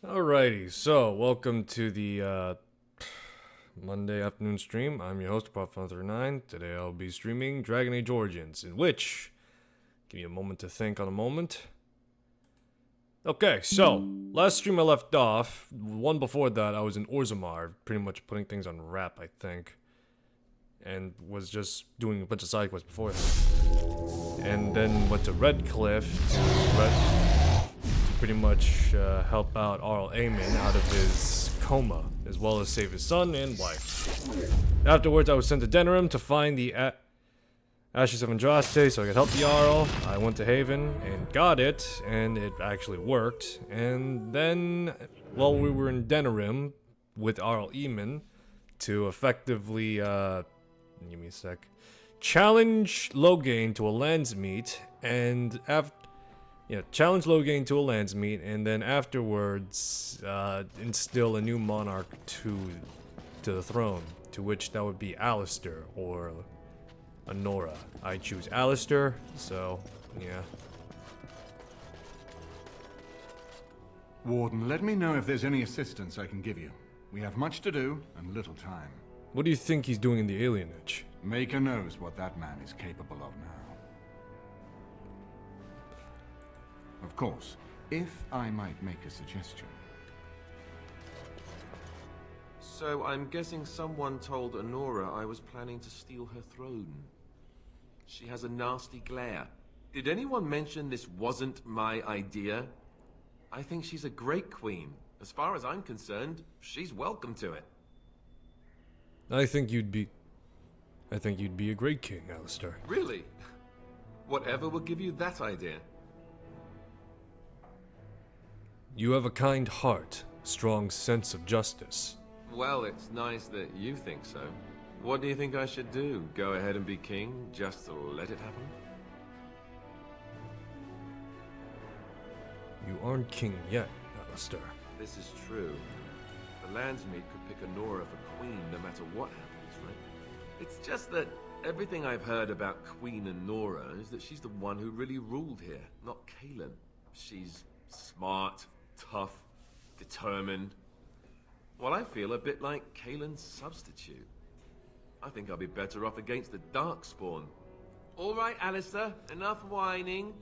Alrighty, so welcome to the Monday afternoon stream. I'm your host, Prof139. Today I'll be streaming Dragon Age Origins, in which, give me a moment to think on a moment. Okay, so, last stream I left off, one before that I was in Orzammar, pretty much putting things on wrap, I think. And was just doing a bunch of side quests before that. And then went to Redcliffe to pretty much help out Arl Aemon out of his coma, as well as save his son and wife. Afterwards, I was sent to Denerim to find the Ashes of Andraste so I could help the Jarl. I went to Haven and got it, and it actually worked. And then, while we were in Denerim with Arl Aemon to effectively, give me a sec, challenge Loghain to a lands meet, and challenge Loghain to a lands meet, and then afterwards instill a new monarch to the throne, to which that would be Alistair or Honora. I choose Alistair, so yeah. Warden, let me know if there's any assistance I can give you. We have much to do and little time. What do you think he's doing in the alienage? Maker knows what that man is capable of now. Of course, if I might make a suggestion. So I'm guessing someone told Honora I was planning to steal her throne. She has a nasty glare. Did anyone mention this wasn't my idea? I think she's a great queen. As far as I'm concerned, she's welcome to it. I think you'd be a great king, Alistair. Really? Whatever will give you that idea? You have a kind heart, strong sense of justice. Well, it's nice that you think so. What do you think I should do? Go ahead and be king, just to let it happen? You aren't king yet, Alistair. This is true. The Landsmeet could pick Honora for queen no matter what happens, right? It's just that everything I've heard about Queen Honora is that she's the one who really ruled here, not Cailan. She's smart, tough, determined. Well, I feel a bit like Cailan's substitute. I think I'll be better off against the Darkspawn. All right, Alistair, enough whining.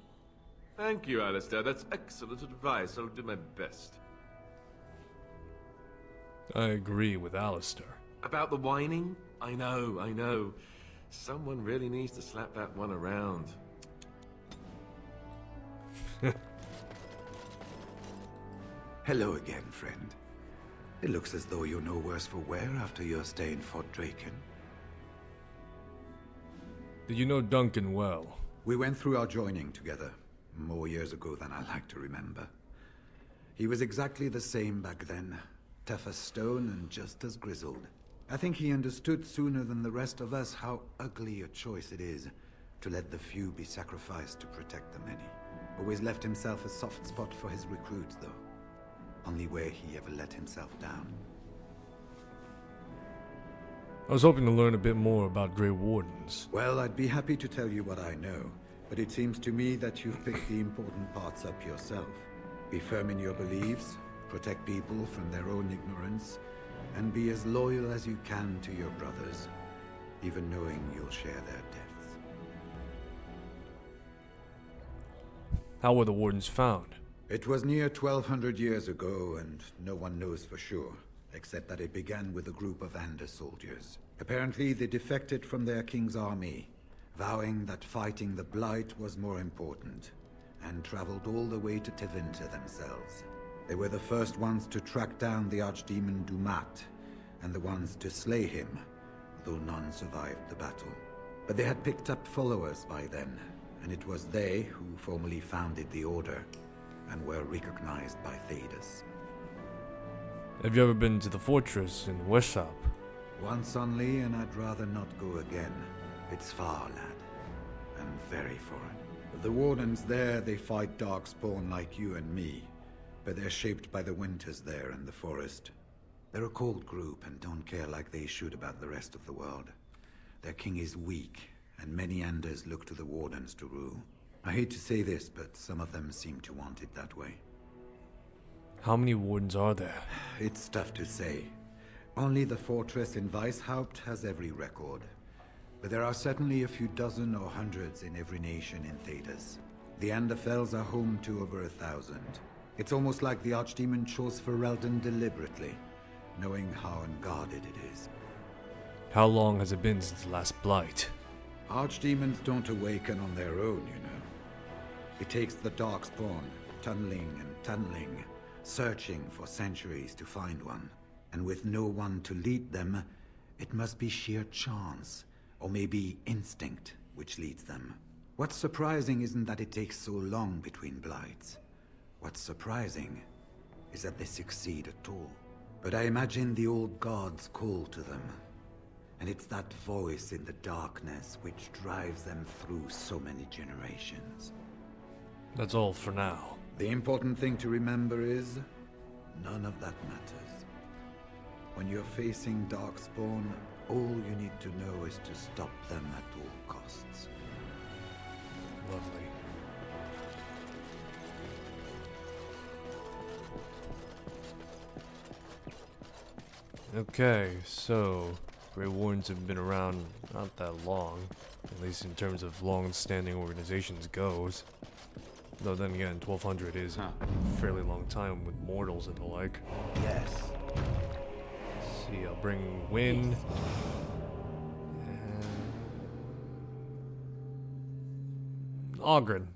Thank you, Alistair. That's excellent advice. I'll do my best. I agree with Alistair. About the whining? I know. Someone really needs to slap that one around. Hello again, friend. It looks as though you're no worse for wear after your stay in Fort Draken. Did you know Duncan well? We went through our joining together, more years ago than I like to remember. He was exactly the same back then, tough as stone and just as grizzled. I think he understood sooner than the rest of us how ugly a choice it is to let the few be sacrificed to protect the many. Always left himself a soft spot for his recruits, though. Only where he ever let himself down. I was hoping to learn a bit more about Grey Wardens. Well, I'd be happy to tell you what I know, but it seems to me that you've picked the important parts up yourself. Be firm in your beliefs, protect people from their own ignorance, and be as loyal as you can to your brothers, even knowing you'll share their deaths. How were the Wardens found? It was near 1200 years ago, and no one knows for sure, except that it began with a group of Ander soldiers. Apparently, they defected from their king's army, vowing that fighting the blight was more important, and traveled all the way to Tevinter themselves. They were the first ones to track down the archdemon Dumat, and the ones to slay him, though none survived the battle. But they had picked up followers by then, and it was they who formally founded the Order, and were recognized by Thedas. Have you ever been to the fortress in Wesop? Once only, and I'd rather not go again. It's far, lad, and very foreign. The Wardens there, they fight Darkspawn like you and me, but they're shaped by the winters there in the forest. They're a cold group and don't care like they should about the rest of the world. Their king is weak, and many Anders look to the Wardens to rule. I hate to say this, but some of them seem to want it that way. How many wardens are there? It's tough to say. Only the fortress in Weishaupt has every record. But there are certainly a few dozen or hundreds in every nation in Thedas. The Anderfells are home to over 1,000. It's almost like the Archdemon chose Ferelden deliberately, knowing how unguarded it is. How long has it been since the last blight? Archdemons don't awaken on their own, you know. It takes the Darkspawn, tunneling and tunneling, searching for centuries to find one. And with no one to lead them, it must be sheer chance, or maybe instinct, which leads them. What's surprising isn't that it takes so long between blights. What's surprising is that they succeed at all. But I imagine the old gods call to them. And it's that voice in the darkness which drives them through so many generations. That's all for now. The important thing to remember is, none of that matters. When you're facing Darkspawn, all you need to know is to stop them at all costs. Lovely. Okay, so Grey Wardens have been around not that long, at least in terms of long-standing organizations goes. Though then again, 1200 is a fairly long time with mortals and the like. Yes. Let's see, I'll bring Wynn. And Ogren.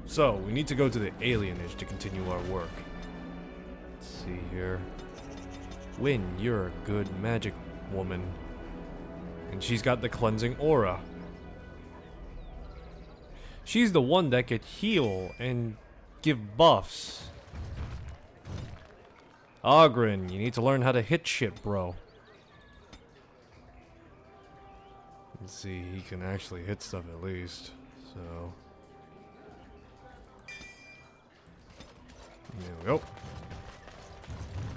So, we need to go to the alienage to continue our work. Let's see here. Wynn, you're a good magic woman. And she's got the cleansing aura. She's the one that could heal and give buffs. Ogren, you need to learn how to hit shit, bro. Let's see, he can actually hit stuff at least. So... there we go.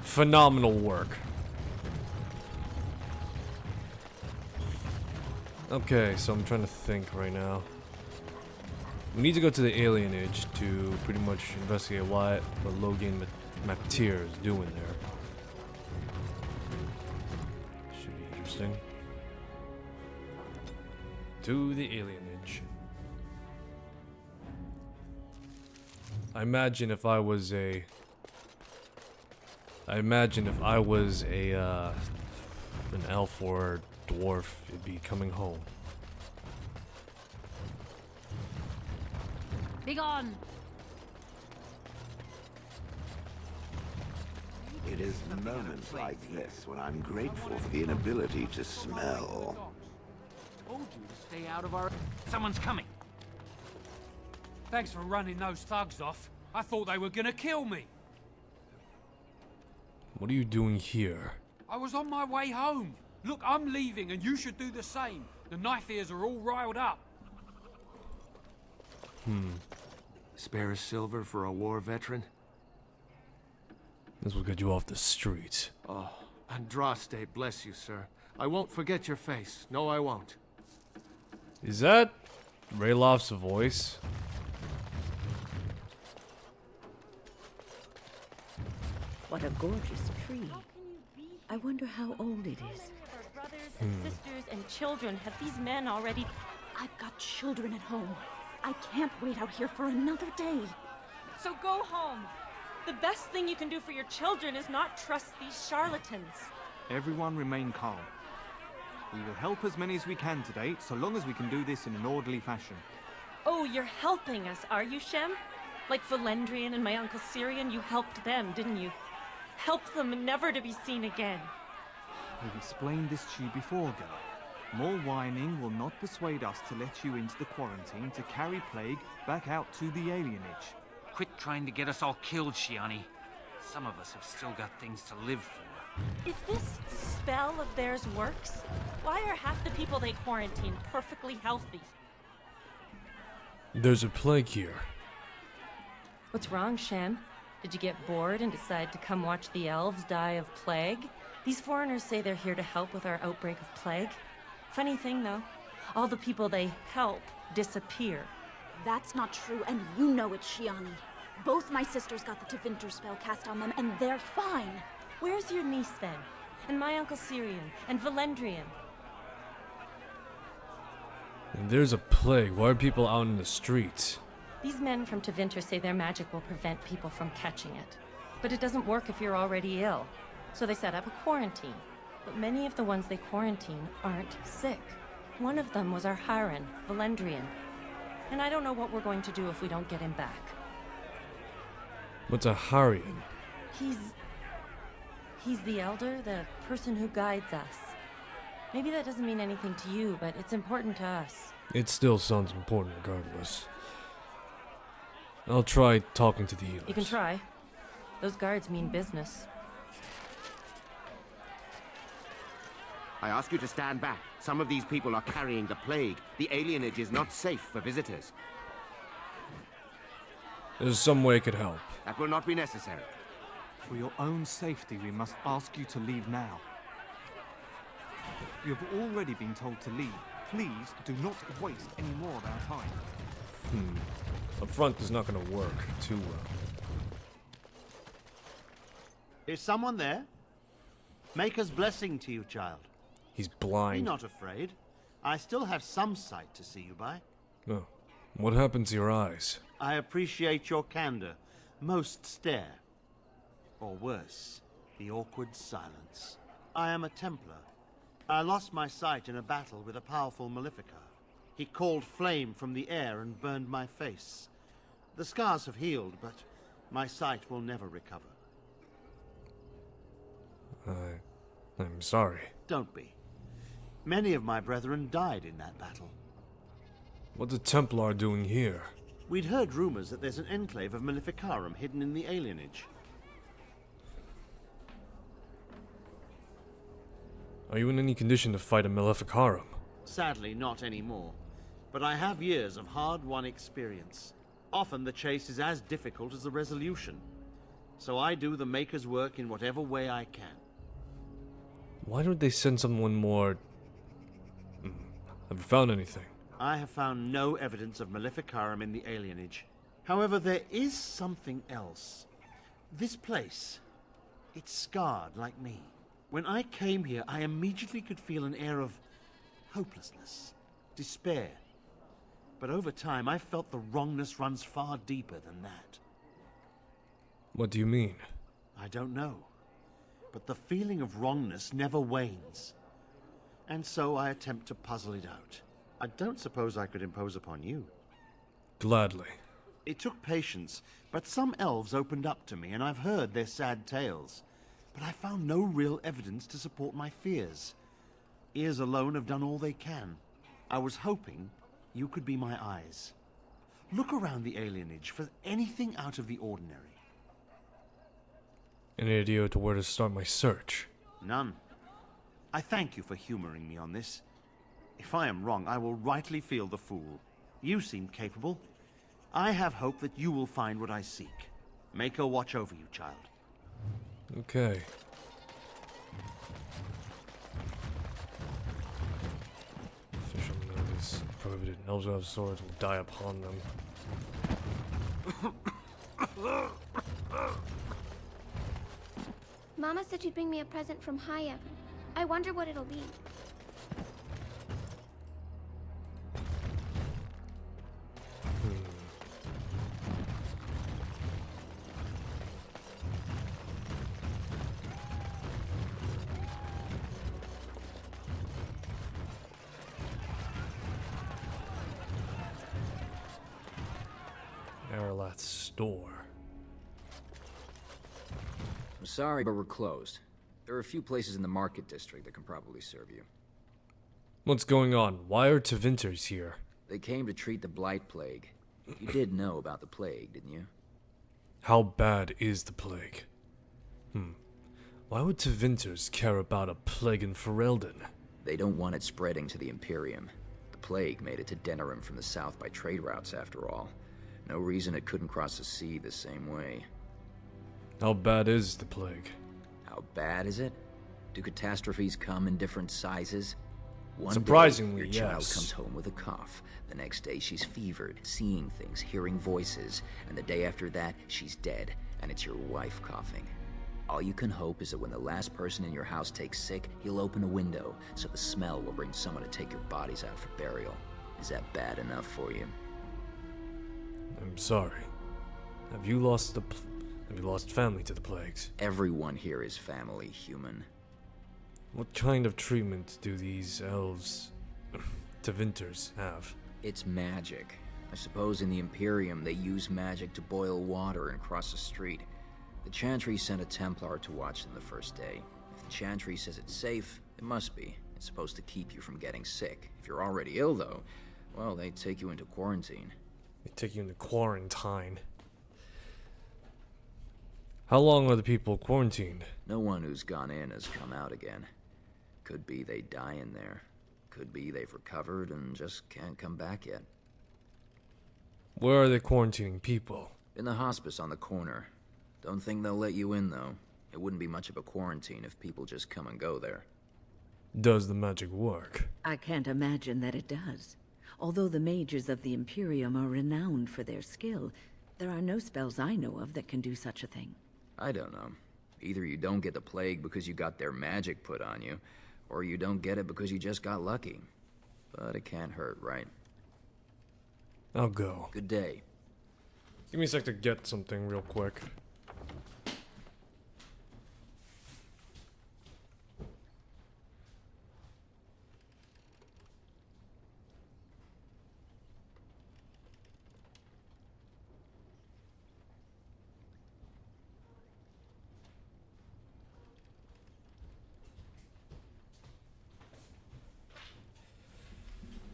Phenomenal work. Okay, so I'm trying to think right now. We need to go to the alienage to pretty much investigate what Logan Matir is doing there. Should be interesting. To the alienage. I imagine if I was a an elf or dwarf, it'd be coming home. Be gone! It is moments like this when I'm grateful for the inability to smell. Told you to stay out of our... Someone's coming! Thanks for running those thugs off. I thought they were gonna kill me. What are you doing here? I was on my way home. Look, I'm leaving and you should do the same. The knife ears are all riled up. Spare a silver for a war veteran? This will get you off the streets. Oh, Andraste, bless you, sir. I won't forget your face. No, I won't. Is that Raylof's voice? What a gorgeous tree. I wonder how old it is. Our brothers and sisters and children, have these men already... I've got children at home. I can't wait out here for another day. So go home. The best thing you can do for your children is not trust these charlatans. Everyone remain calm. We will help as many as we can today, so long as we can do this in an orderly fashion. Oh, you're helping us, are you, Shem? Like Valendrian and my uncle Syrian, you helped them, didn't you? Helped them never to be seen again. We've explained this to you before, girl. More whining will not persuade us to let you into the quarantine to carry plague back out to the alienage. Quit trying to get us all killed, Shiani. Some of us have still got things to live for. If this spell of theirs works, why are half the people they quarantine perfectly healthy? There's a plague here. What's wrong, Shem? Did you get bored and decide to come watch the elves die of plague? These foreigners say they're here to help with our outbreak of plague. Funny thing, though, all the people they help disappear. That's not true, and you know it, Shiani. Both my sisters got the Tevinter spell cast on them, and they're fine. Where's your niece, then? And my Uncle Syrian? And Valendrian? And there's a plague. Why are people out in the streets? These men from Tevinter say their magic will prevent people from catching it. But it doesn't work if you're already ill. So they set up a quarantine. But many of the ones they quarantine aren't sick. One of them was our Hiren, Valendrian. And I don't know what we're going to do if we don't get him back. What's a Harian? He's the elder, the person who guides us. Maybe that doesn't mean anything to you, but it's important to us. It still sounds important regardless. I'll try talking to the healers. You can try. Those guards mean business. I ask you to stand back. Some of these people are carrying the plague. The alienage is not safe for visitors. There's some way it could help. That will not be necessary. For your own safety, we must ask you to leave now. You have already been told to leave. Please do not waste any more of our time. A front is not going to work too well. Is someone there? Maker's blessing to you, child. He's Be blind. not afraid. I still have some sight to see you by. Oh. What happened to your eyes? I appreciate your candor. Most stare. Or worse, the awkward silence. I am a Templar. I lost my sight in a battle with a powerful Maleficar. He called flame from the air and burned my face. The scars have healed, but my sight will never recover. I'm sorry. Don't be. Many of my brethren died in that battle. What's a Templar doing here? We'd heard rumors that there's an enclave of Maleficarum hidden in the alienage. Are you in any condition to fight a Maleficarum? Sadly, not anymore. But I have years of hard-won experience. Often the chase is as difficult as the resolution. So I do the Maker's work in whatever way I can. Why don't they send someone more... Have you found anything? I have found no evidence of Maleficarum in the alienage. However, there is something else. This place, it's scarred like me. When I came here, I immediately could feel an air of hopelessness, despair. But over time, I felt the wrongness runs far deeper than that. What do you mean? I don't know. But the feeling of wrongness never wanes. And so I attempt to puzzle it out. I don't suppose I could impose upon you. Gladly. It took patience, but some elves opened up to me, and I've heard their sad tales. But I found no real evidence to support my fears. Ears alone have done all they can. I was hoping you could be my eyes. Look around the alienage for anything out of the ordinary. Any idea to where to start my search? None. I thank you for humoring me on this. If I am wrong, I will rightly feel the fool. You seem capable. I have hope that you will find what I seek. Maker watch over you, child. Okay. Official notice. Prohibited. Elves who have swords will die upon them. Mama said she'd bring me a present from High Heaven. I wonder what it'll be. Aralat's store. I'm sorry, but we're closed. There are a few places in the market district that can probably serve you. What's going on? Why are Tevinters here? They came to treat the blight plague. You did know about the plague, didn't you? How bad is the plague? Why would Tevinters care about a plague in Ferelden? They don't want it spreading to the Imperium. The plague made it to Denerim from the south by trade routes, after all. No reason it couldn't cross the sea the same way. How bad is the plague? How bad is it? Do catastrophes come in different sizes? One Surprisingly, day, your child yes. comes home with a cough. The next day, she's fevered, seeing things, hearing voices. And the day after that, she's dead, and it's your wife coughing. All you can hope is that when the last person in your house takes sick, you'll open a window, so the smell will bring someone to take your bodies out for burial. Is that bad enough for you? I'm sorry. Have you lost family to the plagues? Everyone here is family, human. What kind of treatment do these elves, Tevinters, have? It's magic. I suppose in the Imperium they use magic to boil water and cross a street. The Chantry sent a Templar to watch them the first day. If the Chantry says it's safe, it must be. It's supposed to keep you from getting sick. If you're already ill, though, well, they take you into quarantine. They take you into quarantine. How long are the people quarantined? No one who's gone in has come out again. Could be they die in there. Could be they've recovered and just can't come back yet. Where are they quarantining people? In the hospice on the corner. Don't think they'll let you in, though. It wouldn't be much of a quarantine if people just come and go there. Does the magic work? I can't imagine that it does. Although the mages of the Imperium are renowned for their skill, there are no spells I know of that can do such a thing. I don't know. Either you don't get the plague because you got their magic put on you, or you don't get it because you just got lucky. But it can't hurt, right? I'll go. Good day. Give me a sec to get something real quick.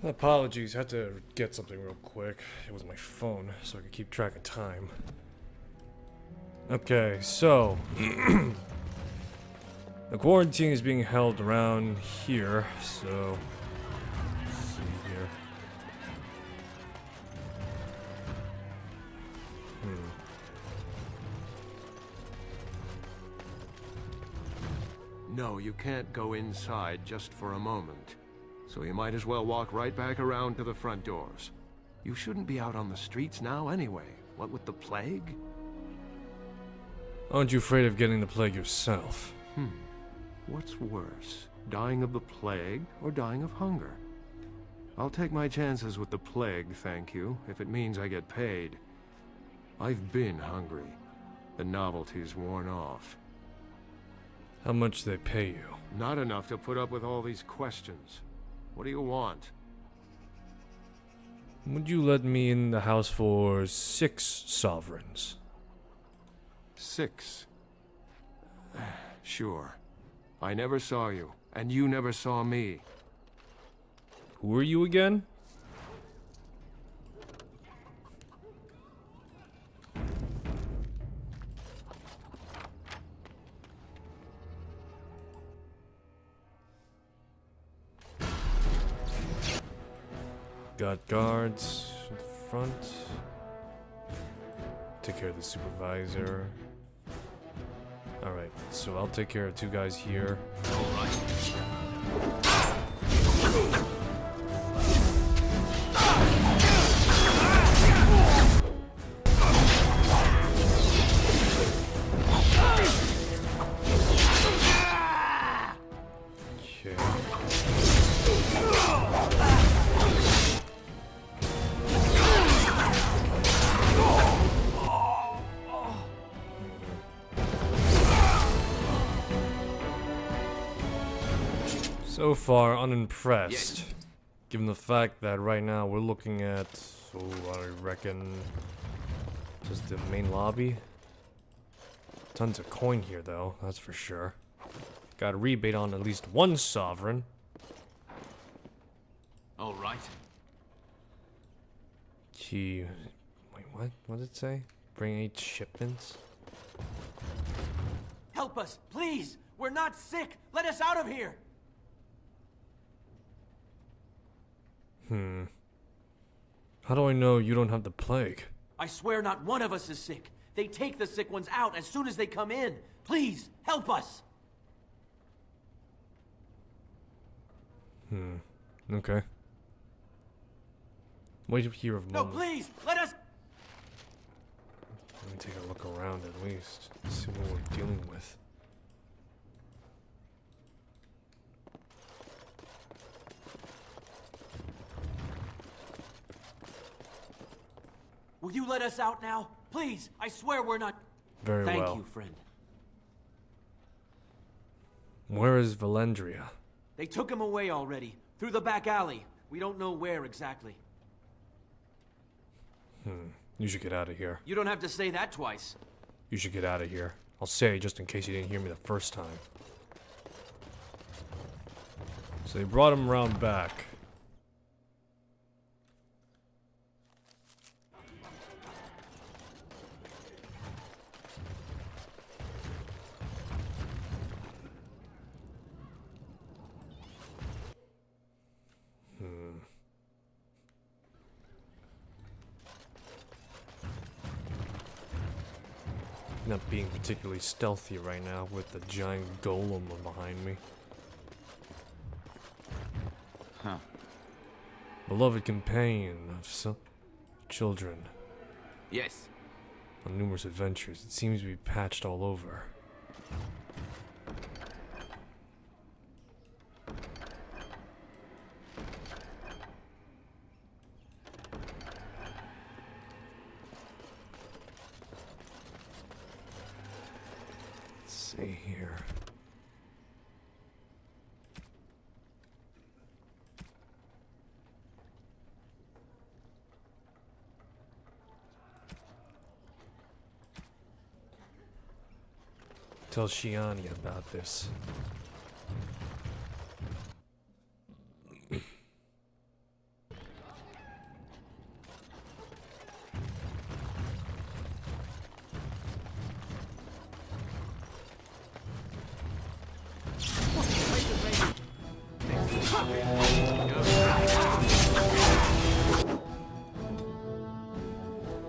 Apologies, had to get something real quick. It was my phone, so I could keep track of time. Okay, so the quarantine is being held around here, so let's see here. No, you can't go inside just for a moment. So you might as well walk right back around to the front doors. You shouldn't be out on the streets now anyway. What with the plague? Aren't you afraid of getting the plague yourself? What's worse, dying of the plague or dying of hunger? I'll take my chances with the plague, thank you, if it means I get paid. I've been hungry. The novelty's worn off. How much they pay you? Not enough to put up with all these questions. What do you want? Would you let me in the house for 6 sovereigns? 6? Sure. I never saw you, and you never saw me. Who are you again? Got guards at the front. Take care of the supervisor. Alright, so I'll take care of 2 guys here. So far, unimpressed. Given the fact that right now we're looking at, I reckon, just the main lobby. Tons of coin here, though, that's for sure. Got a rebate on at least 1 sovereign. All right. Key. Wait, what? What did it say? Bring 8 shipments? Help us, please! We're not sick! Let us out of here! How do I know you don't have the plague? I swear not one of us is sick. They take the sick ones out as soon as they come in. Please, help us! Okay. Wait to hear of No, moment. please, let us. Let me take a look around at least. See what we're dealing with. Will you let us out now? Please, I swear we're not. Very well. Thank you, friend. Where is Valendria? They took him away already, through the back alley. We don't know where exactly. You should get out of here. You don't have to say that twice. You should get out of here. I'll say just in case you didn't hear me the first time. So they brought him around back. Not being particularly stealthy right now with the giant golem behind me. Huh. Beloved companion of some children Yes. on numerous adventures. It seems to be patched all over. See here. Tell Shiani about this.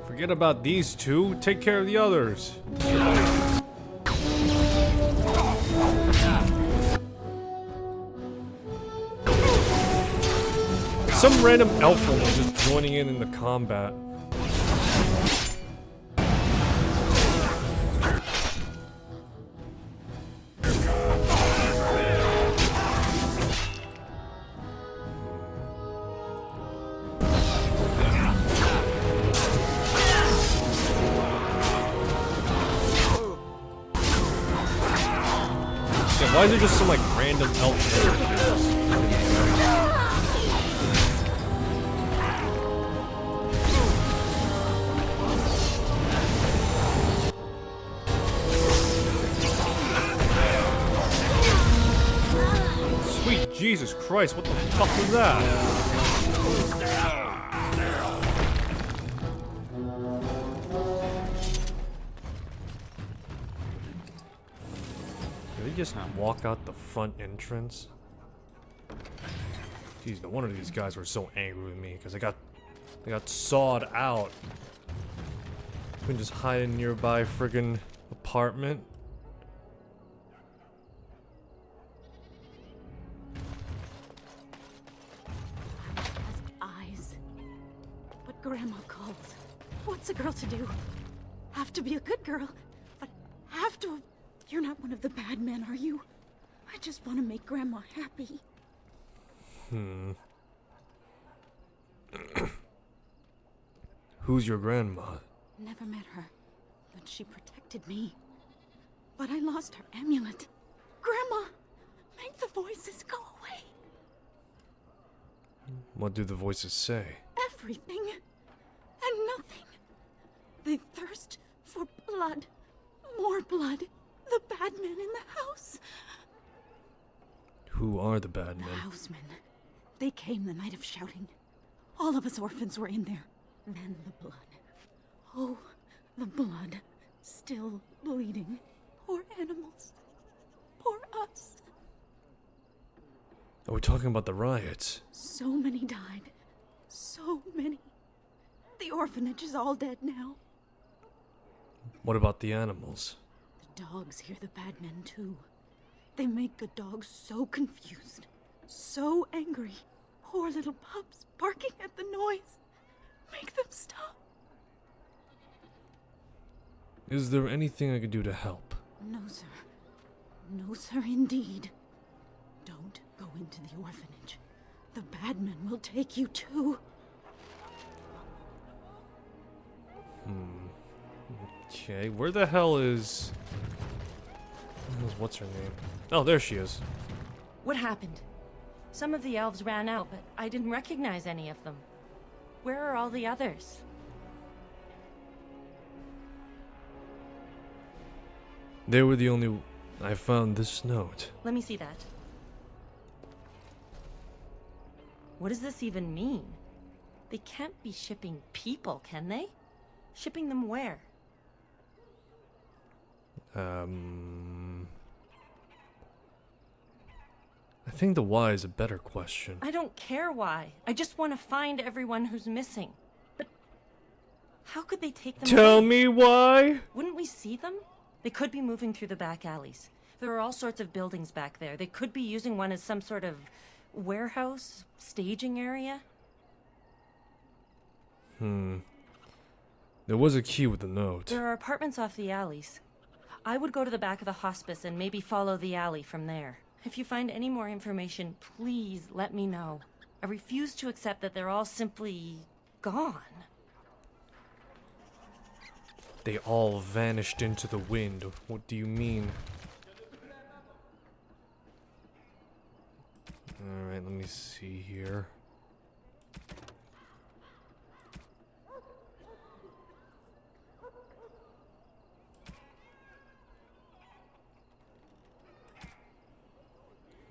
Forget about these two. Take care of the others. Some random elf woman just joining in the combat. Yeah, why is there just some like random elf characters? Sweet Jesus Christ, what the fuck was that? Did he just walk out the front entrance? Jeez, no wonder these guys were so angry with me, because they got sawed out. Couldn't just hide in a nearby friggin' apartment. Eyes. But Grandma calls. What's a girl to do? Have to be a good girl, but have to. You're not one of the bad men, are you? I just want to make Grandma happy. Who's your grandma? Never met her, but she protected me. But I lost her amulet. Grandma, make the voices go away. What do the voices say? Everything and nothing. They thirst for blood. More blood. The bad men in the house. Who are the bad men? The housemen. They came the night of shouting. All of us orphans were in there. Then the blood. Oh, the blood. Still bleeding. Poor animals. Poor us. Are we talking about the riots? So many died. So many. The orphanage is all dead now. What about the animals? The dogs hear the bad men too. They make good dogs so confused. So angry. poor little pups barking at the noise. Make them stop. Is there anything I could do to help? No, sir. No, sir, indeed. Don't go into the orphanage. The bad men will take you too. Okay, where the hell is... What's her name? Oh, there she is. What happened? Some of the elves ran out, but I didn't recognize any of them. Where are all the others? They were the only... I found this note. Let me see that. What does this even mean? They can't be shipping people, can they? Shipping them where? I think the why is a better question. I don't care why. I just want to find everyone who's missing. But how could they take them Tell away? me why? Wouldn't we see them? They could be moving through the back alleys. There are all sorts of buildings back there. They could be using one as some sort of warehouse, staging area. There was a key with the note. There are apartments off the alleys. I would go to the back of the hospice and maybe follow the alley from there. If you find any more information, please let me know. I refuse to accept that they're all simply gone. They all vanished into the wind. What do you mean? Alright, let me see here.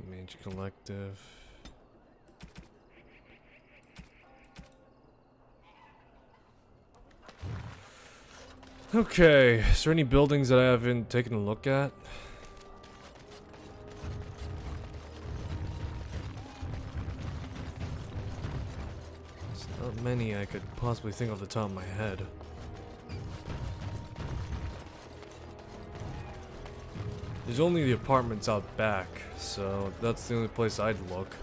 Mage Collective. Okay, is there any buildings that I haven't taken a look at? There's not many I could possibly think off the top of my head. There's only the apartments out back, so that's the only place I'd look.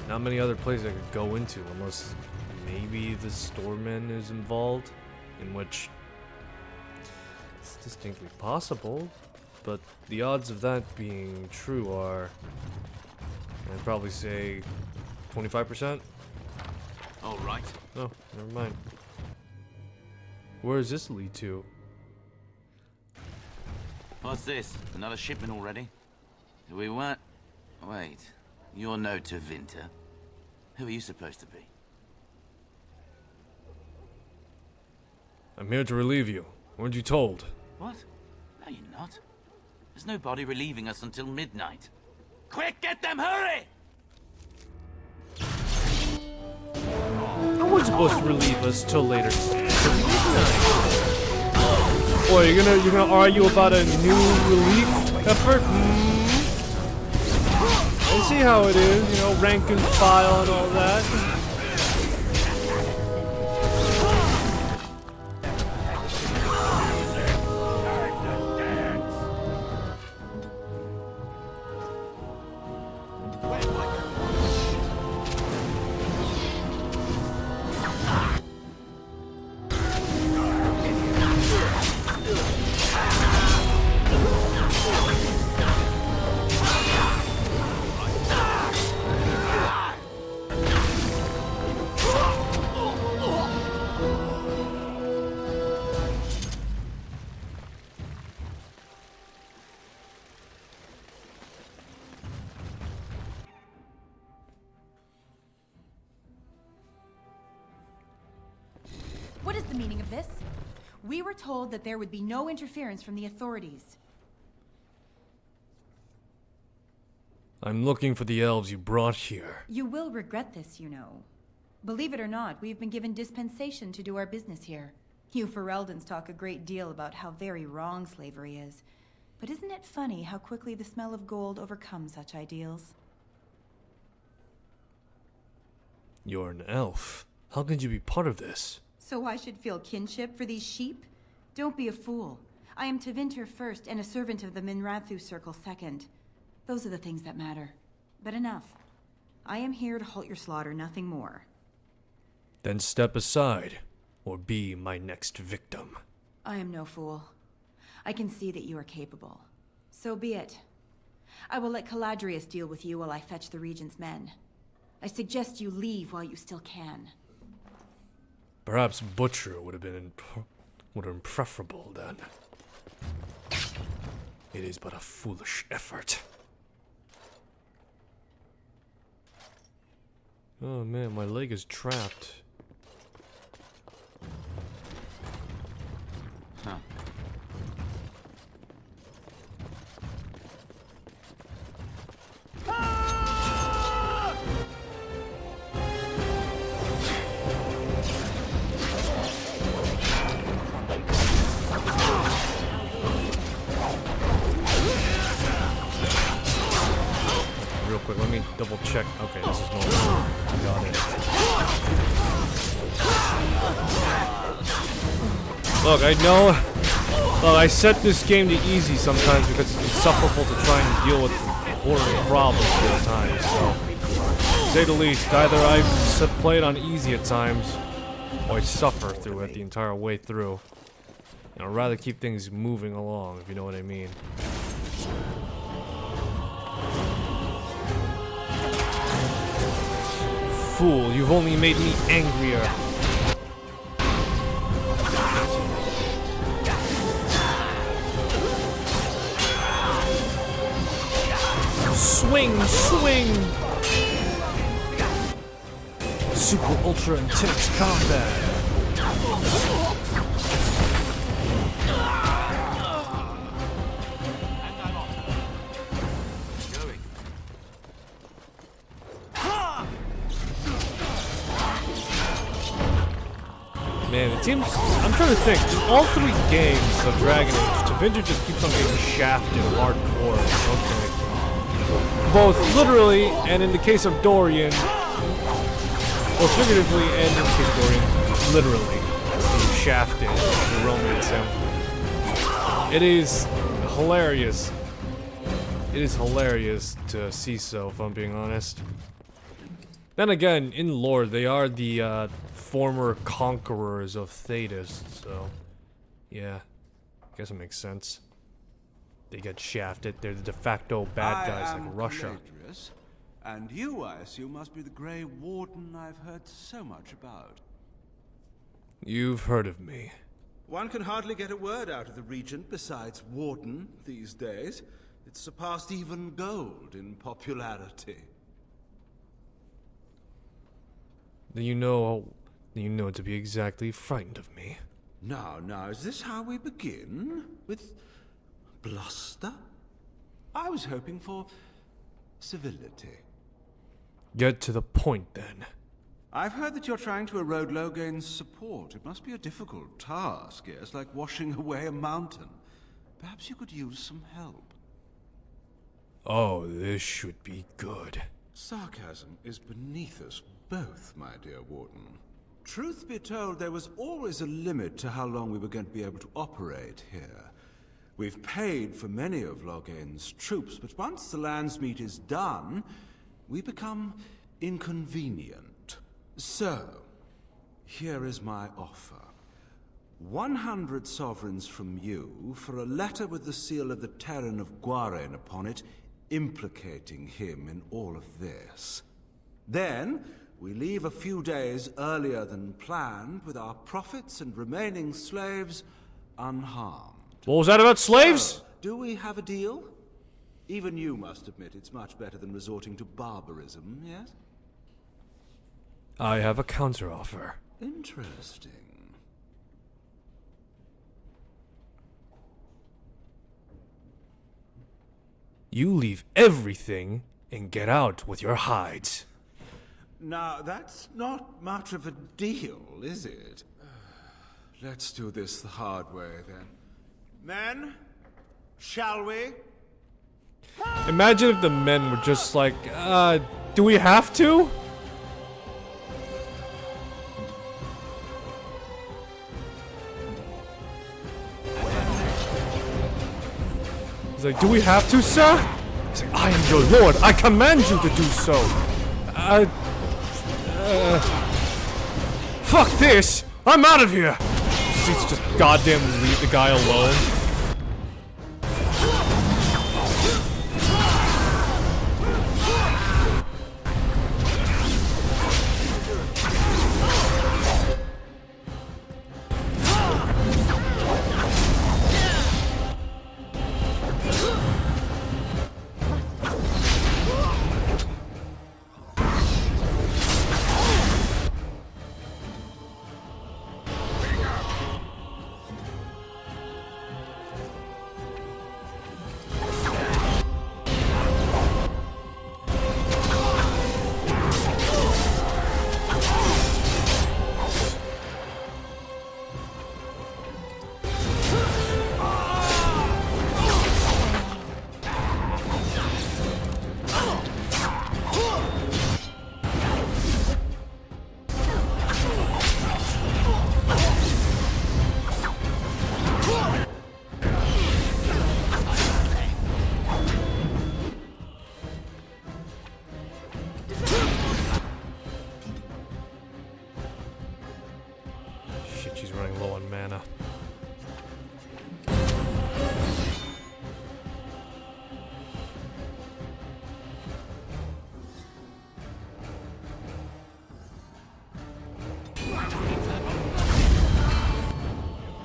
Not many other places I could go into unless maybe the storeman is involved, in which it's distinctly possible, but the odds of that being true are, I'd probably say 25%. All right. No, never mind. Where does this lead to? What's this? Another shipment already? We weren't... Wait. You're no Tevinter. Who are you supposed to be? I'm here to relieve you. Weren't you told? What? No, you're not. There's nobody relieving us until midnight. Quick, get them, hurry! I wasn't supposed to relieve us till later. Boy, you're gonna argue about a new relief effort? I see how it is, you know, rank and file and all that. What is the meaning of this? We were told that there would be no interference from the authorities. I'm looking for the elves you brought here. You will regret this, you know. Believe it or not, we've been given dispensation to do our business here. You Fereldans talk a great deal about how very wrong slavery is. But isn't it funny how quickly the smell of gold overcomes such ideals? You're an elf. How could you be part of this? So I should feel kinship for these sheep? Don't be a fool. I am Tevinter first and a servant of the Minrathu Circle second. Those are the things that matter. But enough. I am here to halt your slaughter, nothing more. Then step aside, or be my next victim. I am no fool. I can see that you are capable. So be it. I will let Caladrius deal with you while I fetch the Regent's men. I suggest you leave while you still can. Perhaps Butcher would have been preferable then. It is but a foolish effort. Oh man, my leg is trapped. Huh. Real quick, let me double check. Okay, this is normal. Got it. Look, I know. Look, I set this game to easy sometimes because it's insufferable to try and deal with horrible problems at times. So, to say the least, either I play it on easy at times, or I suffer through it the entire way through. And I'd rather keep things moving along, if you know what I mean. Fool, you've only made me angrier. Swing, swing! Super ultra intense combat. Man, it seems, I'm trying to think, in all 3 games of Dragon Age, Tevinter just keeps on getting shafted hardcore. Okay. Both literally, and in the case of Dorian, both figuratively and in the case of Dorian, literally, being shafted to romance him. It is hilarious. It is hilarious to see so, if I'm being honest. Then again, in lore, they are the, former conquerors of Thetis, so yeah, I guess it makes sense. They get shafted. They're the de facto bad guys like Russia. Caladrius, and you, I assume, must be the Grey Warden I've heard so much about. You've heard of me. One can hardly get a word out of the Regent besides Warden these days. It's surpassed even gold in popularity. Then you know to be exactly frightened of me. Now, is this how we begin? With bluster? I was hoping for civility. Get to the point, then. I've heard that you're trying to erode Logain's support. It must be a difficult task, yes, like washing away a mountain. Perhaps you could use some help. Oh, this should be good. Sarcasm is beneath us both, my dear Warden. Truth be told, there was always a limit to how long we were going to be able to operate here. We've paid for many of Logain's troops, but once the Landsmeet is done, we become inconvenient. So, here is my offer. 100 sovereigns from you for a letter with the seal of the Terran of Guaren upon it, implicating him in all of this. Then, we leave a few days earlier than planned with our profits and remaining slaves unharmed. What was that about slaves? So, do we have a deal? Even you must admit it's much better than resorting to barbarism, yes? I have a counteroffer. Interesting. You leave everything and get out with your hides. Now, that's not much of a deal, is it? Let's do this the hard way, then. Men, shall we? Imagine if the men were just like, do we have to? He's like, do we have to, sir? He's like, I am your lord. I command you to do so. Fuck this! I'm out of here! Please just goddamn leave the guy alone. Shit, she's running low on mana.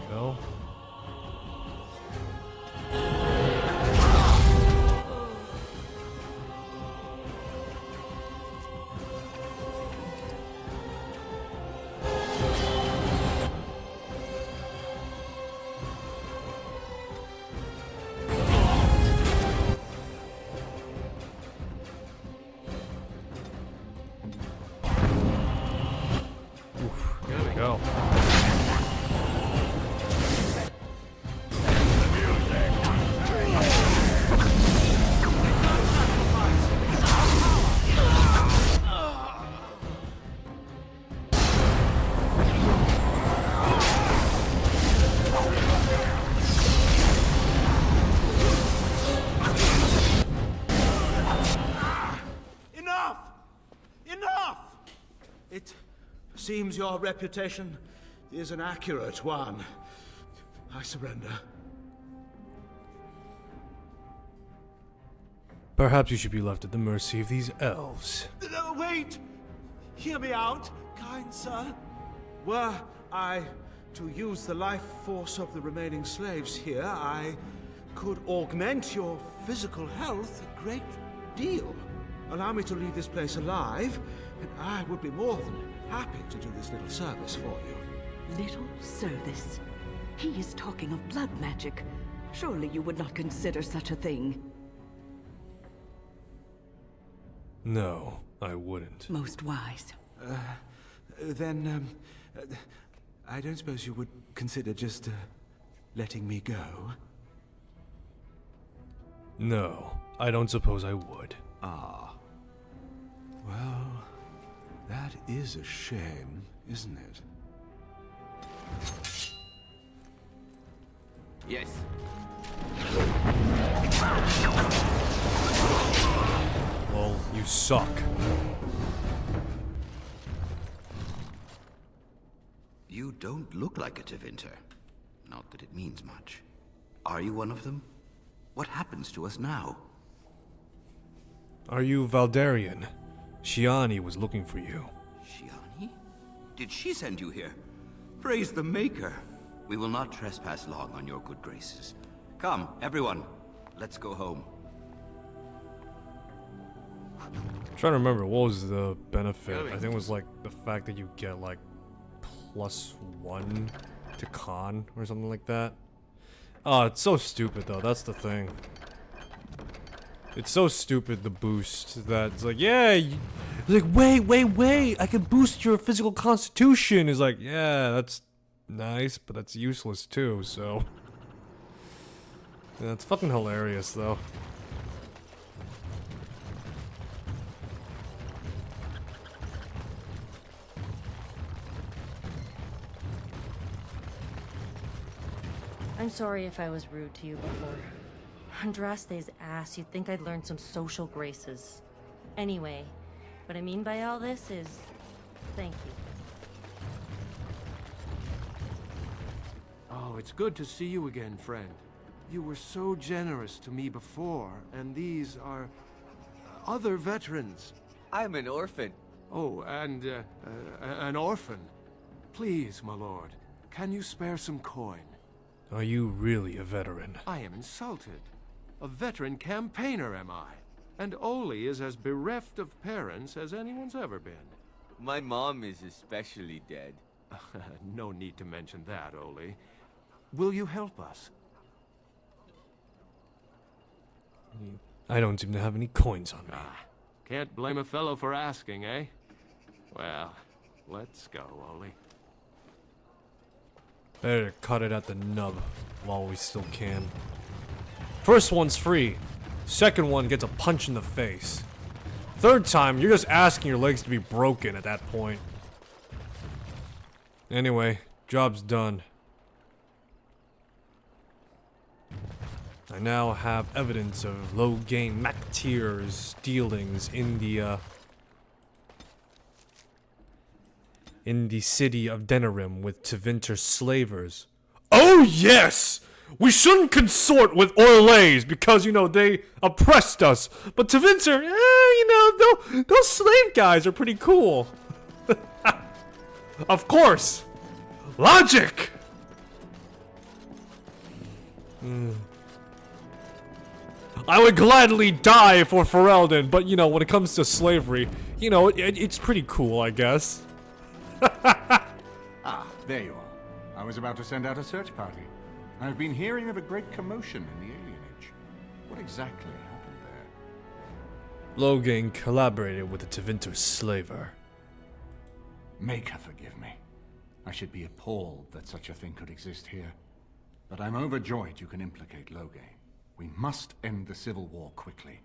Go. There we go. Enough! Enough! It seems your reputation is an accurate one. I surrender. Perhaps you should be left at the mercy of these elves. No, wait! Hear me out, kind sir. Were I to use the life force of the remaining slaves here, I could augment your physical health a great deal. Allow me to leave this place alive, and I would be more than happy to do this little service for you. Little service? He is talking of blood magic. Surely you would not consider such a thing. No, I wouldn't. Most wise. Then, I don't suppose you would consider just, letting me go? No, I don't suppose I would. Ah. Well, that is a shame, isn't it? Yes. Well, you suck. You don't look like a Tevinter. Not that it means much. Are you one of them? What happens to us now? Are you Valdarian? Shiani was looking for you. Shiani? Did she send you here? Praise the Maker. We will not trespass long on your good graces. Come, everyone. Let's go home. I'm trying to remember, what was the benefit? I think it was like the fact that you get like +1 to con or something like that. Oh, it's so stupid though, that's the thing. It's so stupid, the boost, that it's like, yeah, it's like, wait, I can boost your physical constitution. It's like, yeah, that's nice, but that's useless too, so. Yeah, it's fucking hilarious though. I'm sorry if I was rude to you before. Andraste's ass, you'd think I'd learned some social graces. Anyway, What I mean by all this is, thank you. Oh, it's good to see you again, friend. You were so generous to me before, and these are other veterans. I'm an orphan. Oh, and an orphan. Please, my lord, can you spare some coin? Are you really a veteran? I am insulted. A veteran campaigner, am I? And Oli is as bereft of parents as anyone's ever been. My mom is especially dead. No need to mention that, Oli. Will you help us? I don't seem to have any coins on me. Can't blame a fellow for asking, eh? Well, let's go, Oli. Better cut it at the nub while we still can. First one's free. Second one gets a punch in the face. Third time, you're just asking your legs to be broken at that point. Anyway, job's done. I now have evidence of low-gain Mactier's dealings in the city of Denerim with Tevinter slavers. Oh yes! We shouldn't consort with Orlays because, you know, they oppressed us. But Tevinter, you know, those slave guys are pretty cool. Of course! Logic! I would gladly die for Ferelden, but, you know, when it comes to slavery, you know, it's pretty cool, I guess. Ah, there you are. I was about to send out a search party. I've been hearing of a great commotion in the alienage. What exactly happened there? Logan collaborated with the Tevinter slaver. Maker forgive me. I should be appalled that such a thing could exist here. But I'm overjoyed you can implicate Logan. We must end the civil war quickly.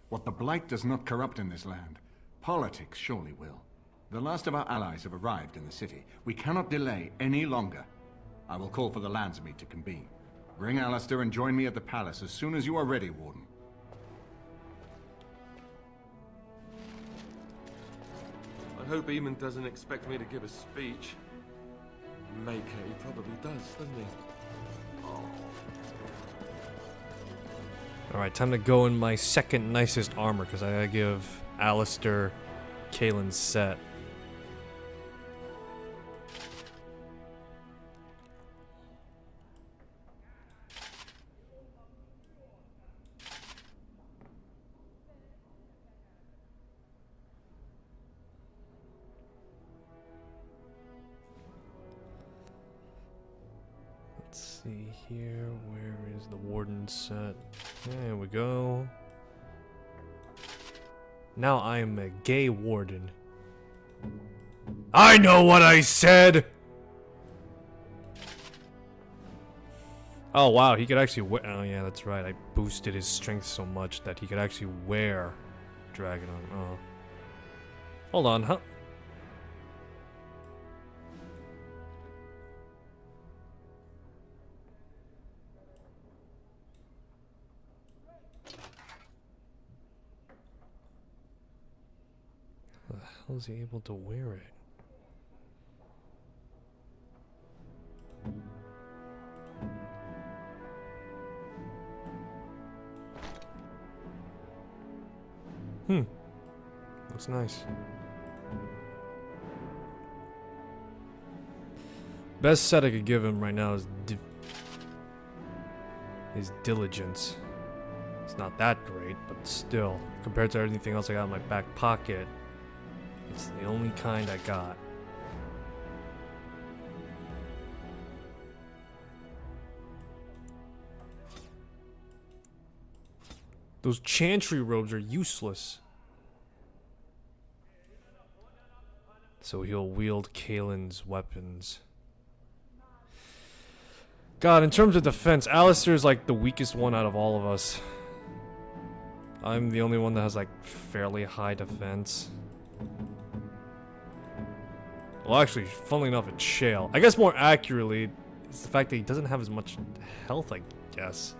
What the blight does not corrupt in this land, politics surely will. The last of our allies have arrived in the city. We cannot delay any longer. I will call for the Landsmeet to convene. Bring Alistair and join me at the palace as soon as you are ready, Warden. I hope Eamon doesn't expect me to give a speech. Maker, he probably does, doesn't he? Alright, time to go in my second nicest armor, because I gotta give Alistair Kaelin's set. Let's see here, where is the warden set? There we go. Now I am a gay warden. I know what I said! Oh wow, he could actually wear— oh yeah, that's right, I boosted his strength so much that he could actually wear Dragon on. Oh. Hold on, huh? How is he able to wear it? Looks nice. Best set I could give him right now is his diligence. It's not that great, but still, compared to everything else I got in my back pocket, it's the only kind I got. Those chantry robes are useless. So he'll wield Kaelin's weapons. God, in terms of defense, Alistair's like the weakest one out of all of us. I'm the only one that has like fairly high defense. Well, actually, funnily enough, it's Shale. I guess more accurately, it's the fact that he doesn't have as much health, I guess.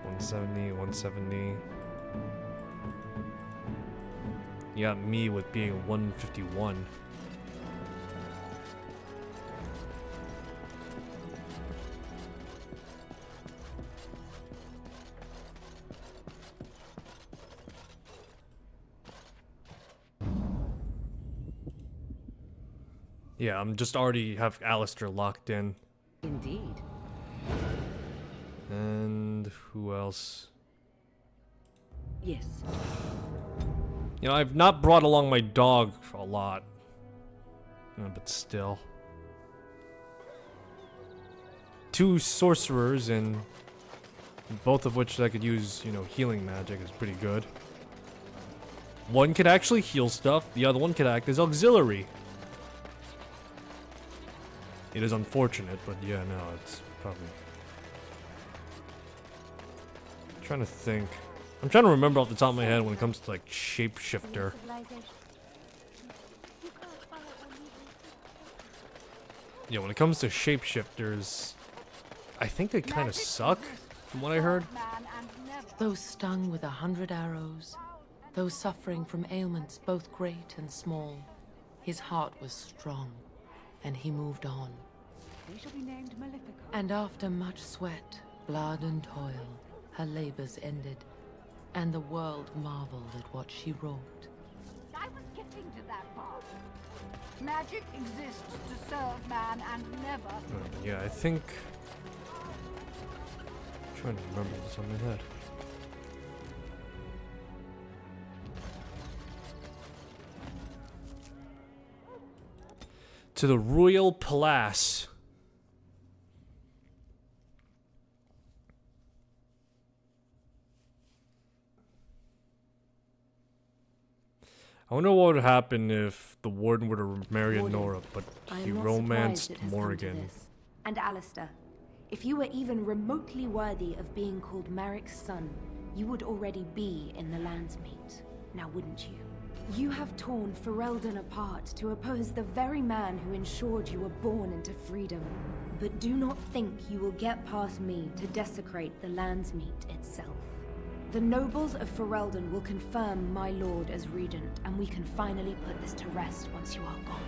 170, 170. You got me with being 151. Yeah, I'm just already have Alistair locked in. Indeed. And who else? Yes. You know, I've not brought along my dog a lot. But still. 2 sorcerers, and both of which I could use, you know, healing magic is pretty good. One could actually heal stuff, the other one could act as auxiliary. It is unfortunate, but yeah, no, it's probably... I'm trying to think. I'm trying to remember off the top of my head when it comes to, like, shapeshifter. Yeah, when it comes to shapeshifters, I think they kind of suck, from what I heard. Those stung with 100 arrows, those suffering from ailments both great and small, his heart was strong, and he moved on. And after much sweat, blood and toil, her labors ended, and the world marveled at what she wrought. I was getting to that part. Magic exists to serve man and never... Yeah, I think... I'm trying to remember this on my head. To the Royal Palace. I wonder what would happen if the Warden were to marry Nora, but he romanced Morrigan. And Alistair, if you were even remotely worthy of being called Merrick's son, you would already be in the Landsmeet, now wouldn't you? You have torn Ferelden apart to oppose the very man who ensured you were born into freedom. But do not think you will get past me to desecrate the Landsmeet itself. The nobles of Ferelden will confirm my lord as regent, and we can finally put this to rest once you are gone.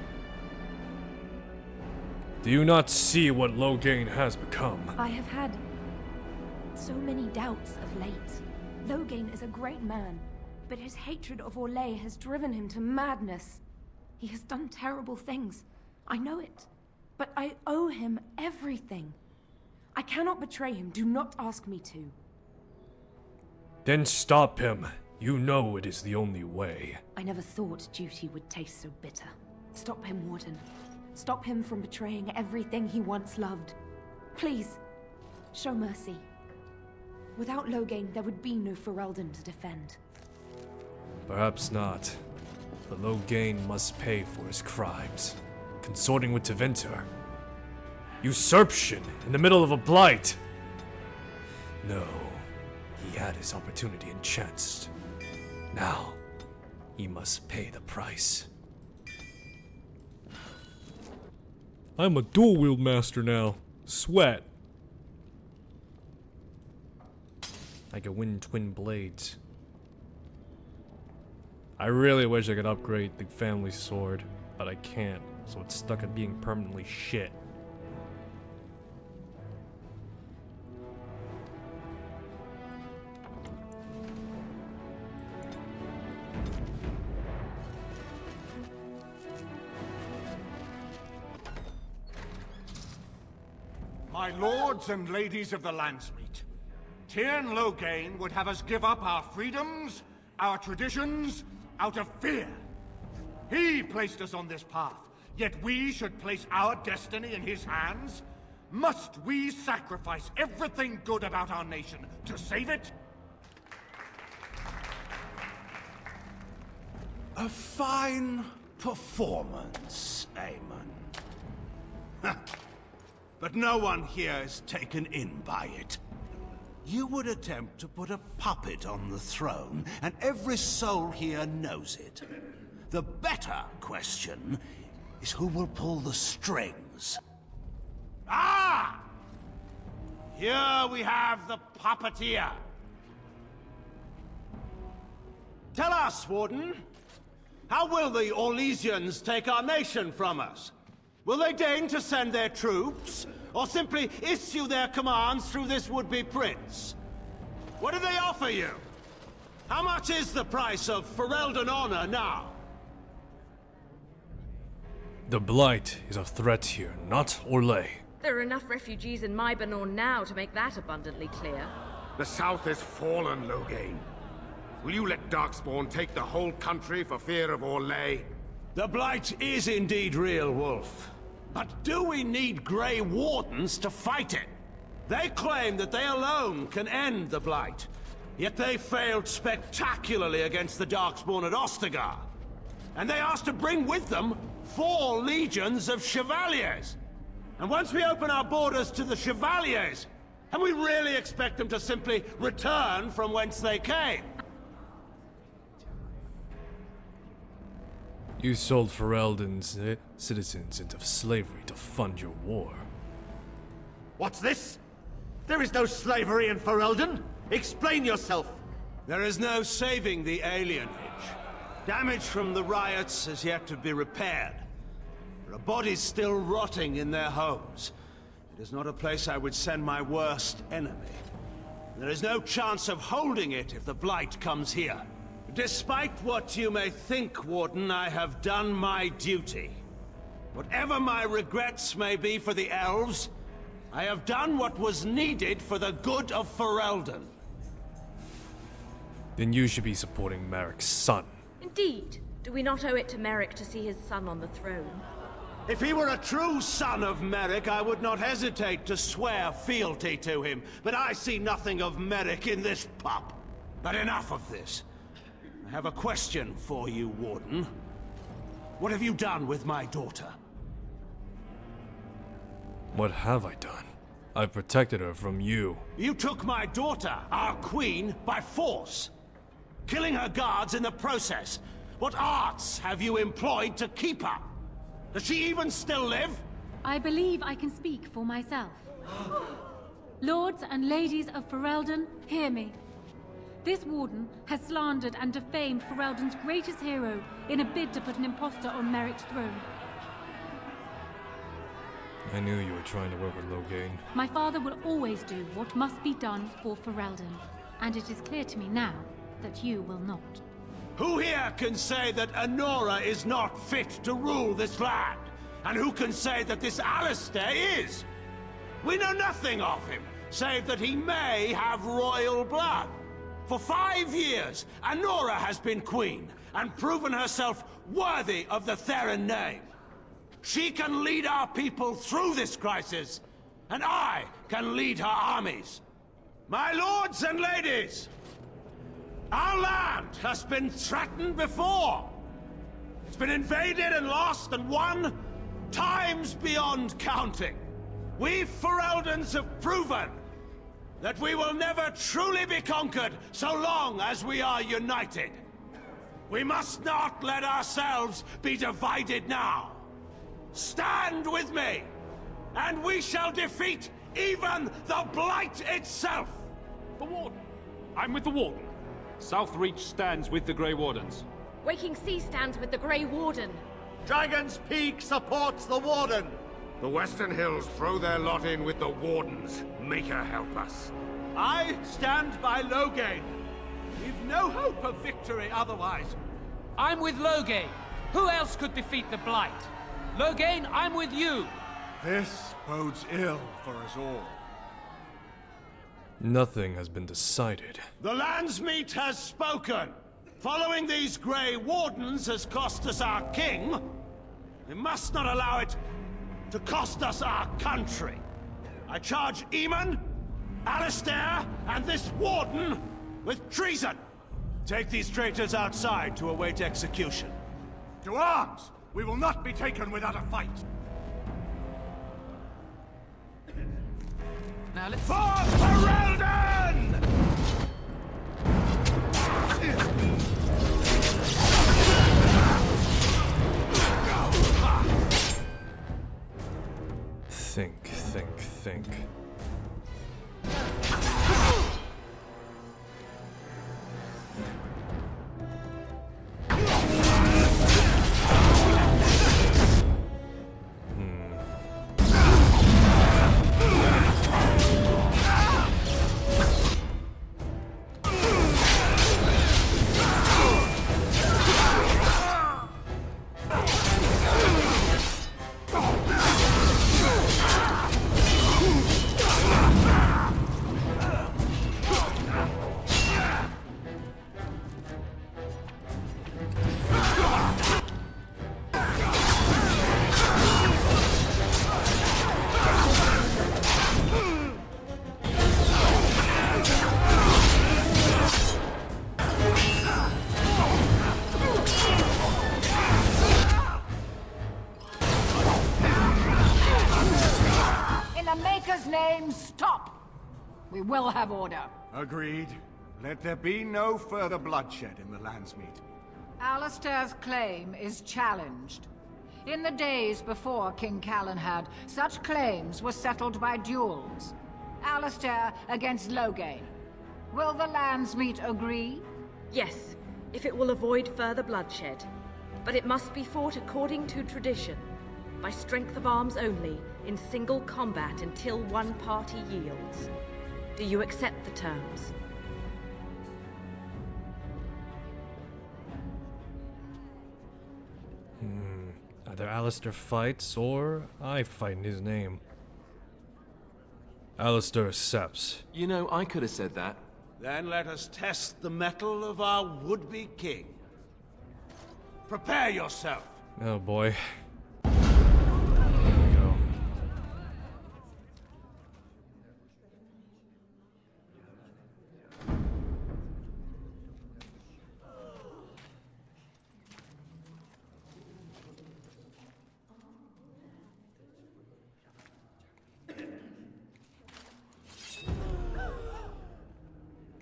Do you not see what Loghain has become? I have had so many doubts of late. Loghain is a great man, but his hatred of Orlais has driven him to madness. He has done terrible things. I know it. But I owe him everything. I cannot betray him. Do not ask me to. Then stop him. You know it is the only way. I never thought duty would taste so bitter. Stop him, Warden. Stop him from betraying everything he once loved. Please, show mercy. Without Loghain, there would be no Ferelden to defend. Perhaps not. But Loghain must pay for his crimes. Consorting with Tevinter. Usurpation in the middle of a blight. No. He had his opportunity and chance. Now, he must pay the price. I'm a dual-wield master now. Sweat. I can win twin blades. I really wish I could upgrade the family sword, but I can't, so it's stuck at being permanently shit. My lords and ladies of the Landsmeet, Tyrn Loghain would have us give up our freedoms, our traditions, out of fear. He placed us on this path, yet we should place our destiny in his hands? Must we sacrifice everything good about our nation to save it? A fine performance, Aemon. But no one here is taken in by it. You would attempt to put a puppet on the throne, and every soul here knows it. The better question is who will pull the strings. Ah! Here we have the puppeteer. Tell us, Warden. How will the Orlesians take our nation from us? Will they deign to send their troops, or simply issue their commands through this would-be prince? What do they offer you? How much is the price of Ferelden honor now? The Blight is a threat here, not Orlais. There are enough refugees in Mybanor now to make that abundantly clear. The South is fallen, Loghain. Will you let Darkspawn take the whole country for fear of Orlais? The Blight is indeed real, Wolf. But do we need Grey Wardens to fight it? They claim that they alone can end the Blight, yet they failed spectacularly against the Darkspawn at Ostagar. And they asked to bring with them 4 legions of Chevaliers. And once we open our borders to the Chevaliers, and we really expect them to simply return from whence they came? You sold Ferelden's citizens into slavery to fund your war. What's this? There is no slavery in Ferelden. Explain yourself. There is no saving the alienage. Damage from the riots has yet to be repaired. There are bodies still rotting in their homes. It is not a place I would send my worst enemy. There is no chance of holding it if the Blight comes here. Despite what you may think, Warden, I have done my duty. Whatever my regrets may be for the elves, I have done what was needed for the good of Ferelden. Then you should be supporting Merrick's son. Indeed. Do we not owe it to Merrick to see his son on the throne? If he were a true son of Merrick, I would not hesitate to swear fealty to him. But I see nothing of Merrick in this pup. But enough of this. I have a question for you, Warden. What have you done with my daughter? What have I done? I've protected her from you. You took my daughter, our queen, by force. Killing her guards in the process. What arts have you employed to keep her? Does she even still live? I believe I can speak for myself. Lords and ladies of Ferelden, hear me. This warden has slandered and defamed Ferelden's greatest hero in a bid to put an impostor on Merrick's throne. I knew you were trying to work with Loghain. My father will always do what must be done for Ferelden, and it is clear to me now that you will not. Who here can say that Anora is not fit to rule this land? And who can say that this Alistair is? We know nothing of him, save that he may have royal blood. For 5 years, Anora has been queen, and proven herself worthy of the Theron name. She can lead our people through this crisis, and I can lead her armies. My lords and ladies, our land has been threatened before. It's been invaded and lost and won times beyond counting. We Fereldans have proven that we will never truly be conquered so long as we are united. We must not let ourselves be divided now. Stand with me, and we shall defeat even the Blight itself! The Warden. I'm with the Warden. Southreach stands with the Grey Wardens. Waking Sea stands with the Grey Warden. Dragon's Peak supports the Warden. The Western Hills throw their lot in with the Wardens. Make her help us. I stand by Loghain. We've no hope of victory otherwise. I'm with Loghain. Who else could defeat the Blight? Loghain, I'm with you. This bodes ill for us all. Nothing has been decided. The Landsmeet has spoken. Following these Grey Wardens has cost us our king. We must not allow it to cost us our country. I charge Eamon, Alistair, and this Warden with treason. Take these traitors outside to await execution. To arms! We will not be taken without a fight! Now let's... For Ferelden! Think. will have order. Agreed. Let there be no further bloodshed in the Landsmeet. Alistair's claim is challenged. In the days before King Calenhad, such claims were settled by duels. Alistair against Loghain. Will the Landsmeet agree? Yes, if it will avoid further bloodshed. But it must be fought according to tradition, by strength of arms only, in single combat until one party yields. Do you accept the terms? Either Alistair fights, or I fight in his name. Alistair accepts. You know, I could have said that. Then let us test the mettle of our would-be king. Prepare yourself. Oh boy. Here we go.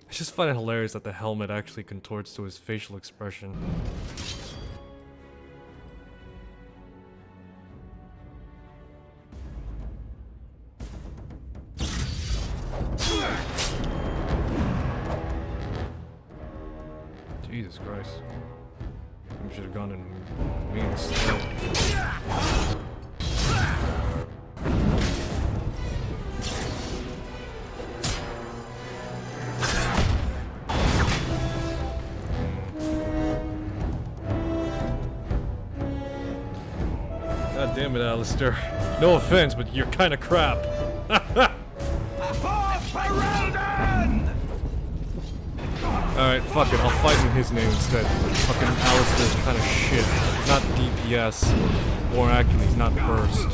I just find it hilarious that the helmet actually contorts to his facial expression. Jesus Christ. We should have gone in mean slow. God damn it, Alistair. No offense, but you're kinda crap. Alright, fuck it, I'll fight in his name instead. Fucking Alistair's kinda shit. Not DPS. More accurately, he's not burst.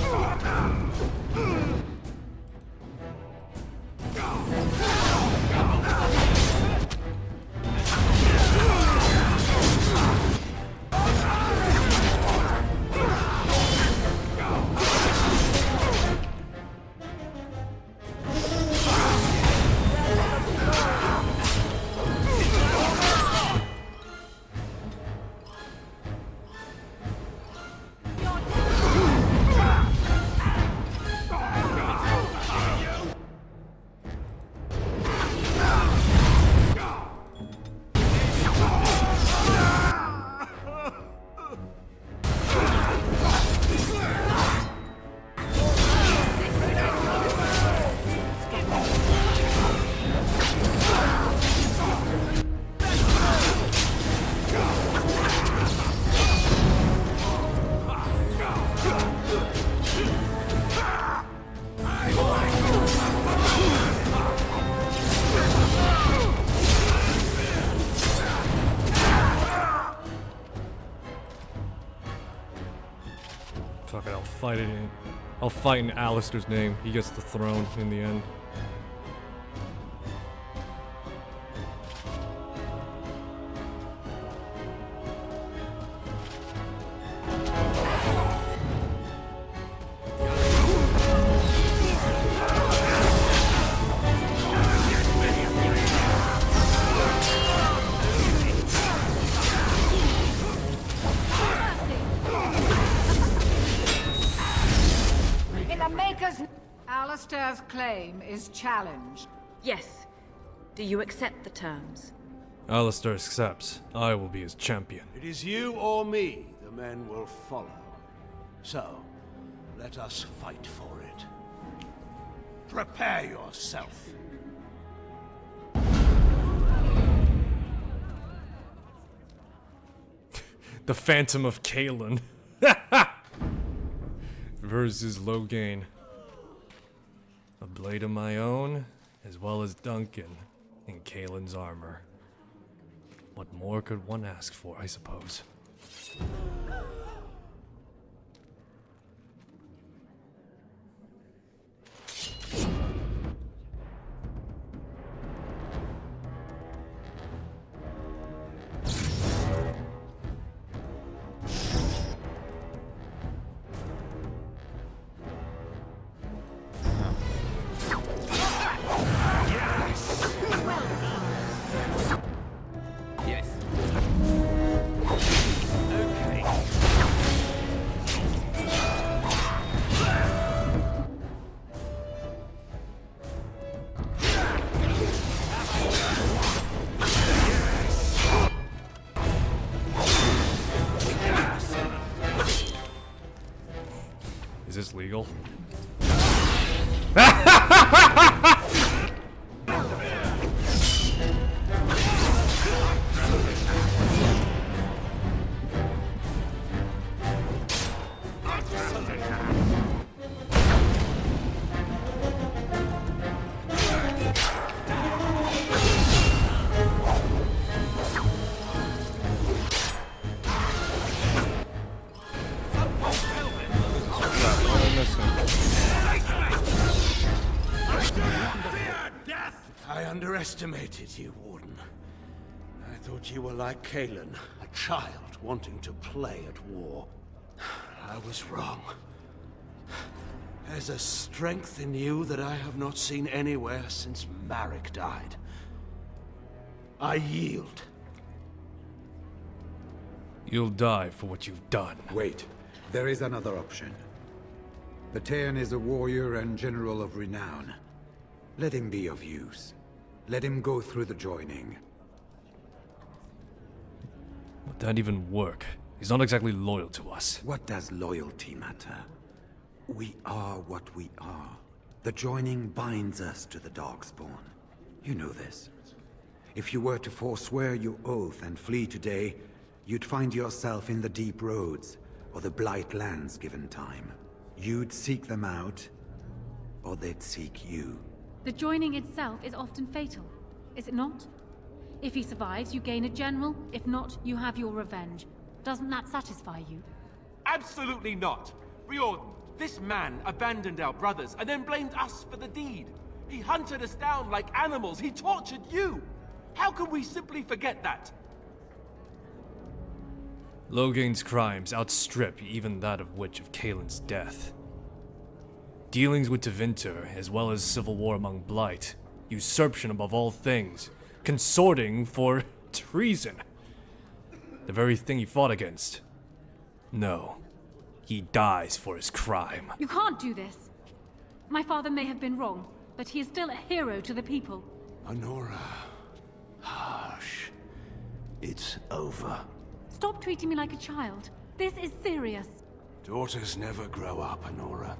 Fuck it, I'll fight it in. I'll fight in Alistair's name. He gets the throne in the end. Alistair's claim is challenged. Yes. Do you accept the terms? Alistair accepts. I will be his champion. It is you or me the men will follow. So, let us fight for it. Prepare yourself. The Phantom of Kalen. Versus Loghain. A blade of my own, as well as Duncan in Kalen's armor. What more could one ask for, I suppose? illegal. I underestimated you, Warden. I thought you were like Kalen, a child wanting to play at war. I was wrong. There's a strength in you that I have not seen anywhere since Marek died. I yield. You'll die for what you've done. Wait. There is another option. Batean is a warrior and general of renown. Let him be of use. Let him go through the joining. Would that even work? He's not exactly loyal to us. What does loyalty matter? We are what we are. The joining binds us to the Darkspawn. You know this. If you were to forswear your oath and flee today, you'd find yourself in the Deep Roads, or the Blight lands given time. You'd seek them out, or they'd seek you. The joining itself is often fatal, is it not? If he survives, you gain a general. If not, you have your revenge. Doesn't that satisfy you? Absolutely not. Riordan, this man abandoned our brothers and then blamed us for the deed. He hunted us down like animals. He tortured you. How can we simply forget that? Logain's crimes outstrip even that of Witch of Kalen's death. Dealings with Tevinter, as well as civil war among Blight, usurpation above all things, consorting for treason. The very thing he fought against. No, he dies for his crime. You can't do this. My father may have been wrong, but he is still a hero to the people. Honora. Hush. It's over. Stop treating me like a child. This is serious. Daughters never grow up, Honora.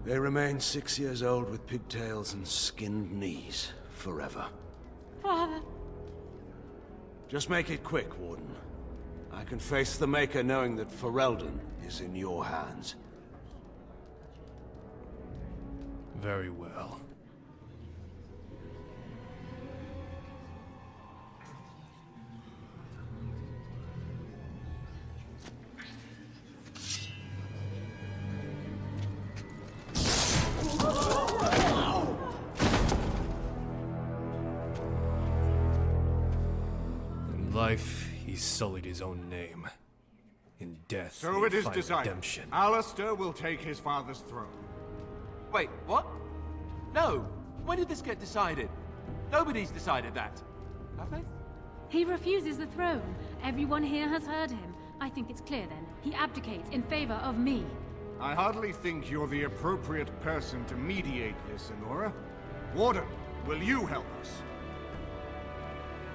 They remain 6 years old with pigtails and skinned knees forever. Father. Just make it quick, Warden. I can face the Maker knowing that Ferelden is in your hands. Very well. In life, he sullied his own name. In death, So they it is find decided. redemption. Alistair will take his father's throne. Wait, what? No. When did this get decided? Nobody's decided that. Have they? He refuses the throne. Everyone here has heard him. I think it's clear then. He abdicates in favor of me. I hardly think you're the appropriate person to mediate this, Honora. Warden, will you help us?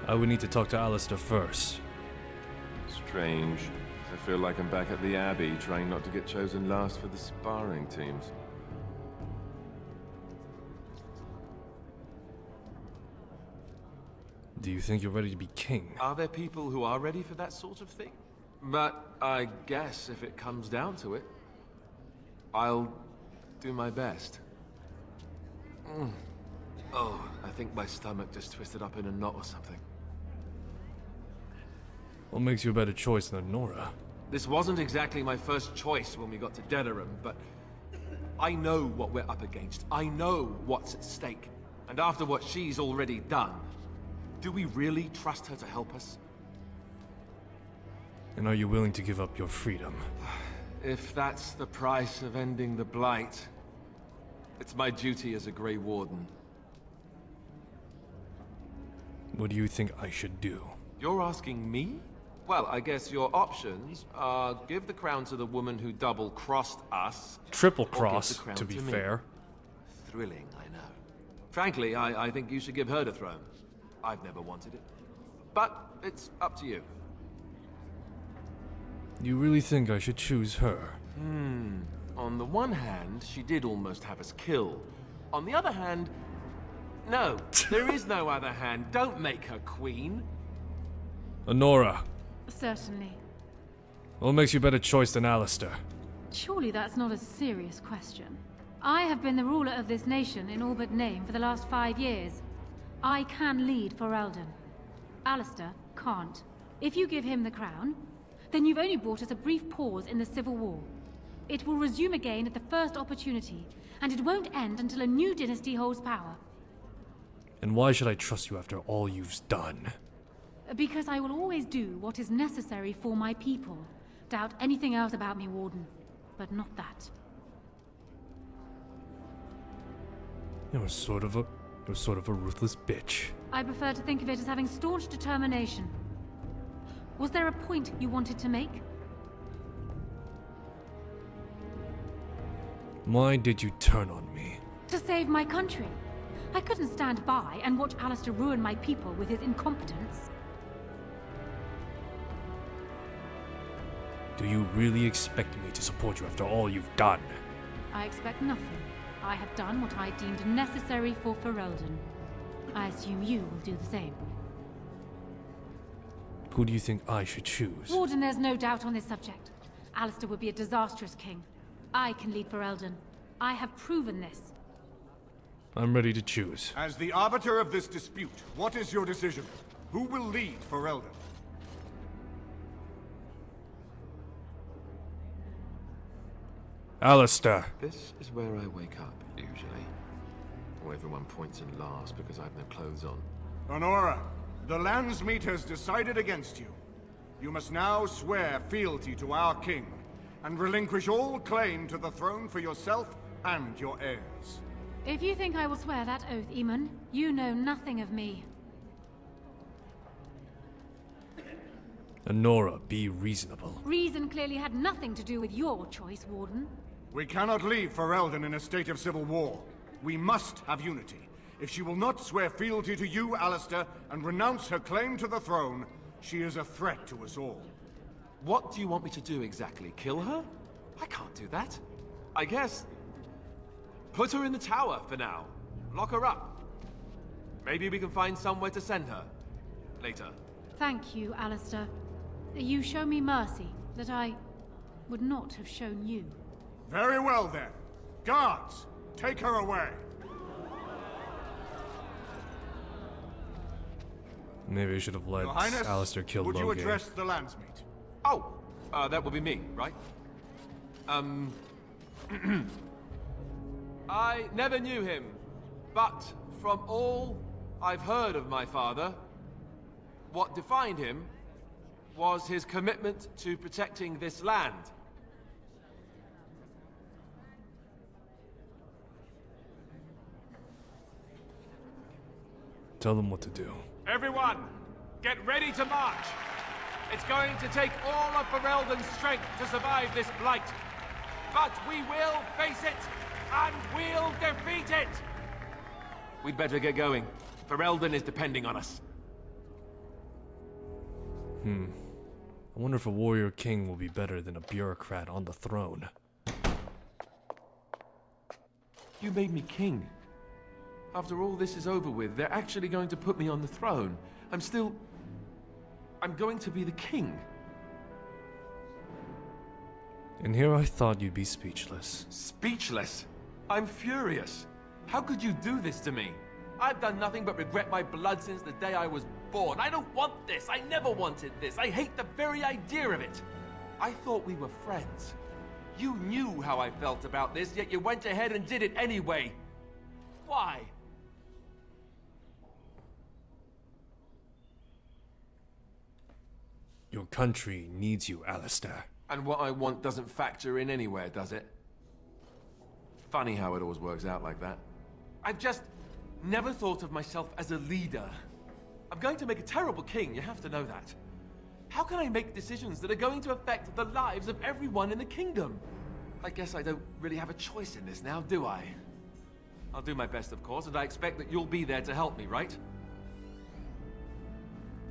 I would need to talk to Alistair first. Strange. I feel like I'm back at the Abbey, trying not to get chosen last for the sparring teams. Do you think you're ready to be king? Are there people who are ready for that sort of thing? But I guess if it comes down to it, I'll do my best. Oh, I think my stomach just twisted up in a knot or something. What makes you a better choice than Nora? This wasn't exactly my first choice when we got to Denerim, but I know what we're up against. I know what's at stake. And after what she's already done, do we really trust her to help us? And are you willing to give up your freedom? If that's the price of ending the Blight, it's my duty as a Grey Warden. What do you think I should do? You're asking me? Well, I guess your options are give the crown to the woman who double-crossed us. Triple or give the cross, crown to be me. fair. Thrilling, I know. Frankly, I think you should give her the throne. I've never wanted it. But it's up to you. You really think I should choose her? On the one hand, she did almost have us killed. On the other hand, no, there is no other hand. Don't make her queen. Honora, Certainly. what makes you a better choice than Alistair? Surely that's not a serious question. I have been the ruler of this nation in all but name for the last 5 years. I can lead Ferelden. Alistair can't. If you give him the crown, then you've only brought us a brief pause in the civil war. It will resume again at the first opportunity, and it won't end until a new dynasty holds power. And why should I trust you after all you've done? Because I will always do what is necessary for my people. Doubt anything else about me, Warden, but not that. You're sort of a ruthless bitch. I prefer to think of it as having staunch determination. Was there a point you wanted to make? Why did you turn on me? To save my country. I couldn't stand by and watch Alistair ruin my people with his incompetence. Do you really expect me to support you after all you've done? I expect nothing. I have done what I deemed necessary for Ferelden. I assume you will do the same. Who do you think I should choose? Warden, there's no doubt on this subject. Alistair would be a disastrous king. I can lead Ferelden. I have proven this. I'm ready to choose. As the arbiter of this dispute, what is your decision? Who will lead Ferelden? Alistair. This is where I wake up, usually. Or everyone points and laughs because I have no clothes on. Honora, the Landsmeet has decided against you. You must now swear fealty to our king, and relinquish all claim to the throne for yourself and your heirs. If you think I will swear that oath, Eamon, you know nothing of me. Honora, be reasonable. Reason clearly had nothing to do with your choice, Warden. We cannot leave Ferelden in a state of civil war. We must have unity. If she will not swear fealty to you, Alistair, and renounce her claim to the throne, she is a threat to us all. What do you want me to do exactly? Kill her? I can't do that. I guess... put her in the tower for now. Lock her up. Maybe we can find somewhere to send her. Later. Thank you, Alistair. You show me mercy that I would not have shown you. Very well, then. Guards, take her away. Maybe I should have let Your Highness, Alistair kill would you Logan. address the Landsmeet? Oh, that would be me, right? I never knew him, but from all I've heard of my father, what defined him was his commitment to protecting this land. Tell them what to do. Everyone, get ready to march! It's going to take all of Ferelden's strength to survive this blight. But we will face it, and we'll defeat it! We'd better get going. Ferelden is depending on us. I wonder if a warrior king will be better than a bureaucrat on the throne. You made me king. After all this is over with, they're actually going to put me on the throne. I'm going to be the king. And here I thought you'd be speechless. Speechless? I'm furious. How could you do this to me? I've done nothing but regret my blood since the day I was born. I don't want this. I never wanted this. I hate the very idea of it. I thought we were friends. You knew how I felt about this, yet you went ahead and did it anyway. Why? Your country needs you, Alistair. And what I want doesn't factor in anywhere, does it? Funny how it always works out like that. I've just never thought of myself as a leader. I'm going to make a terrible king, you have to know that. How can I make decisions that are going to affect the lives of everyone in the kingdom? I guess I don't really have a choice in this now, do I? I'll do my best, of course, and I expect that you'll be there to help me, right?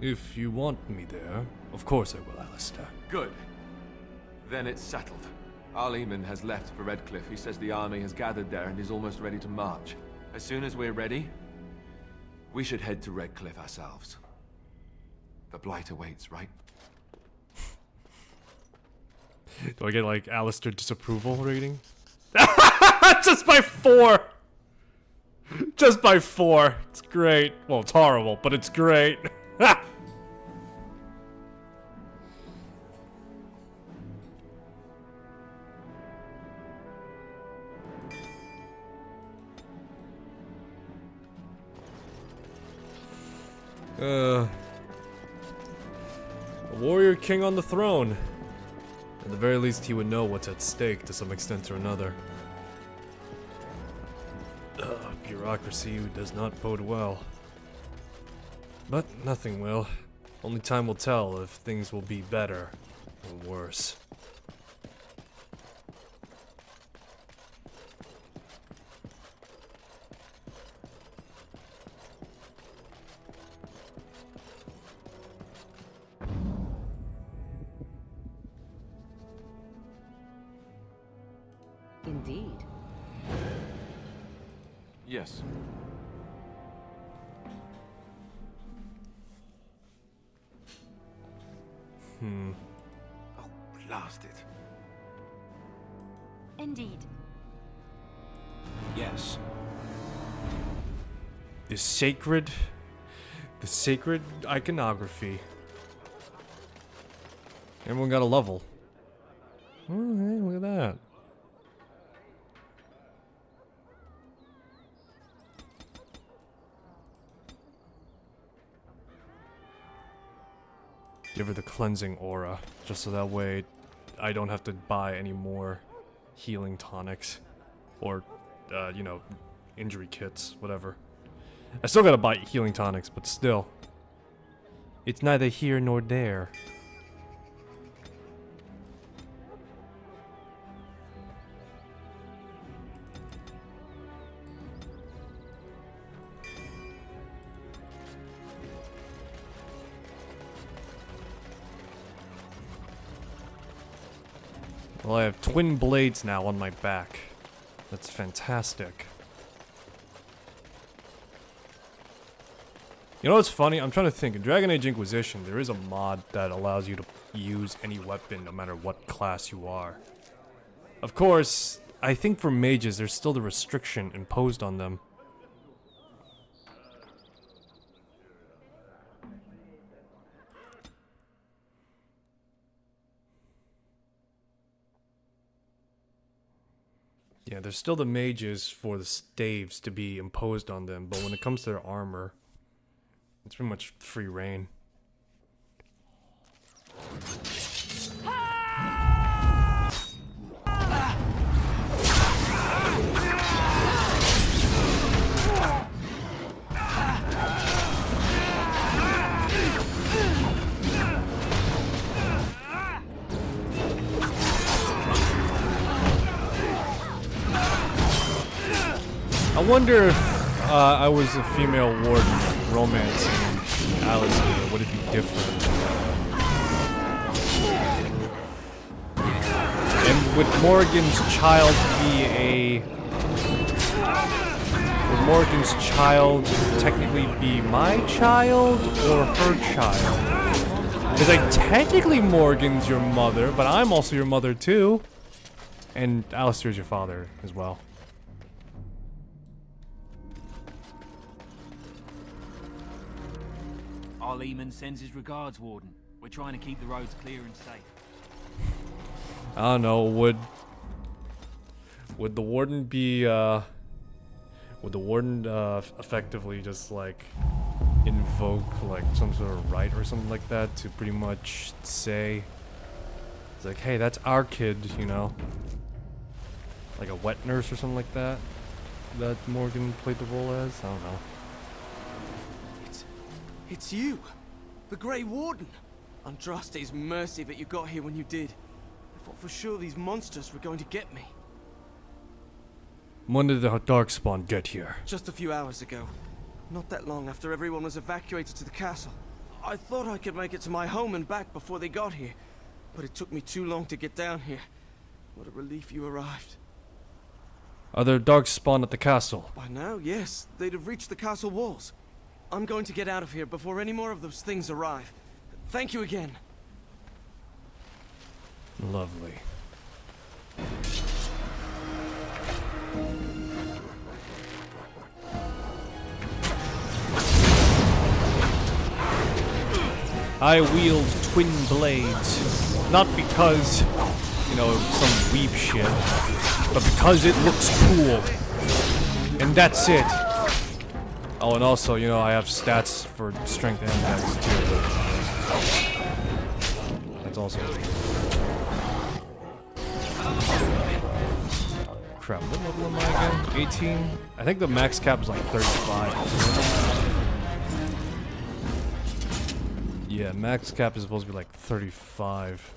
If you want me there, of course I will, Alistair. Good. Then it's settled. Arleman has left for Redcliffe. He says the army has gathered there and is almost ready to march. As soon as we're ready, we should head to Redcliffe ourselves. The blight awaits, right? Do I get like Alistair disapproval rating? Just by 4! Just by 4. It's great. Well, it's horrible, but it's great. A warrior king on the throne. At the very least, he would know what's at stake to some extent or another. Bureaucracy does not bode well. But nothing will. Only time will tell if things will be better or worse. Indeed. Yes. Oh, blast it. Indeed. Yes. The sacred iconography. Everyone got a level. Oh, hey, look at that. Give her the cleansing aura, just so that way I don't have to buy any more healing tonics. Or, you know, injury kits, whatever. I still gotta buy healing tonics, but still. It's neither here nor there. Well, I have twin blades now on my back. That's fantastic. You know what's funny? I'm trying to think. In Dragon Age Inquisition, there is a mod that allows you to use any weapon no matter what class you are. Of course, I think for mages, there's still the restriction imposed on them. Yeah, there's still the mages for the staves to be imposed on them, but when it comes to their armor, it's pretty much free reign. I wonder if I was a female warden romancing Alistair, would it be different? And would Morrigan's child be a... Would Morrigan's child technically be my child or her child? Because like, technically Morrigan's your mother, but I'm also your mother too. And Alistair's your father as well. Arleman sends his regards, Warden. We're trying to keep the roads clear and safe. I don't know, would the warden be, would the warden, effectively just, like, invoke, like, some sort of right or something like that to pretty much say, it's like, hey, that's our kid, you know? Like a wet nurse or something like that? That Morgan played the role as? I don't know. It's you! The Grey Warden! Andraste's mercy that you got here when you did. I thought for sure these monsters were going to get me. When did the Darkspawn get here? Just a few hours ago. Not that long after everyone was evacuated to the castle. I thought I could make it to my home and back before they got here. But it took me too long to get down here. What a relief you arrived. Are there dogs spawned at the castle? By now, yes. They'd have reached the castle walls. I'm going to get out of here before any more of those things arrive. Thank you again. Lovely. I wield twin blades, not because, you know, some weep shit, but because it looks cool. And that's it. Oh, and also, you know, I have stats for strength and dex too. That's also crap. What level am I again? 18? I think the max cap is like 35. Yeah, max cap is supposed to be like 35.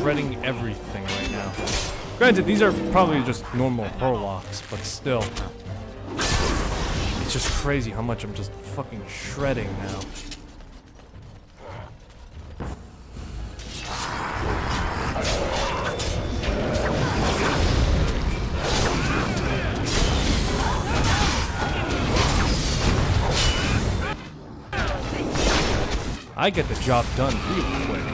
Shredding everything right now. Granted, these are probably just normal Horlocks, but still. It's just crazy how much I'm just fucking shredding now. I get the job done real quick.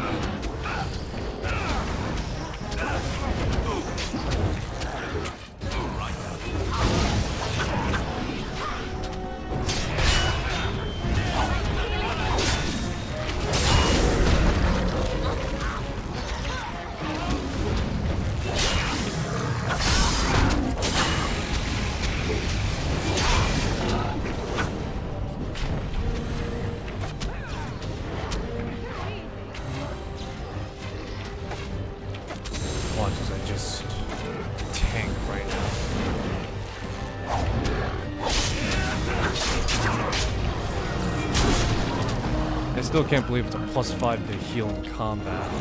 Watch as I just tank right now. I still can't believe it's a +5 to heal in combat.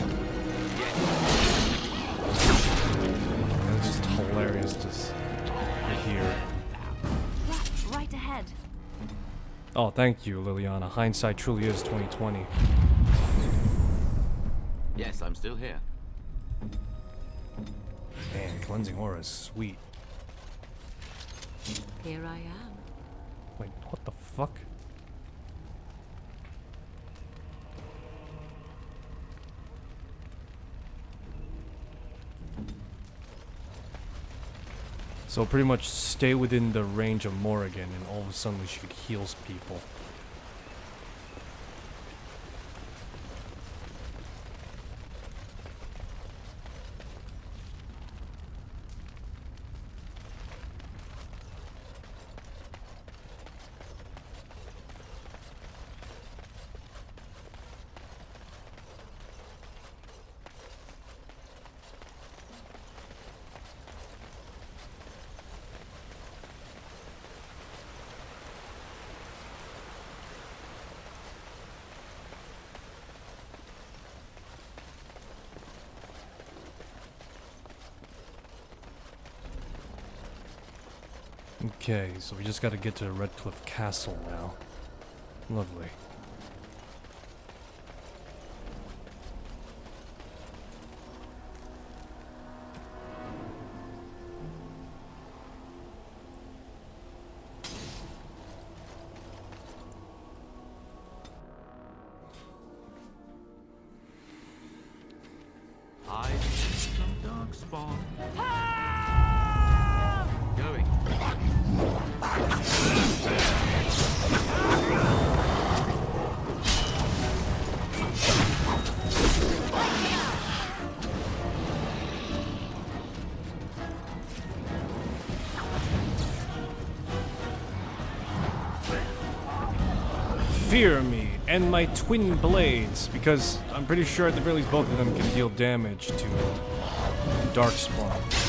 And it's just hilarious just to hear. Right ahead. Oh, thank you, Liliana. Hindsight truly is 2020. Yes, I'm still here. Man, cleansing aura is sweet. Here I am. Wait, what the fuck? So pretty much stay within the range of Morrigan and all of a sudden she heals people. Okay, so we just gotta get to Redcliffe Castle now. Lovely. I see some dark spawn. Going. Fear me and my twin blades, because I'm pretty sure at the very least both of them can deal damage to Darkspawn.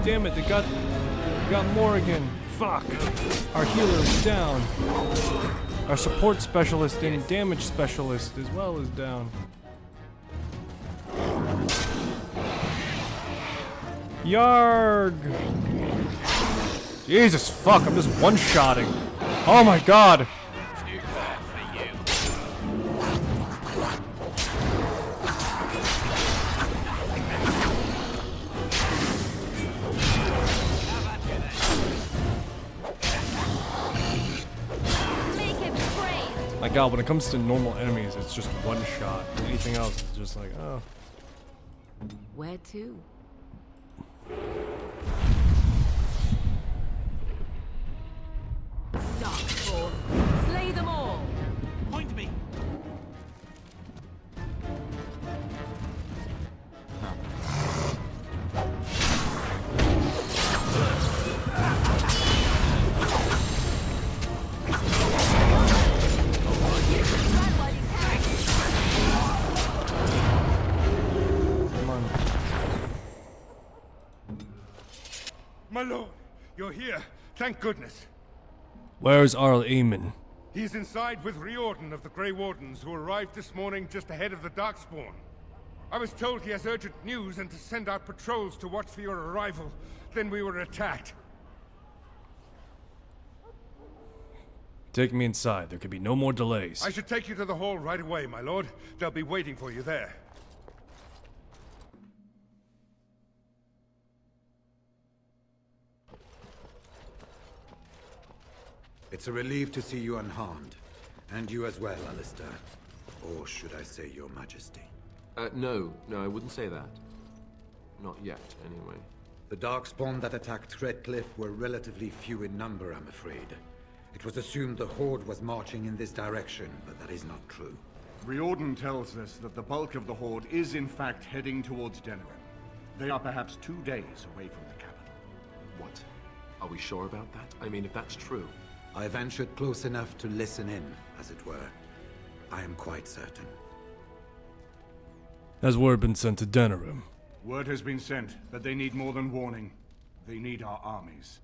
Damn it, they got more again. Fuck. Our healer is down. Our support specialist and damage specialist as well is down. Yarg! Jesus fuck, I'm just one-shotting. Oh my god! My god, when it comes to normal enemies, it's just one shot. Anything else is just like, oh. Where to? Darkspawn, slay them all! Point me! My lord, you're here. Thank goodness. Where's Arl Eamon? He's inside with Riordan of the Grey Wardens, who arrived this morning just ahead of the Darkspawn. I was told he has urgent news and to send out patrols to watch for your arrival. Then we were attacked. Take me inside. There could be no more delays. I should take you to the hall right away, my lord. They'll be waiting for you there. It's a relief to see you unharmed. And you as well, Alistair. Or should I say your majesty? No, I wouldn't say that. Not yet, anyway. The Darkspawn that attacked Redcliffe were relatively few in number, I'm afraid. It was assumed the Horde was marching in this direction, but that is not true. Riordan tells us that the bulk of the Horde is in fact heading towards Denerim. They are perhaps 2 days away from the capital. What? Are we sure about that? I mean, if that's true... I ventured close enough to listen in, as it were. I am quite certain. Has word been sent to Denerim? Word has been sent, but they need more than warning. They need our armies.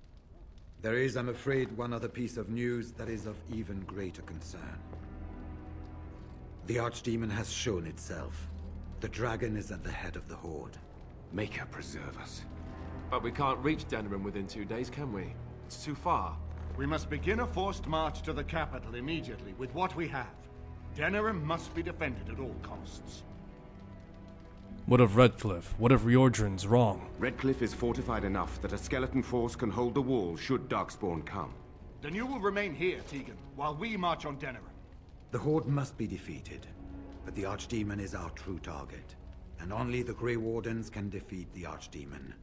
There is, I'm afraid, one other piece of news that is of even greater concern. The Archdemon has shown itself. The dragon is at the head of the Horde. Make her preserve us. But we can't reach Denerim within 2 days, can we? It's too far. We must begin a forced march to the capital immediately with what we have. Denerim must be defended at all costs. What of Redcliffe? What if Riordan's wrong? Redcliffe is fortified enough that a skeleton force can hold the wall should Darkspawn come. Then you will remain here, Tegan, while we march on Denerim. The Horde must be defeated, but the Archdemon is our true target. And only the Grey Wardens can defeat the Archdemon.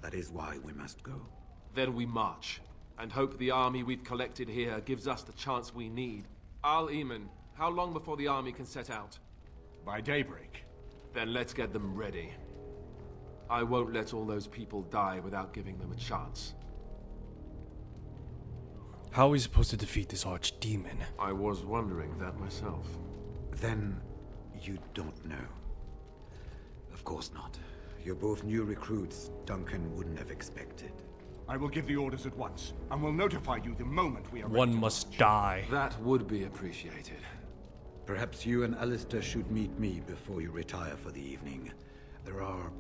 That is why we must go. Then we march, and hope the army we've collected here gives us the chance we need. Al Eamon, how long before the army can set out? By daybreak. Then let's get them ready. I won't let all those people die without giving them a chance. How are we supposed to defeat this Archdemon? I was wondering that myself. Then you don't know. Of course not. You're both new recruits Duncan wouldn't have expected. I will give the orders at once, and will notify you the moment we are ready. One must die. That would be appreciated. Perhaps you and Alistair should meet me before you retire for the evening. There are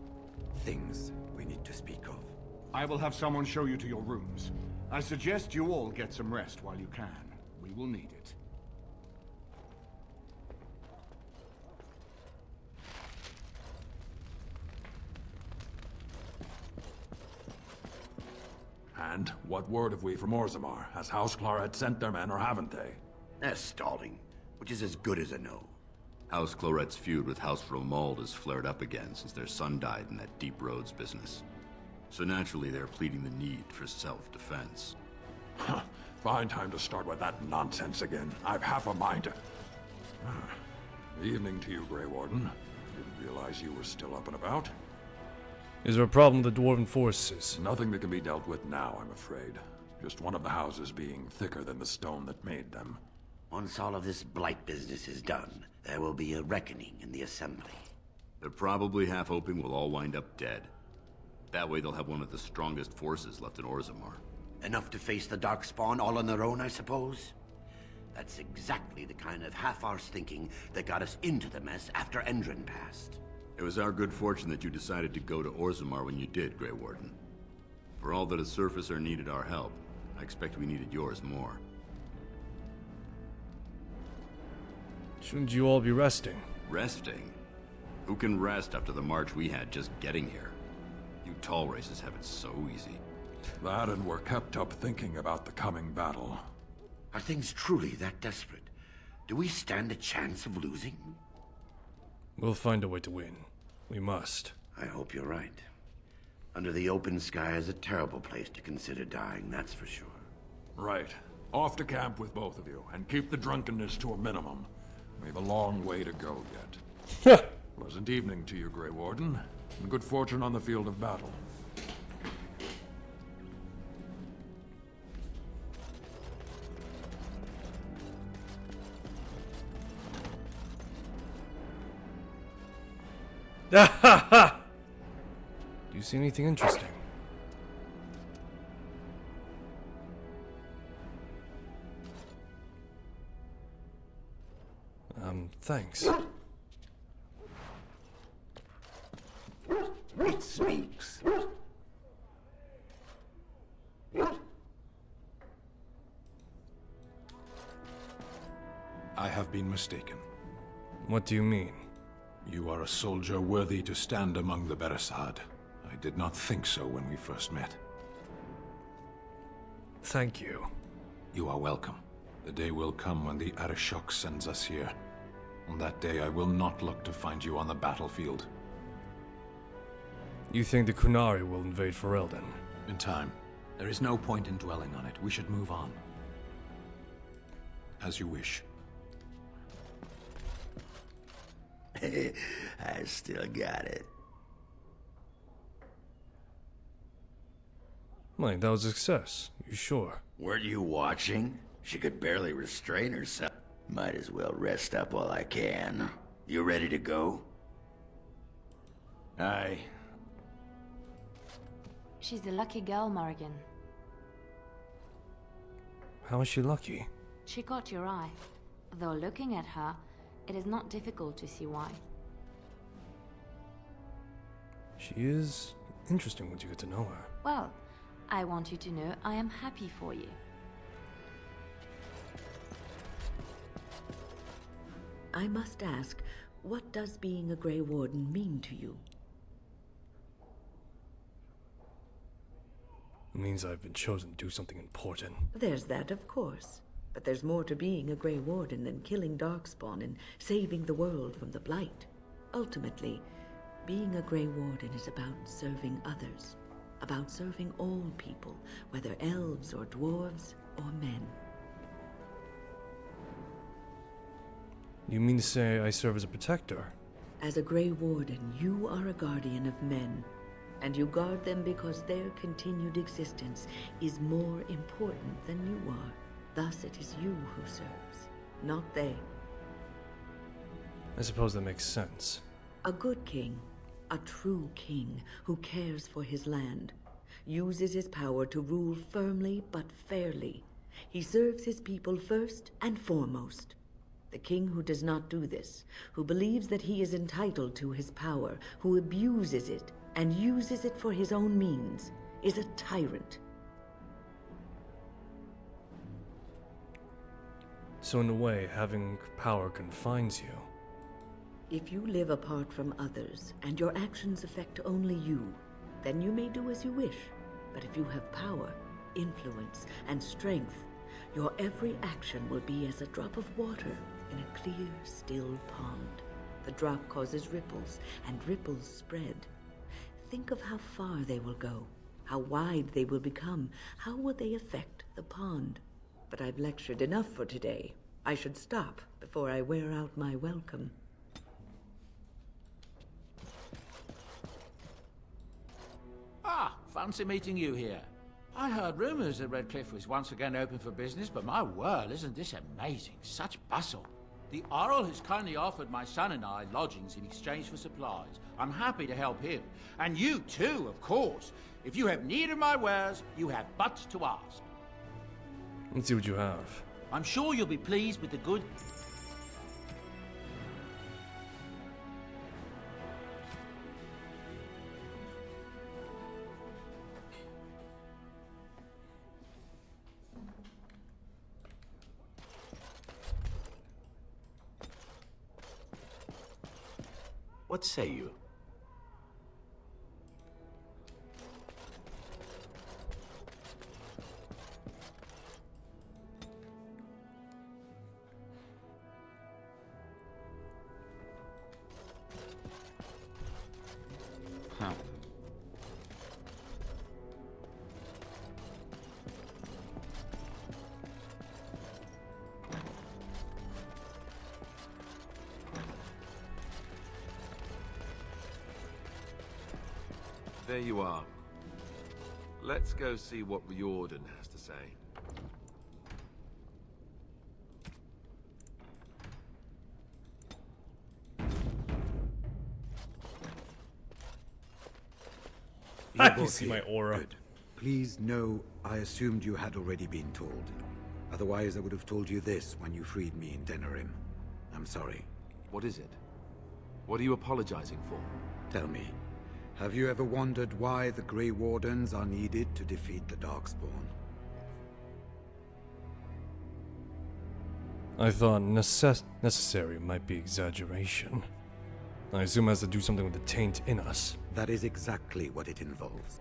things we need to speak of. I will have someone show you to your rooms. I suggest you all get some rest while you can. We will need it. And what word have we from Orzammar? Has House Clorette sent their men or haven't they? They're stalling, which is as good as a no. House Clorette's feud with House Romald has flared up again since their son died in that Deep Roads business. So naturally they're pleading the need for self-defense. Huh. Fine time to start with that nonsense again. I've half a mind to... Evening to you, Grey Warden. Didn't realize you were still up and about. Is there a problem with the dwarven forces? Nothing that can be dealt with now, I'm afraid. Just one of the houses being thicker than the stone that made them. Once all of this blight business is done, there will be a reckoning in the assembly. They're probably half hoping we'll all wind up dead. That way they'll have one of the strongest forces left in Orzammar. Enough to face the Darkspawn all on their own, I suppose? That's exactly the kind of half-arsed thinking that got us into the mess after Endrin passed. It was our good fortune that you decided to go to Orzammar when you did, Grey Warden. For all that a surfacer needed our help, I expect we needed yours more. Shouldn't you all be resting? Resting? Who can rest after the march we had just getting here? You tall races have it so easy. That and we're kept up thinking about the coming battle. Are things truly that desperate? Do we stand a chance of losing? We'll find a way to win. We must. I hope you're right. Under the open sky is a terrible place to consider dying, that's for sure. Right. Off to camp with both of you, and keep the drunkenness to a minimum. We have a long way to go yet. Pleasant evening to you, Grey Warden, and good fortune on the field of battle. Do you see anything interesting? Thanks. It speaks. I have been mistaken. What do you mean? You are a soldier worthy to stand among the Beresad. I did not think so when we first met. Thank you. You are welcome. The day will come when the Arishok sends us here. On that day, I will not look to find you on the battlefield. You think the Kunari will invade Ferelden? In time. There is no point in dwelling on it. We should move on. As you wish. I still got it. Mike, that was a success. You sure? Weren't you watching? She could barely restrain herself. Might as well rest up while I can. You ready to go? Aye. She's a lucky girl, Morrigan. How is she lucky? She caught your eye. Though looking at her, it is not difficult to see why. She is interesting once you get to know her. Well, I want you to know I am happy for you. I must ask, what does being a Grey Warden mean to you? It means I've been chosen to do something important. There's that, of course. But there's more to being a Grey Warden than killing Darkspawn and saving the world from the blight. Ultimately, being a Grey Warden is about serving others. About serving all people, whether elves or dwarves or men. You mean to say I serve as a protector? As a Grey Warden, you are a guardian of men. And you guard them because their continued existence is more important than you are. Thus it is you who serves, not they. I suppose that makes sense. A good king, a true king who cares for his land, uses his power to rule firmly but fairly. He serves his people first and foremost. The king who does not do this, who believes that he is entitled to his power, who abuses it and uses it for his own means, is a tyrant. So in a way, having power confines you. If you live apart from others, and your actions affect only you, then you may do as you wish. But if you have power, influence, and strength, your every action will be as a drop of water in a clear, still pond. The drop causes ripples, and ripples spread. Think of how far they will go. How wide they will become. How will they affect the pond? But I've lectured enough for today. I should stop before I wear out my welcome. Ah, fancy meeting you here. I heard rumors that Redcliffe was once again open for business, but my word, isn't this amazing? Such bustle. The Earl has kindly offered my son and I lodgings in exchange for supplies. I'm happy to help him. And you too, of course. If you have need of my wares, you have but to ask. Let's see what you have. I'm sure you'll be pleased with the good... What say you? Huh. There you are. Let's go see what Riordan has to say. You see my aura. Good. Please know I assumed you had already been told. Otherwise, I would have told you this when you freed me in Denerim. I'm sorry. What is it? What are you apologizing for? Tell me, have you ever wondered why the Grey Wardens are needed to defeat the Darkspawn? I thought necessary might be exaggeration. I assume it has to do something with the taint in us. That is exactly what it involves.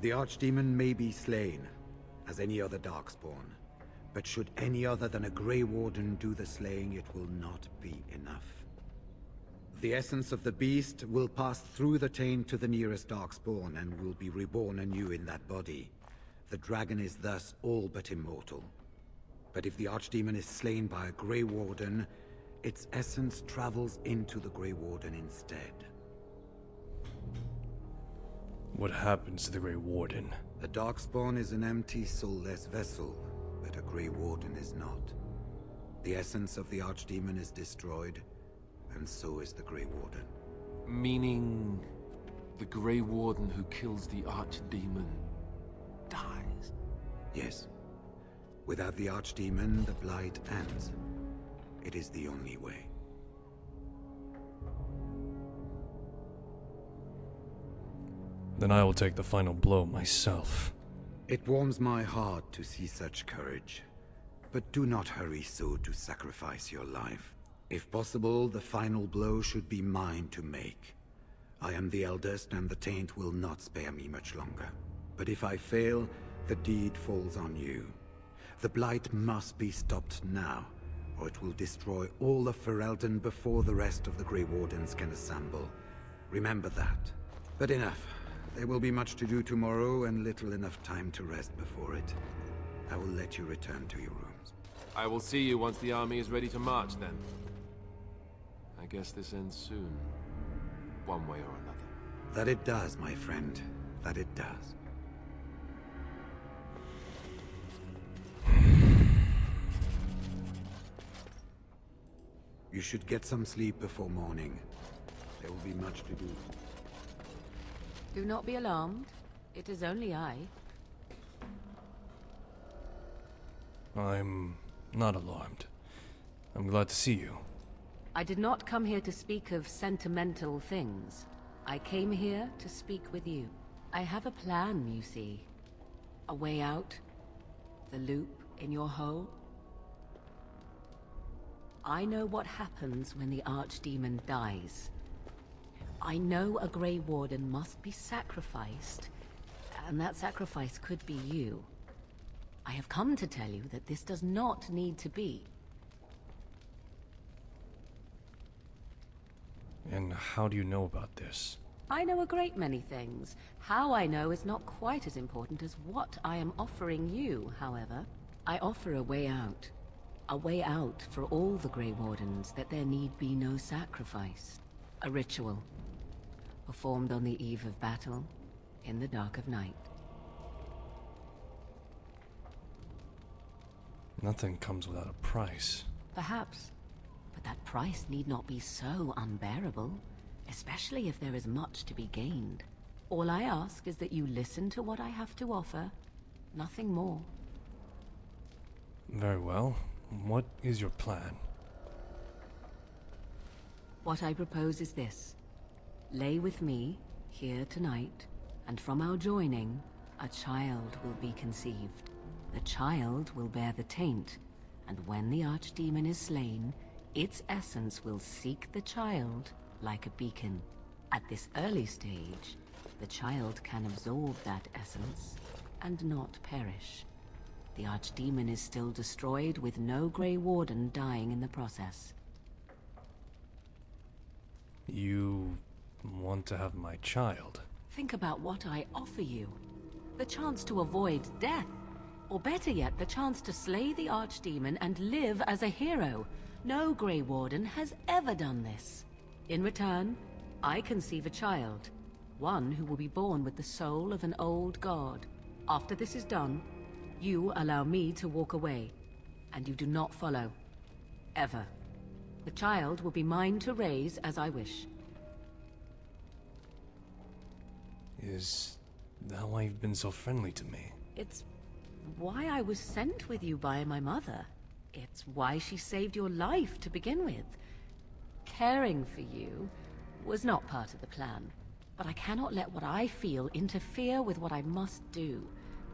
The Archdemon may be slain, as any other Darkspawn. But should any other than a Grey Warden do the slaying, it will not be enough. The essence of the beast will pass through the taint to the nearest Darkspawn and will be reborn anew in that body. The dragon is thus all but immortal. But if the Archdemon is slain by a Grey Warden, its essence travels into the Grey Warden instead. What happens to the Grey Warden? The Darkspawn is an empty, soulless vessel, but a Grey Warden is not. The essence of the Archdemon is destroyed, and so is the Grey Warden. Meaning the Grey Warden who kills the Archdemon dies? Yes. Without the Archdemon, the blight ends. It is the only way. Then I will take the final blow myself. It warms my heart to see such courage. But do not hurry so to sacrifice your life. If possible, the final blow should be mine to make. I am the eldest, and the taint will not spare me much longer. But if I fail, the deed falls on you. The blight must be stopped now, or it will destroy all of Ferelden before the rest of the Grey Wardens can assemble. Remember that. But enough. There will be much to do tomorrow, and little enough time to rest before it. I will let you return to your rooms. I will see you once the army is ready to march, then. I guess this ends soon. One way or another. That it does, my friend. That it does. You should get some sleep before morning. There will be much to do. Do not be alarmed. It is only I. I'm not alarmed. I'm glad to see you. I did not come here to speak of sentimental things. I came here to speak with you. I have a plan, you see. A way out. The loop in your hole. I know what happens when the Archdemon dies. I know a Grey Warden must be sacrificed, and that sacrifice could be you. I have come to tell you that this does not need to be. And how do you know about this? I know a great many things. How I know is not quite as important as what I am offering you, however. I offer a way out. A way out for all the Grey Wardens, that there need be no sacrifice. A ritual, performed on the eve of battle, in the dark of night. Nothing comes without a price. Perhaps, but that price need not be so unbearable, especially if there is much to be gained. All I ask is that you listen to what I have to offer, nothing more. Very well. What is your plan? What I propose is this. Lay with me, here tonight, and from our joining, a child will be conceived. The child will bear the taint, and when the archdemon is slain, its essence will seek the child like a beacon. At this early stage, the child can absorb that essence and not perish. The archdemon is still destroyed with no Grey Warden dying in the process. You want to have my child? Think about what I offer you. The chance to avoid death. Or better yet, the chance to slay the archdemon and live as a hero. No Grey Warden has ever done this. In return, I conceive a child. One who will be born with the soul of an old god. After this is done, you allow me to walk away. And you do not follow. Ever. The child will be mine to raise as I wish. Is that why you've been so friendly to me? It's why I was sent with you by my mother. It's why she saved your life to begin with. Caring for you was not part of the plan, but I cannot let what I feel interfere with what I must do.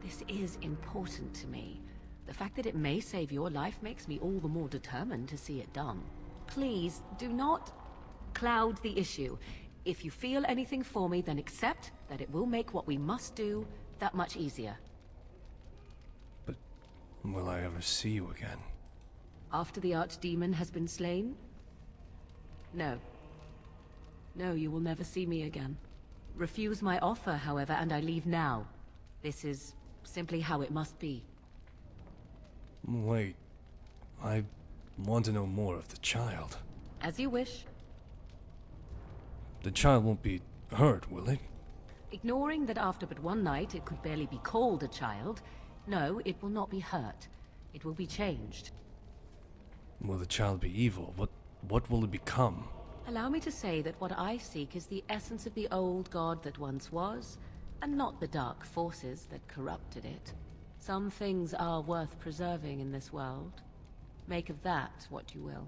This is important to me. The fact that it may save your life makes me all the more determined to see it done. Please, do not cloud the issue. If you feel anything for me, then accept that it will make what we must do that much easier. Will I ever see you again? After the archdemon has been slain? No. No, you will never see me again. Refuse my offer, however, and I leave now. This is simply how it must be. Wait. I want to know more of the child. As you wish. The child won't be hurt, will it? Ignoring that after but one night it could barely be called a child, no, it will not be hurt. It will be changed. Will the child be evil? What will it become? Allow me to say that what I seek is the essence of the old god that once was, and not the dark forces that corrupted it. Some things are worth preserving in this world. Make of that what you will.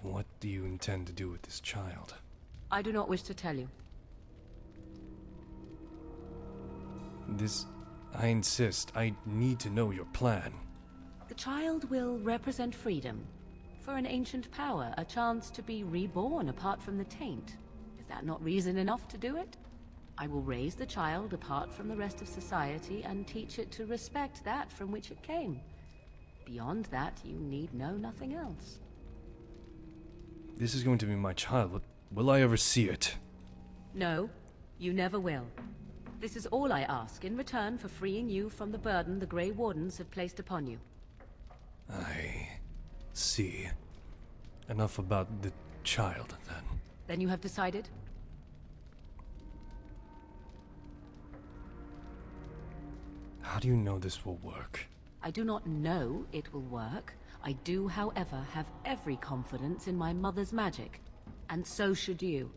What do you intend to do with this child? I do not wish to tell you. I insist. I need to know your plan. The child will represent freedom. For an ancient power, a chance to be reborn apart from the taint. Is that not reason enough to do it? I will raise the child apart from the rest of society and teach it to respect that from which it came. Beyond that, you need know nothing else. This is going to be my child. Will I ever see it? No, you never will. This is all I ask in return for freeing you from the burden the Grey Wardens have placed upon you. I see. Enough about the child, then. Then you have decided? How do you know this will work? I do not know it will work. I do, however, have every confidence in my mother's magic. And so should you.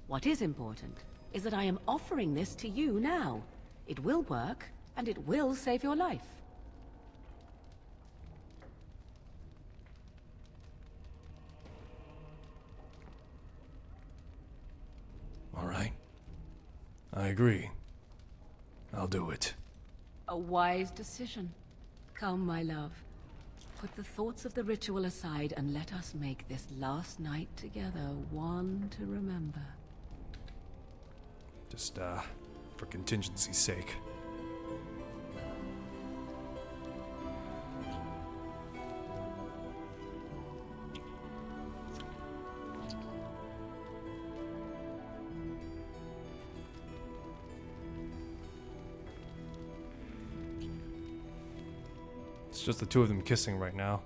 What is important is that I am offering this to you now. It will work, and it will save your life. All right. I agree. I'll do it. A wise decision. Come, my love. Put the thoughts of the ritual aside and let us make this last night together one to remember. Just, for contingency's sake. It's just the two of them kissing right now.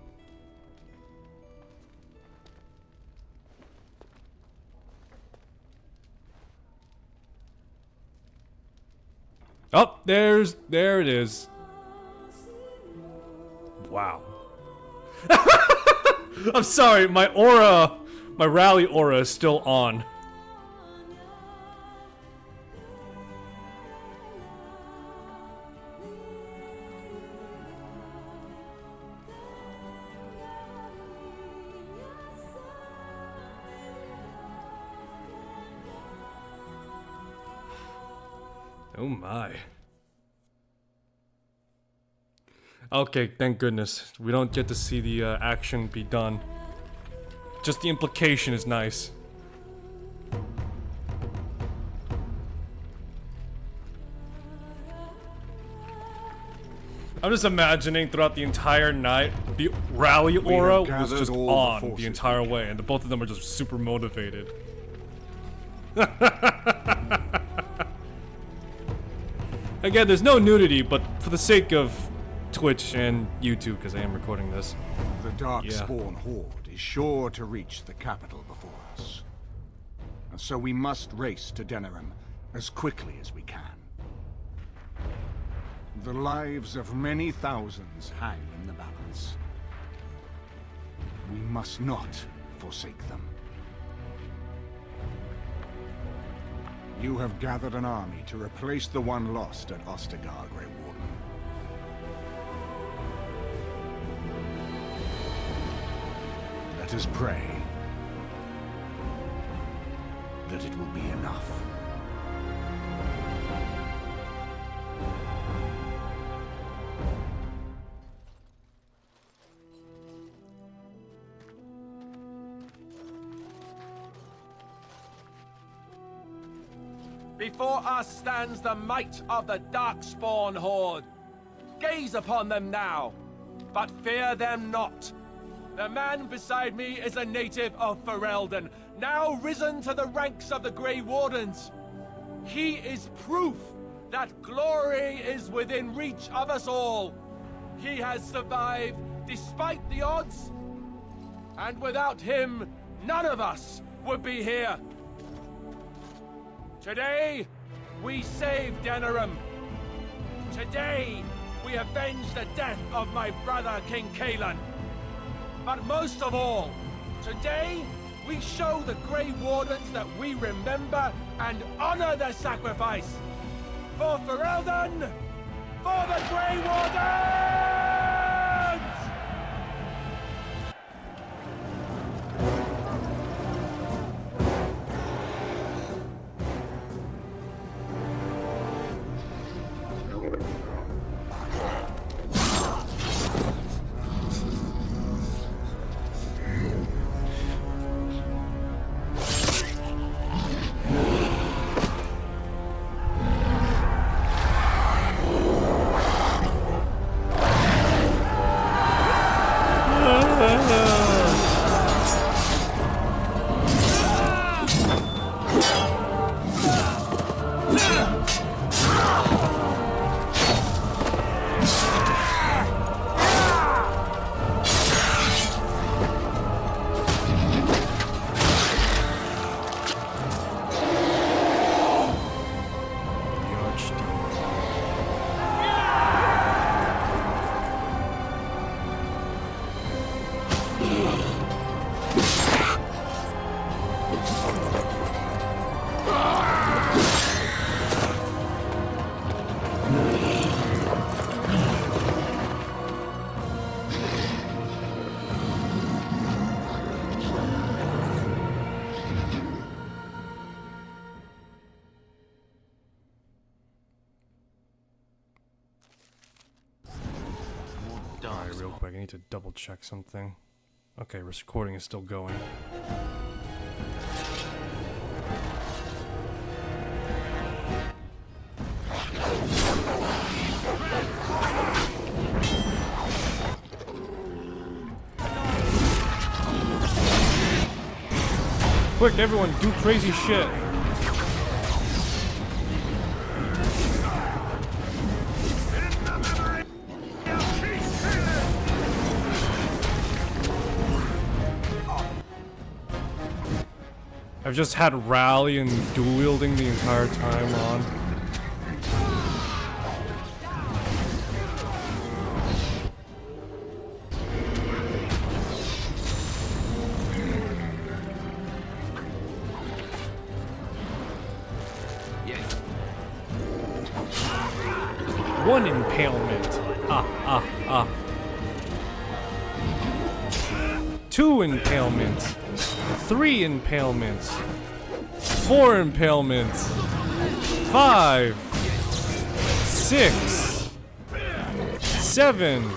Oh, there it is. Wow. I'm sorry, my rally aura is still on. Oh my. Okay, thank goodness. We don't get to see the action be done. Just the implication is nice. I'm just imagining throughout the entire night, the rally aura was just on the entire way, and the both of them are just super motivated. Again, there's no nudity, but for the sake of Twitch and YouTube, because I am recording this. The Darkspawn Horde is sure to reach the capital before us. And so we must race to Denerim as quickly as we can. The lives of many thousands hang in the balance. We must not forsake them. You have gathered an army to replace the one lost at Ostagar, Grey Warden. Let us pray that it will be enough. Before us stands the might of the Darkspawn Horde. Gaze upon them now, but fear them not. The man beside me is a native of Ferelden, now risen to the ranks of the Grey Wardens. He is proof that glory is within reach of us all. He has survived despite the odds, and without him, none of us would be here. Today, we save Denerim. Today, we avenge the death of my brother, King Kaelan. But most of all, today, we show the Grey Wardens that we remember and honor their sacrifice. For Ferelden, for the Grey Wardens! Alright, real quick, I need to double check something. Okay, recording is still going. Quick, everyone, do crazy shit. I've just had rally and dual wielding the entire time on. Yes. One impalement. Two impalements. 3 impalements. 4 impalements. 5. 6. 7.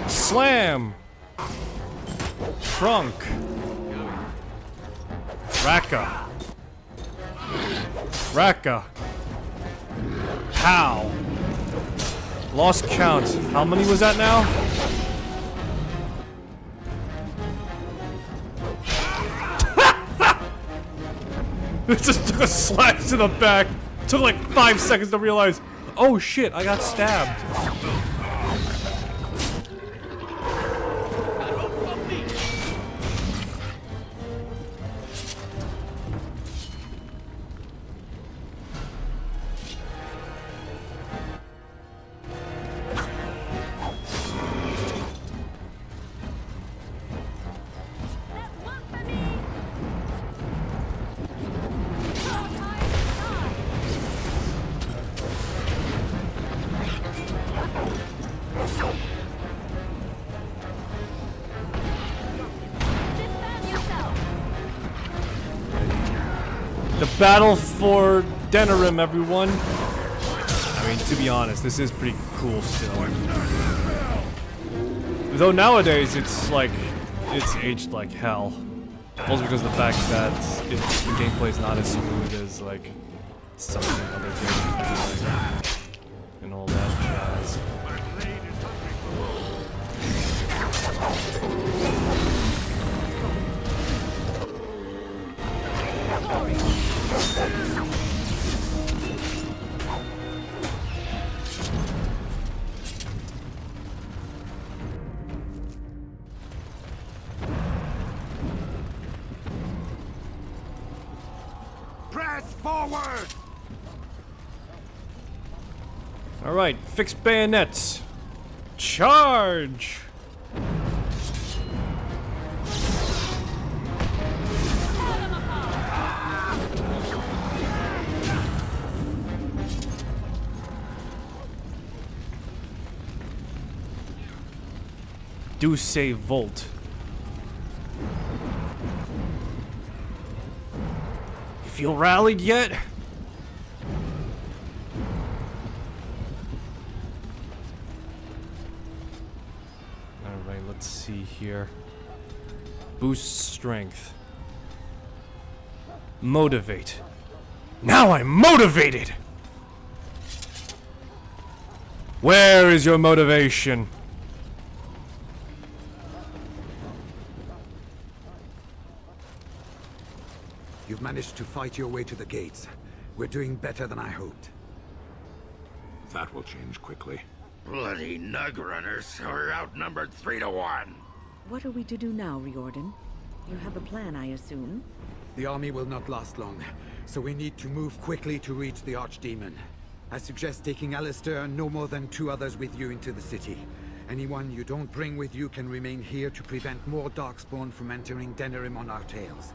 Slam. Trunk. Raka. Raka. Pow. Lost count. How many was that now? It just took a slash to the back. Took like 5 seconds to realize, oh shit, I got stabbed. The battle for Denerim, everyone. I mean, to be honest, this is pretty cool still. Though nowadays, it's like, it's aged like hell. Also because of the fact that the gameplay is not as smooth as, like, some other games, like, and all that jazz. Press forward! Alright, fixed bayonets. Charge! Do say Volt. You feel rallied yet? Alright, let's see here. Boost strength. Motivate. Now I'm motivated! Where is your motivation? You've managed to fight your way to the gates. We're doing better than I hoped. That will change quickly. Bloody nug runners are outnumbered 3 to 1. What are we to do now, Riordan? You have a plan, I assume? The army will not last long, so we need to move quickly to reach the Archdemon. I suggest taking Alistair and no more than 2 others with you into the city. Anyone you don't bring with you can remain here to prevent more Darkspawn from entering Denerim on our tails.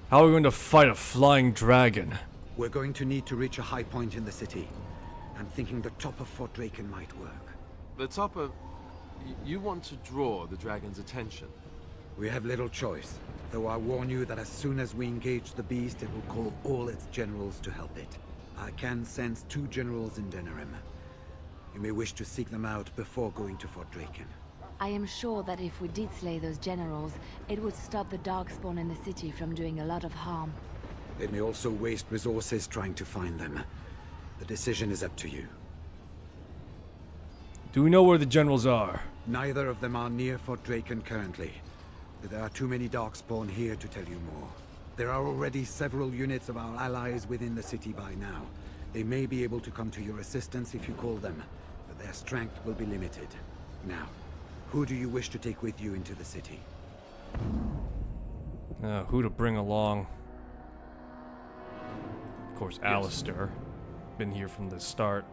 How are we going to fight a flying dragon? We're going to need to reach a high point in the city. I'm thinking the top of Fort Draken might work. The top of... You want to draw the dragon's attention? We have little choice, though I warn you that as soon as we engage the beast, it will call all its generals to help it. I can sense 2 generals in Denerim. You may wish to seek them out before going to Fort Draken. I am sure that if we did slay those generals, it would stop the Darkspawn in the city from doing a lot of harm. They may also waste resources trying to find them. The decision is up to you. Do we know where the generals are? Neither of them are near Fort Draken currently. There are too many Darkspawn here to tell you more. There are already several units of our allies within the city by now. They may be able to come to your assistance if you call them, but their strength will be limited. Now, who do you wish to take with you into the city? Who to bring along? Of course, Alistair. Been here from the start.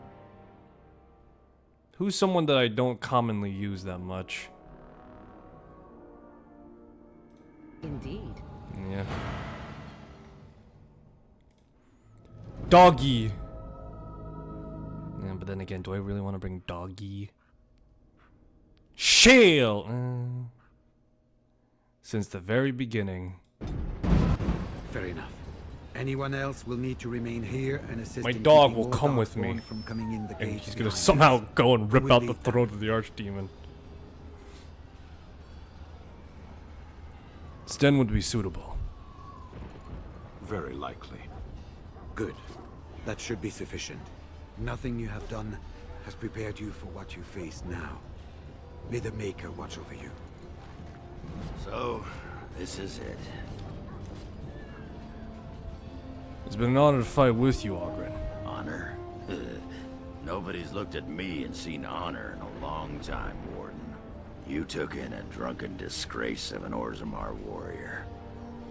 Who's someone that I don't commonly use that much? Indeed. Yeah. Doggy! Yeah, but then again, do I really want to bring Doggy? Shale! Since the very beginning. Fair enough. Anyone else will need to remain here and assist. My in dog keeping will all come with me. Darkspawn from coming in the And gate he's gonna behind somehow us. go and rip We'll out the leave that. throat of the Archdemon. Sten would be suitable. Very likely. Good. That should be sufficient. Nothing you have done has prepared you for what you face now. May the Maker watch over you. So, this is it. It's been an honor to fight with you, Ogren. Honor? Nobody's looked at me and seen honor in a long time, Warden. You took in a drunken disgrace of an Orzammar warrior.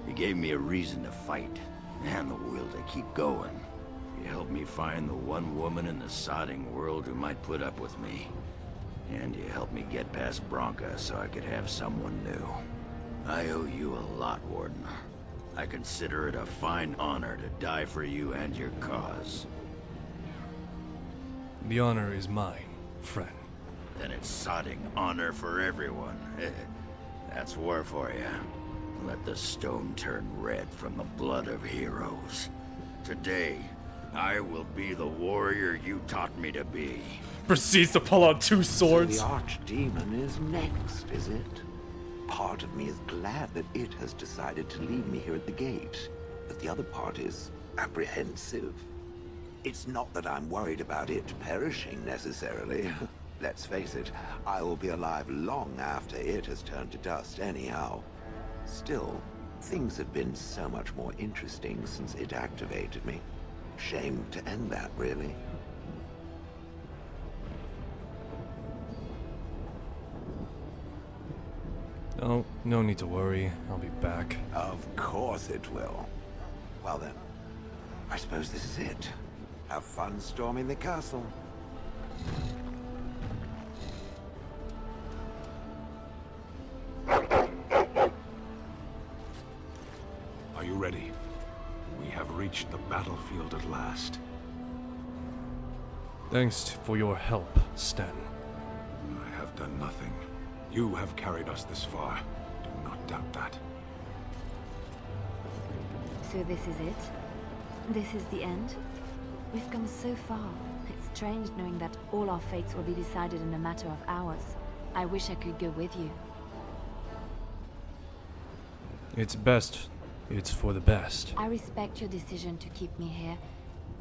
You gave me a reason to fight, and the will to keep going. You helped me find the one woman in the sodding world who might put up with me. And you helped me get past Bronca so I could have someone new. I owe you a lot, Warden. I consider it a fine honor to die for you and your cause. The honor is mine, friend. Then it's sodding honor for everyone. That's war for you. Let the stone turn red from the blood of heroes. Today, I will be the warrior you taught me to be. Proceeds to pull out two swords. So the Archdemon is next, is it? Part of me is glad that it has decided to leave me here at the gate, but the other part is apprehensive. It's not that I'm worried about it perishing necessarily. Let's face it, I will be alive long after it has turned to dust anyhow. Still, things have been so much more interesting since it activated me. Shame to end that, really. Oh, no need to worry. I'll be back. Of course it will. Well then, I suppose this is it. Have fun storming the castle. Are you ready? We have reached the battlefield at last. Thanks for your help, Sten. I have done nothing. You have carried us this far. Do not doubt that. So this is it? This is the end? We've come so far. It's strange knowing that all our fates will be decided in a matter of hours. I wish I could go with you. It's best. It's for the best. I respect your decision to keep me here,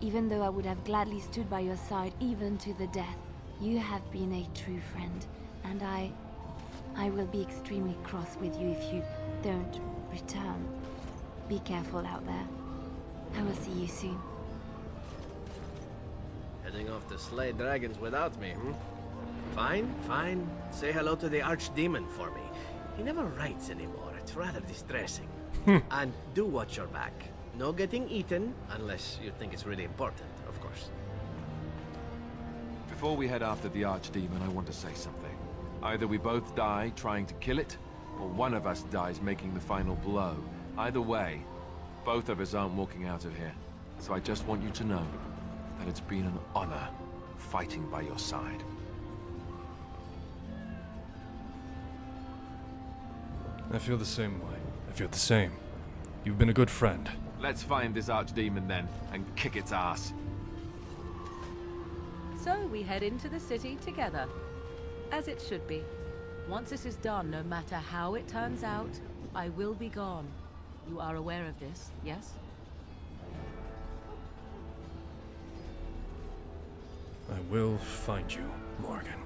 even though I would have gladly stood by your side even to the death. You have been a true friend, and I will be extremely cross with you if you don't return. Be careful out there. I will see you soon. Heading off to slay dragons without me, hmm? Fine, fine. Say hello to the Archdemon for me. He never writes anymore. It's rather distressing. And do watch your back. No getting eaten, unless you think it's really important, of course. Before we head after the Archdemon, I want to say something. Either we both die trying to kill it, or one of us dies making the final blow. Either way, both of us aren't walking out of here. So I just want you to know that it's been an honor fighting by your side. I feel the same way. I feel the same. You've been a good friend. Let's find this Archdemon then, and kick its ass. So we head into the city together. As it should be. Once this is done, no matter how it turns out, I will be gone. You are aware of this, yes? I will find you, Morgan.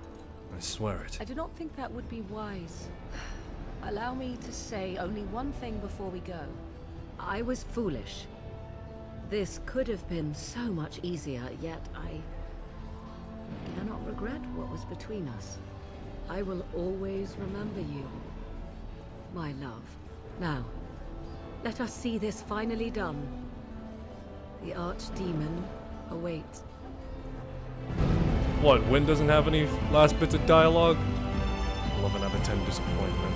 I swear it. I do not think that would be wise. Allow me to say only one thing before we go. I was foolish. This could have been so much easier, yet I cannot regret what was between us. I will always remember you, my love. Now, Let us see this finally done. The archdemon awaits. What, Wynn doesn't have any last bits of dialogue? 11 out of 10 disappointment.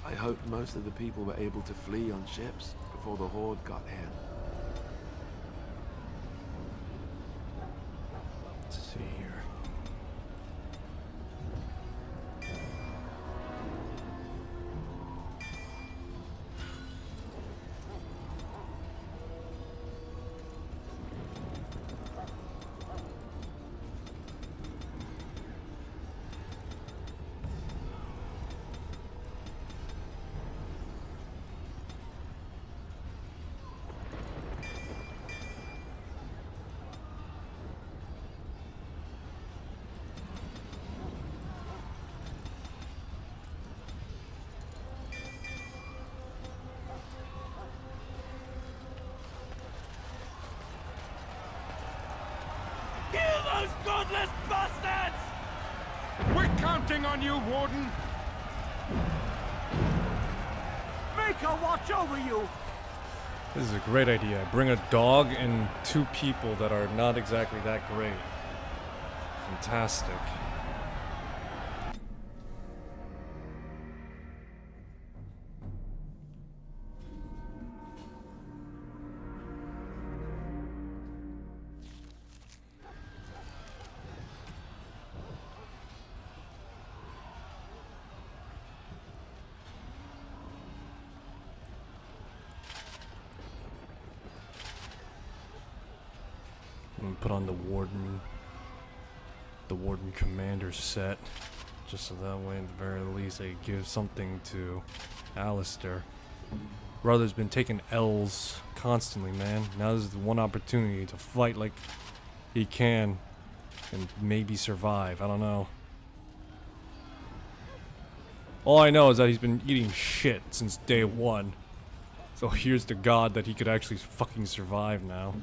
I hoped most of the people were able to flee on ships before the Horde got here. Let's see here. Kill those godless bastards! We're counting on you, Warden! Make her watch over you! This is a great idea. Bring a dog and 2 people that are not exactly that great. Fantastic. Put on the Warden Commander set, just so that way at the very least I give something to Alistair. Brother's been taking L's constantly, man. Now this is the one opportunity to fight like he can and maybe survive. I don't know. All I know is that he's been eating shit since day 1. So here's to God that he could actually fucking survive now.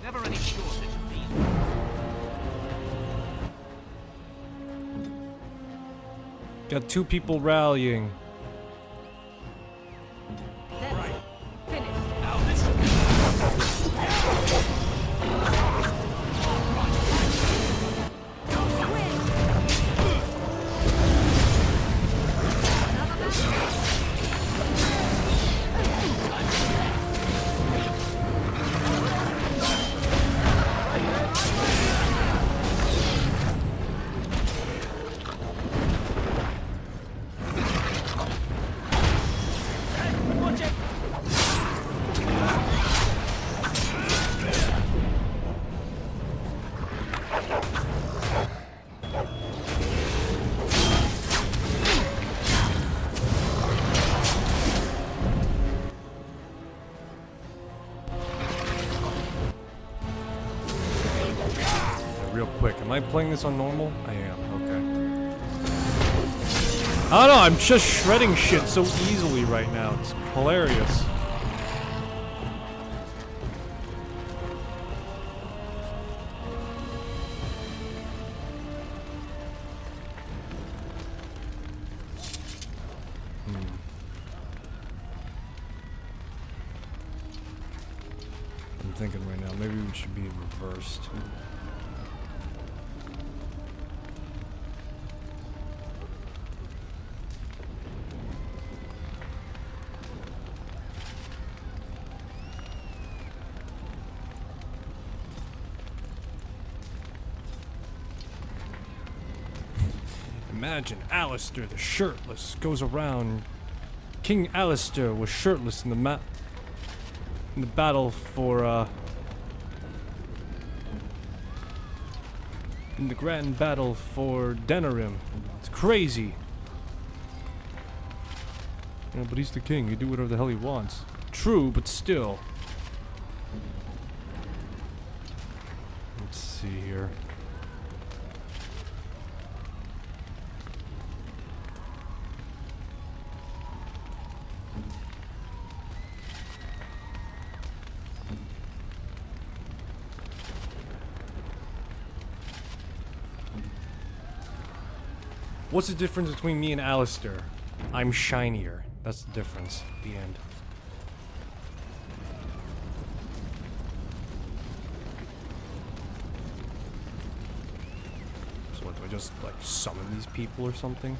Never any shortage of these. Got 2 people rallying. Real quick, am I playing this on normal? I am, okay. I don't know, I'm just shredding shit so easily right now. It's hilarious. I'm thinking right now, maybe we should be reversed. Imagine Alistair the shirtless goes around. King Alistair was shirtless in the map. in the battle for, in the grand battle for Denerim. It's crazy. Yeah, but he's the king. He do whatever the hell he wants. True, but still. Let's see here. What's the difference between me and Alistair? I'm shinier. That's the difference at the end. So what, do I just like summon these people or something?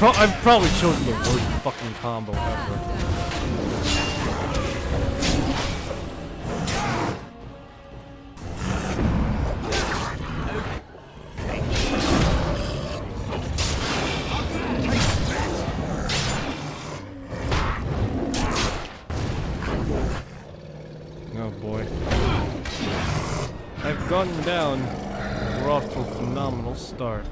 I've probably chosen the worst fucking combo ever. Oh boy. I've gotten down. We're off to a phenomenal start.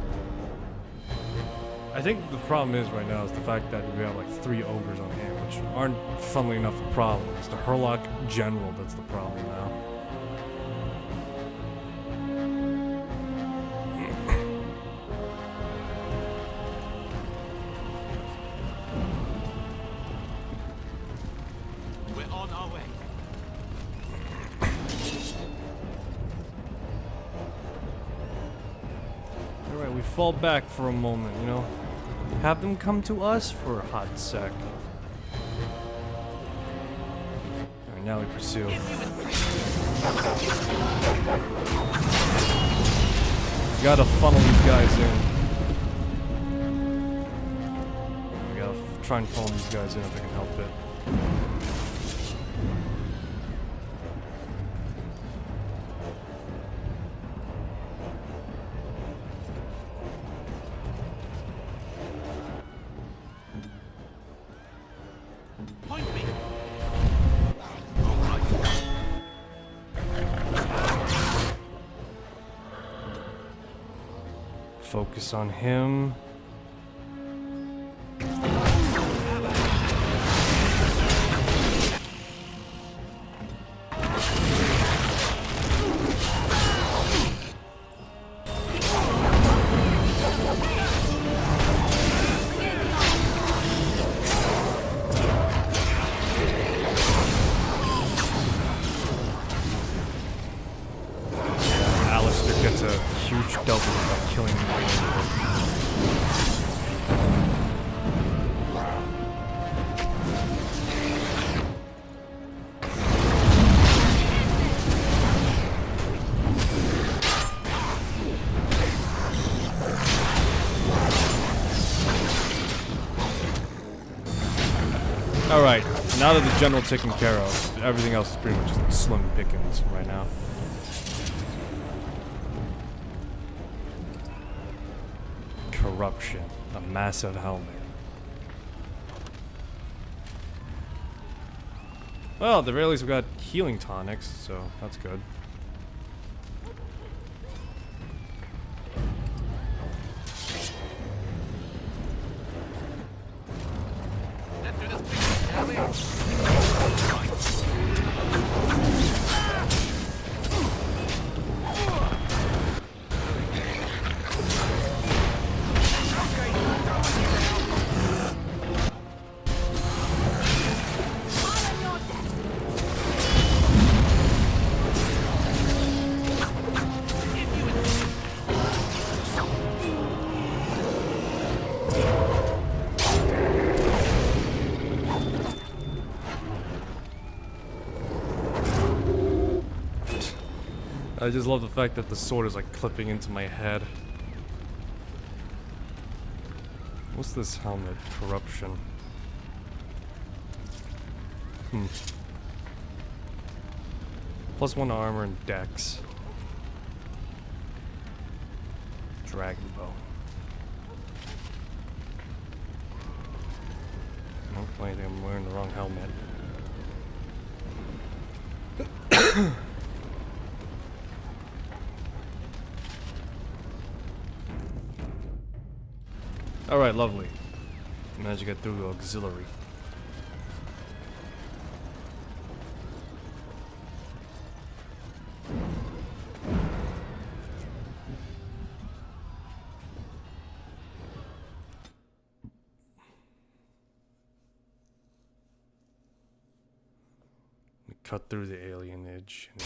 I think the problem is right now is the fact that we have like 3 ogres on hand, which aren't, funnily enough, a problem. It's the Herlock General that's the problem now. We're on our way. Alright, we fall back for a moment, you know? Have them come to us for a hot sec. Alright, now we pursue. We gotta funnel these guys in. We gotta try and funnel these guys in if I can help it. Focus on him. Alistair gets a huge double by killing me. Alright, now that the general's taken care of, everything else is pretty much just slim pickings right now. Corruption, a massive helmet. Well, at the very least we got healing tonics, so that's good. I just love the fact that the sword is like clipping into my head. What's this helmet? Corruption. +1 armor and dex. Dragon bow. Nope, I think I'm wearing the wrong helmet. Alright, lovely. Managed to get through the auxiliary. We cut through the alienage and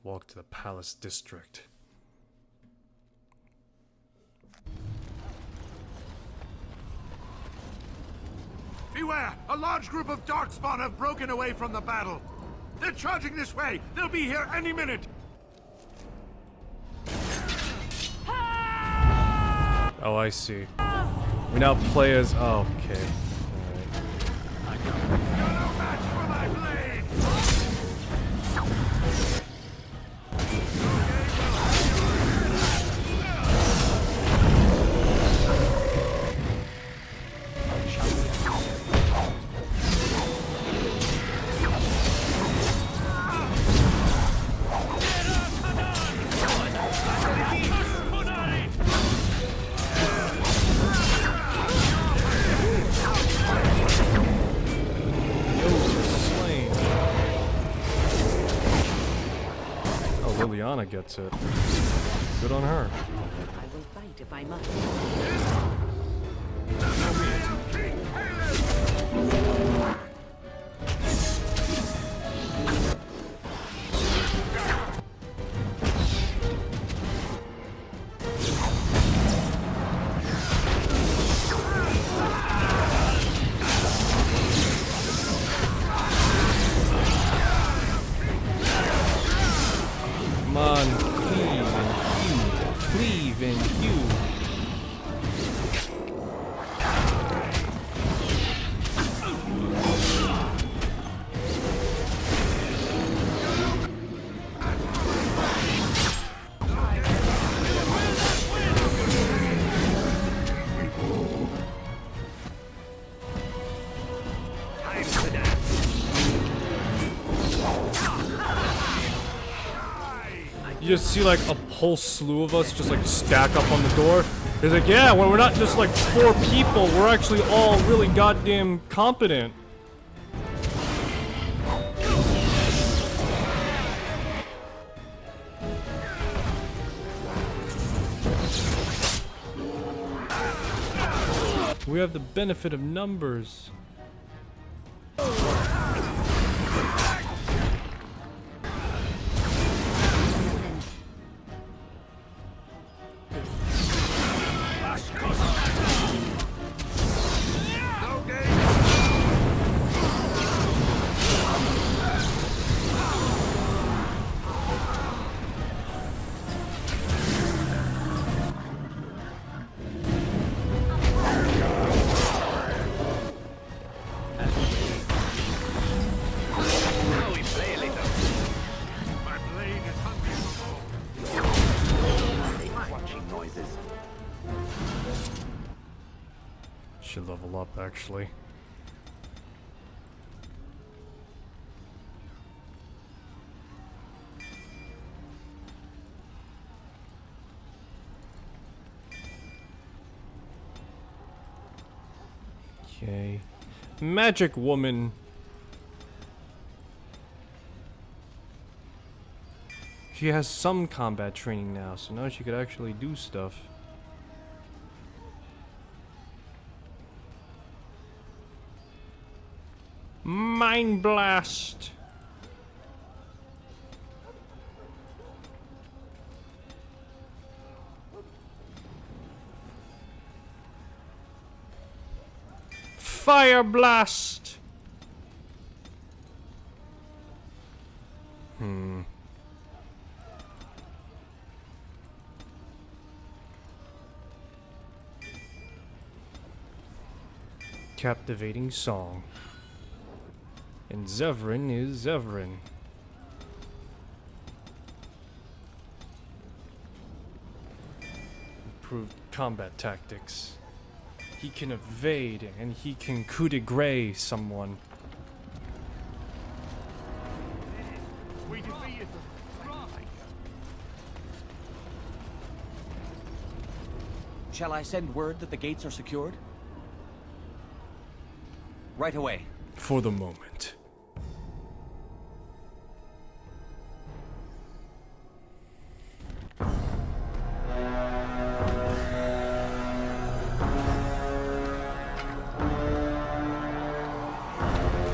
walk to the palace district. Beware! A large group of Darkspawn have broken away from the battle. They're charging this way. They'll be here any minute. Oh, I see. We now play as... Oh, okay. Liliana gets it. Good on her. I will fight if I must. Come on, cleave and hew. You just see like a whole slew of us just like stack up on the door. It's like, yeah, when we're not just like 4 people, we're actually all really goddamn competent. We have the benefit of numbers. Should level up, actually. Okay. Magic woman. She has some combat training now, so now she could actually do stuff. Mind blast. Fire blast. captivating song. And Zevran is Zevran. Improved combat tactics. He can evade and he can coup de grace someone. We defeated them. Shall I send word that the gates are secured? Right away. For the moment.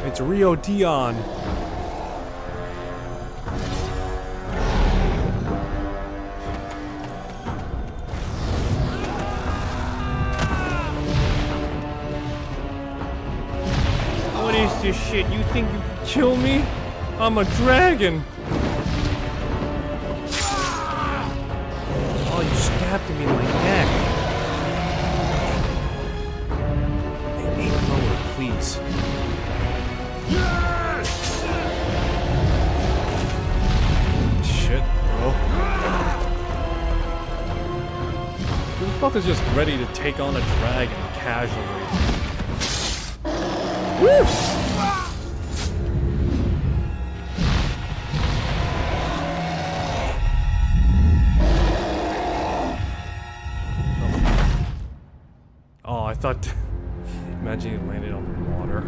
It's Rio Dion. What is this shit? You think you can kill me? I'm a dragon. Oh, you stabbed me in my neck. Hey, aim lower, please. Shit, bro. Who the fuck is just ready to take on a dragon casually? Woo! Oh, I thought... Imagine you landed on the water.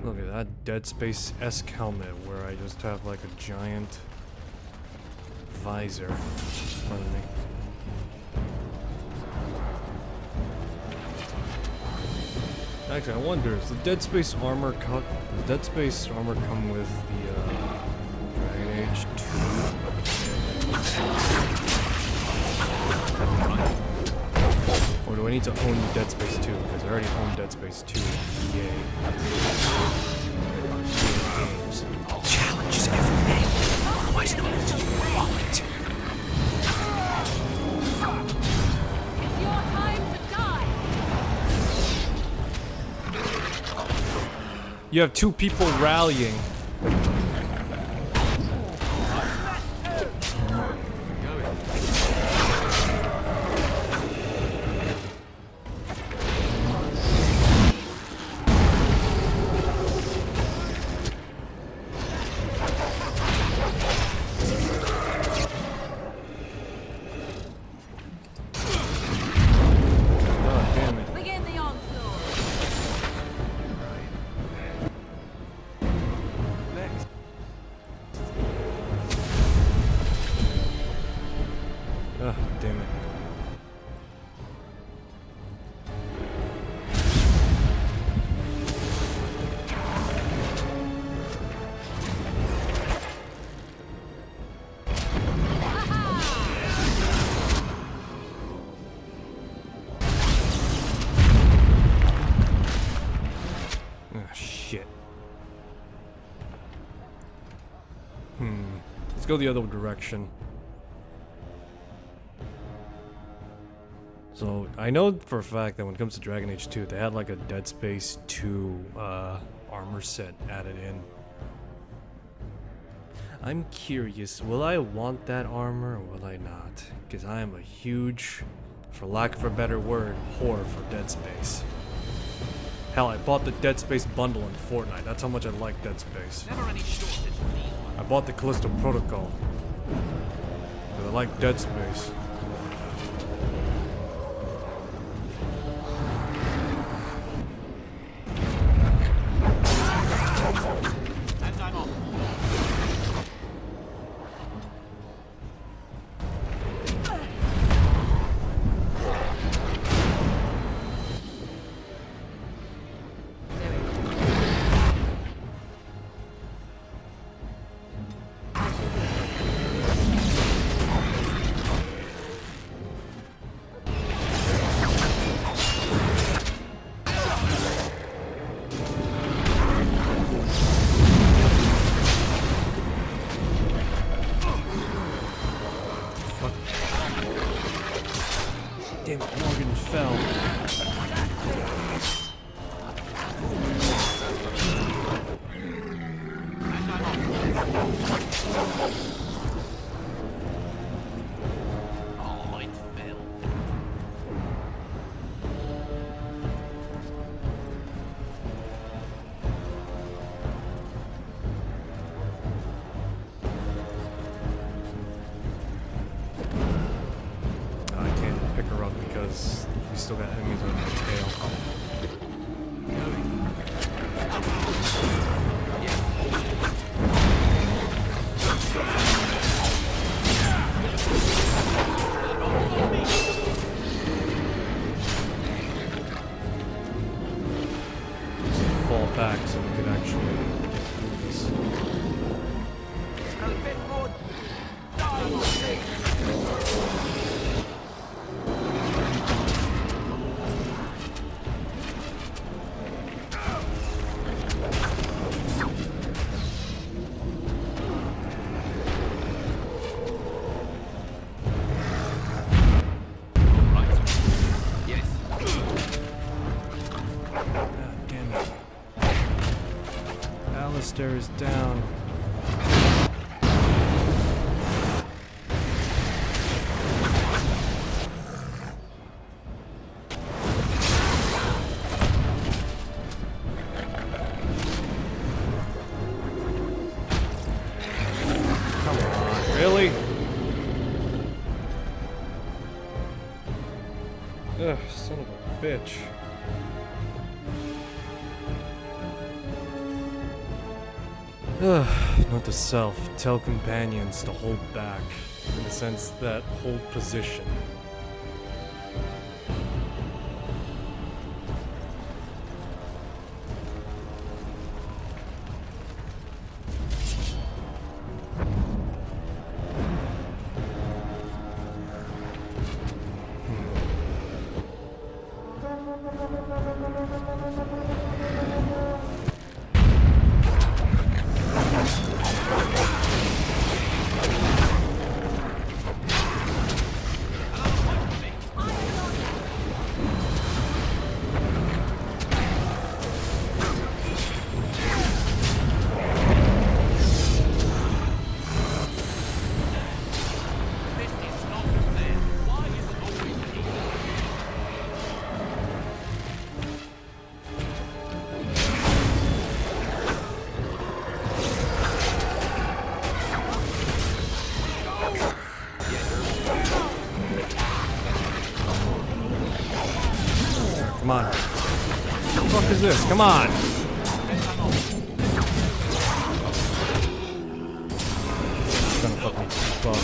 Look at that Dead Space-esque helmet where I just have like a giant visor in front of me. Actually, I wonder, does the Dead Space armor come with the Dragon Age 2? Or do I need to own Dead Space 2? Because I already own Dead Space 2. Yay. Games. Challenges everything. Otherwise known as blight. It's your time to die. You have two people rallying. Damn it. Ah, shit. Let's go the other direction. So, I know for a fact that when it comes to Dragon Age 2, they had like a Dead Space 2 armor set added in. I'm curious, will I want that armor or will I not? Because I am a huge, for lack of a better word, whore for Dead Space. Hell, I bought the Dead Space bundle in Fortnite. That's how much I like Dead Space. Never any shortage of these ones. I bought the Callisto Protocol. Because I like Dead Space. And I'm off. damn it, Morgan fell. Oh, it fell. I can't pick her up because we still got enemies on her tail. Fall back so we can actually get through this. God damn it. Alistair is down. Come on, really? Ugh, son of a bitch. Note to self, tell companions to hold back, in the sense that hold position. Come on. What the fuck is this? Come on! It's gonna fuck me fuck.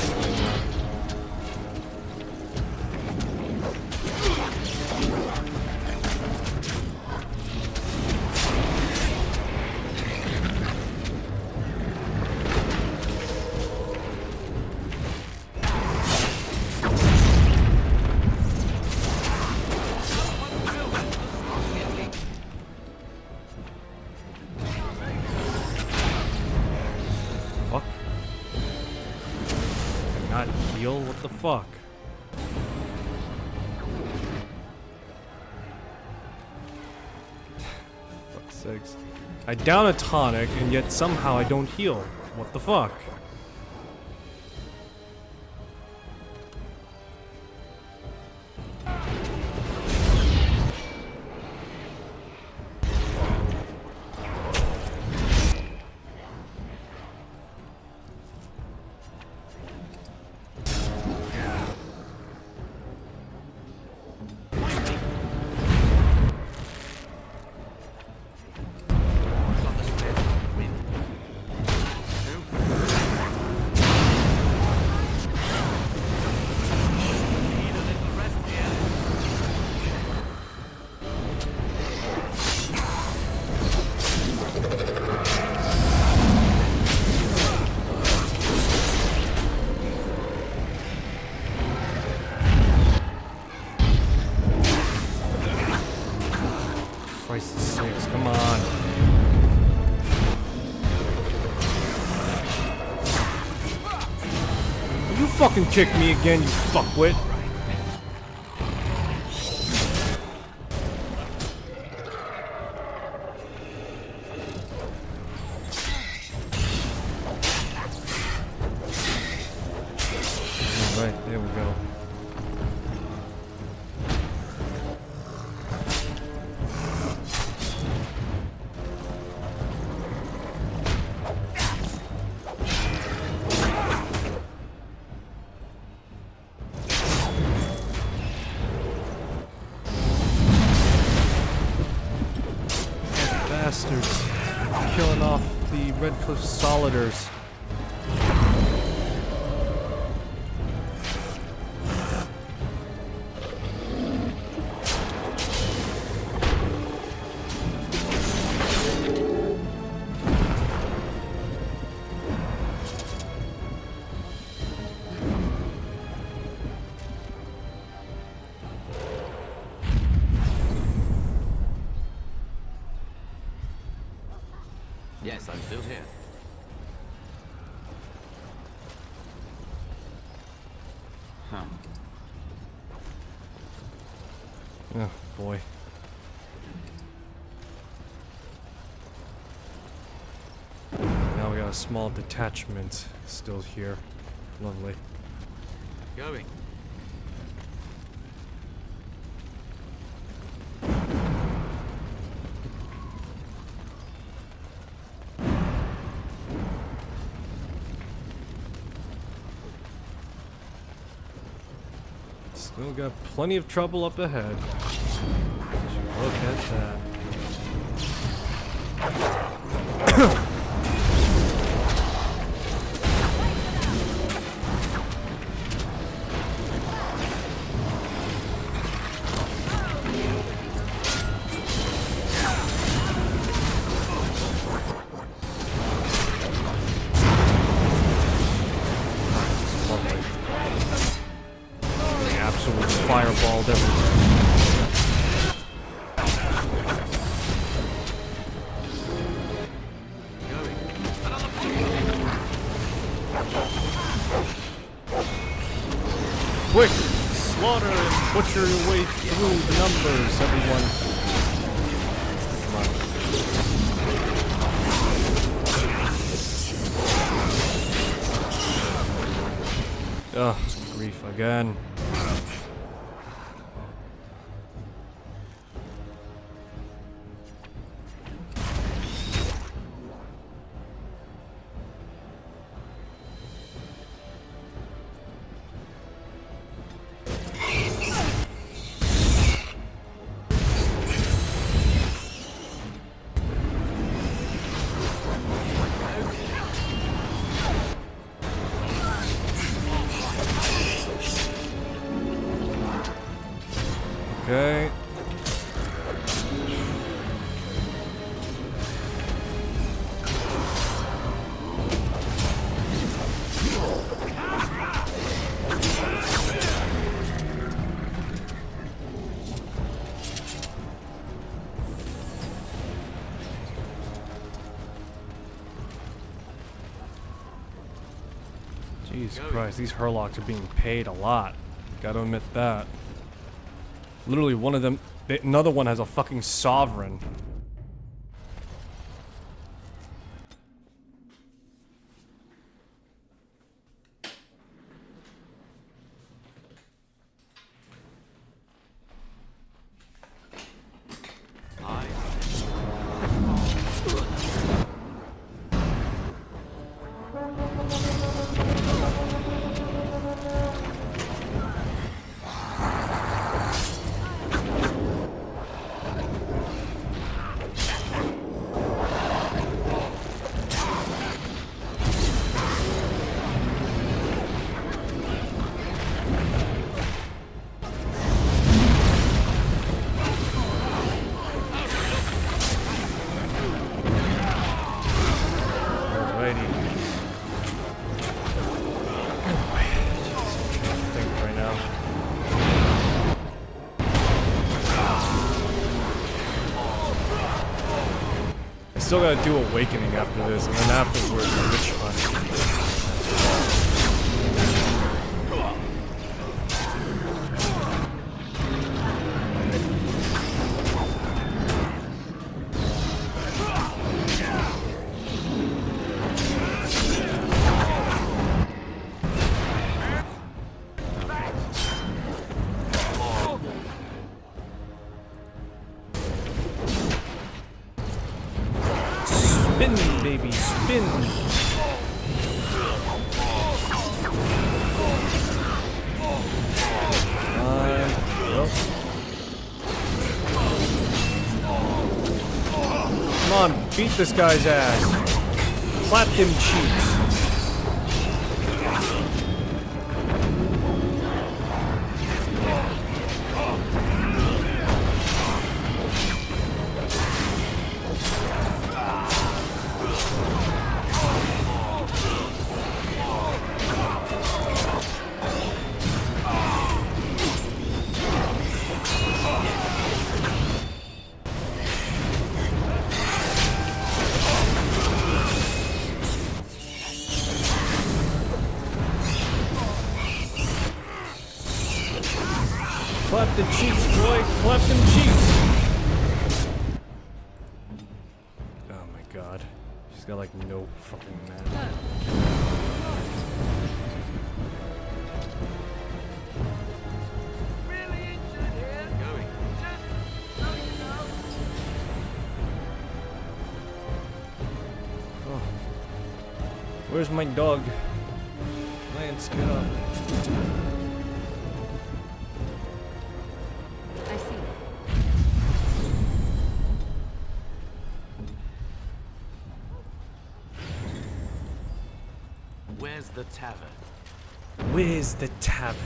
Fuck. Not heal? What the fuck? Fuck's sakes. I down a tonic and yet somehow I don't heal. What the fuck? Christ's sakes, come on. You fucking kick me again, you fuckwit. Alright, there we go. Bastards. Killing off the Red Cliff Soliders. Yes, I'm still here. Huh. Oh, boy. Now we got a small detachment still here. Lovely. Going. Still got plenty of trouble up ahead. Look at that. Absolutely fireballed everywhere. Quick! Slaughter and butcher your way through the numbers, everyone. Come on. Ugh, grief again. Okay. Jesus Christ, these Hurlocks are being paid a lot. Gotta admit that. Literally, one of them, another one has a fucking sovereign. Still gotta do Awakening after this, and then afterwards the Witch Hunt. Spin, baby, spin. Come on, beat this guy's ass. Clap them cheeks. Clap the cheeks, boy. Clap them cheeks. Oh my god. She's got like no fucking mana. Oh. Where's my dog? Lance, get up. I see. Where's the tavern? Where's the tavern?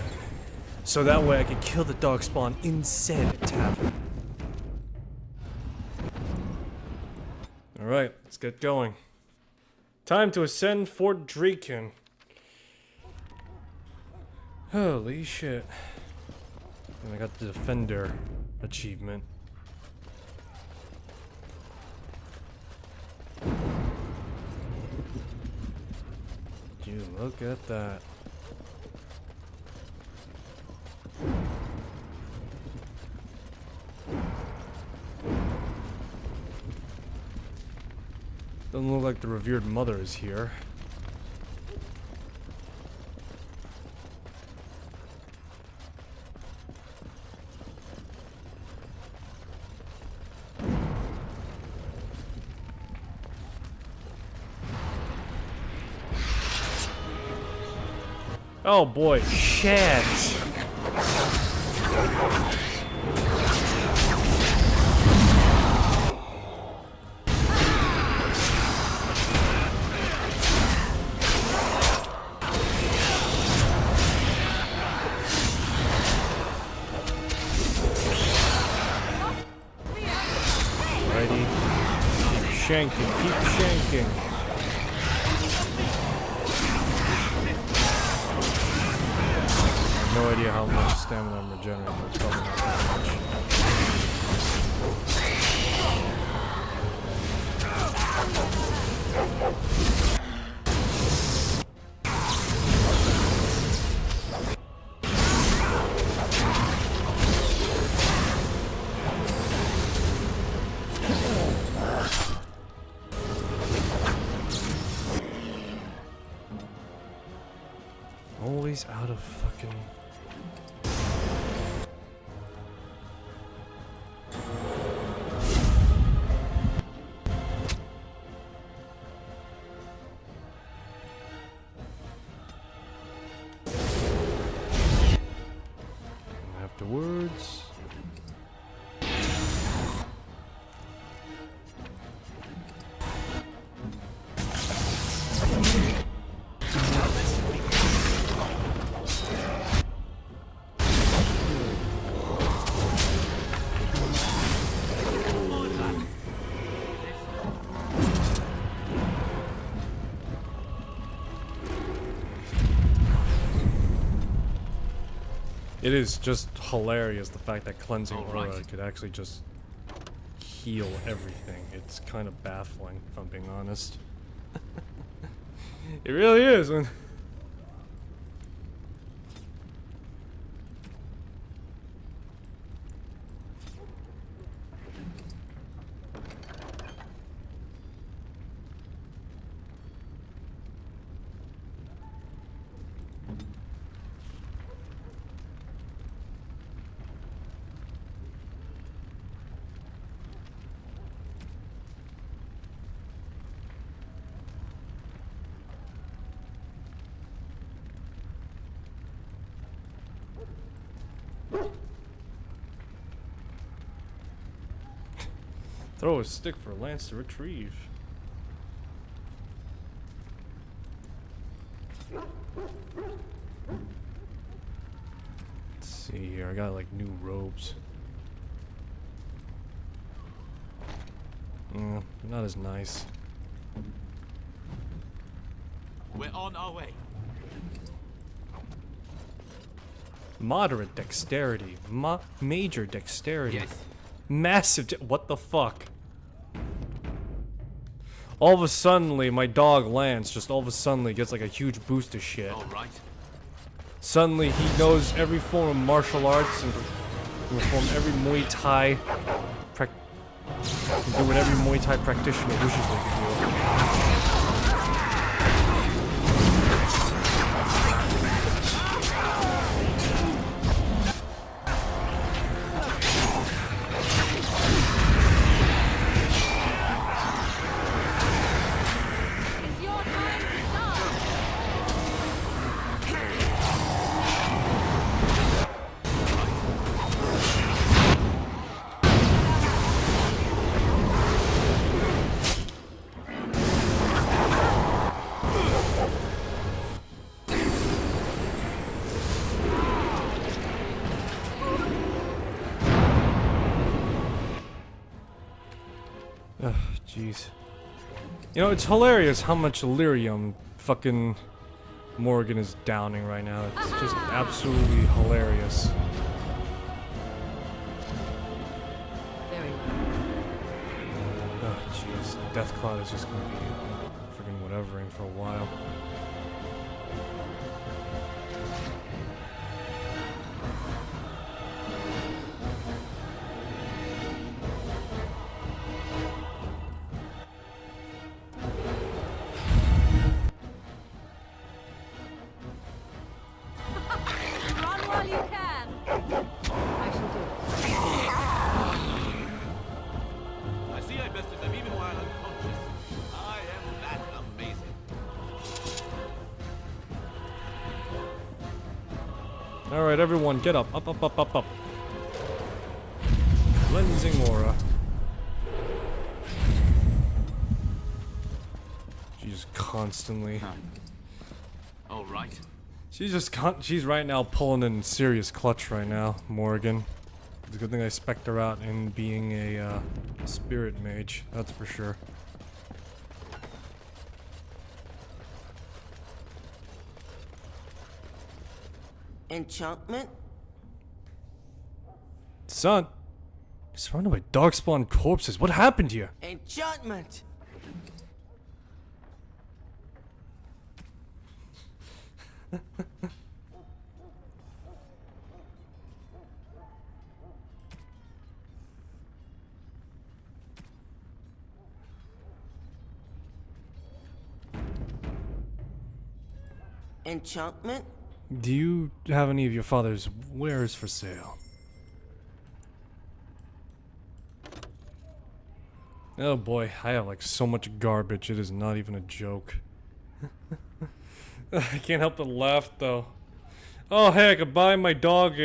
So that way I can kill the dog spawn in said tavern. Alright, let's get going. Time to ascend Fort Draken. Holy shit. And I got the Defender achievement. Dude, look at that. Doesn't look like the revered mother is here. Oh boy, shit. Ready? Keep shanking, keep shanking. No idea how much stamina I'm regenerating, but it's probably not that much. Always out of fucking... Afterwards... It is just hilarious the fact that cleansing aura could actually just heal everything. It's kind of baffling, if I'm being honest. It really is. Throw a stick for Lance to retrieve. Let's see here. I got like new robes. Not as nice. We're on our way. Moderate dexterity. Major dexterity. Yes. Massive. What the fuck? All of a sudden, my dog Lance just all of a sudden gets like a huge boost of shit. All right. Suddenly, he knows every form of martial arts and can perform every Muay Thai. Can do what every Muay Thai practitioner wishes they could do. Ugh, jeez. You know, it's hilarious how much lyrium fucking Morgan is downing right now. It's just absolutely hilarious. Very well. Oh, jeez. Death Cloud is just gonna be freaking whatevering for a while. Run while you can. I shall do it. I see I bested them even while unconscious. I am that amazing. Alright, everyone, get up. Up, up, up, up, up. Cleansing aura. She's constantly. All right. She's right now pulling in serious clutch right now, Morgan. It's a good thing I spec'd her out in being a spirit mage, that's for sure. Enchantment? Son, you're surrounded by darkspawn corpses. What happened here? Enchantment! Enchantment? Do you have any of your father's wares for sale? Oh boy, I have like so much garbage, it is not even a joke. I can't help but laugh though. Oh hey, I could buy my dog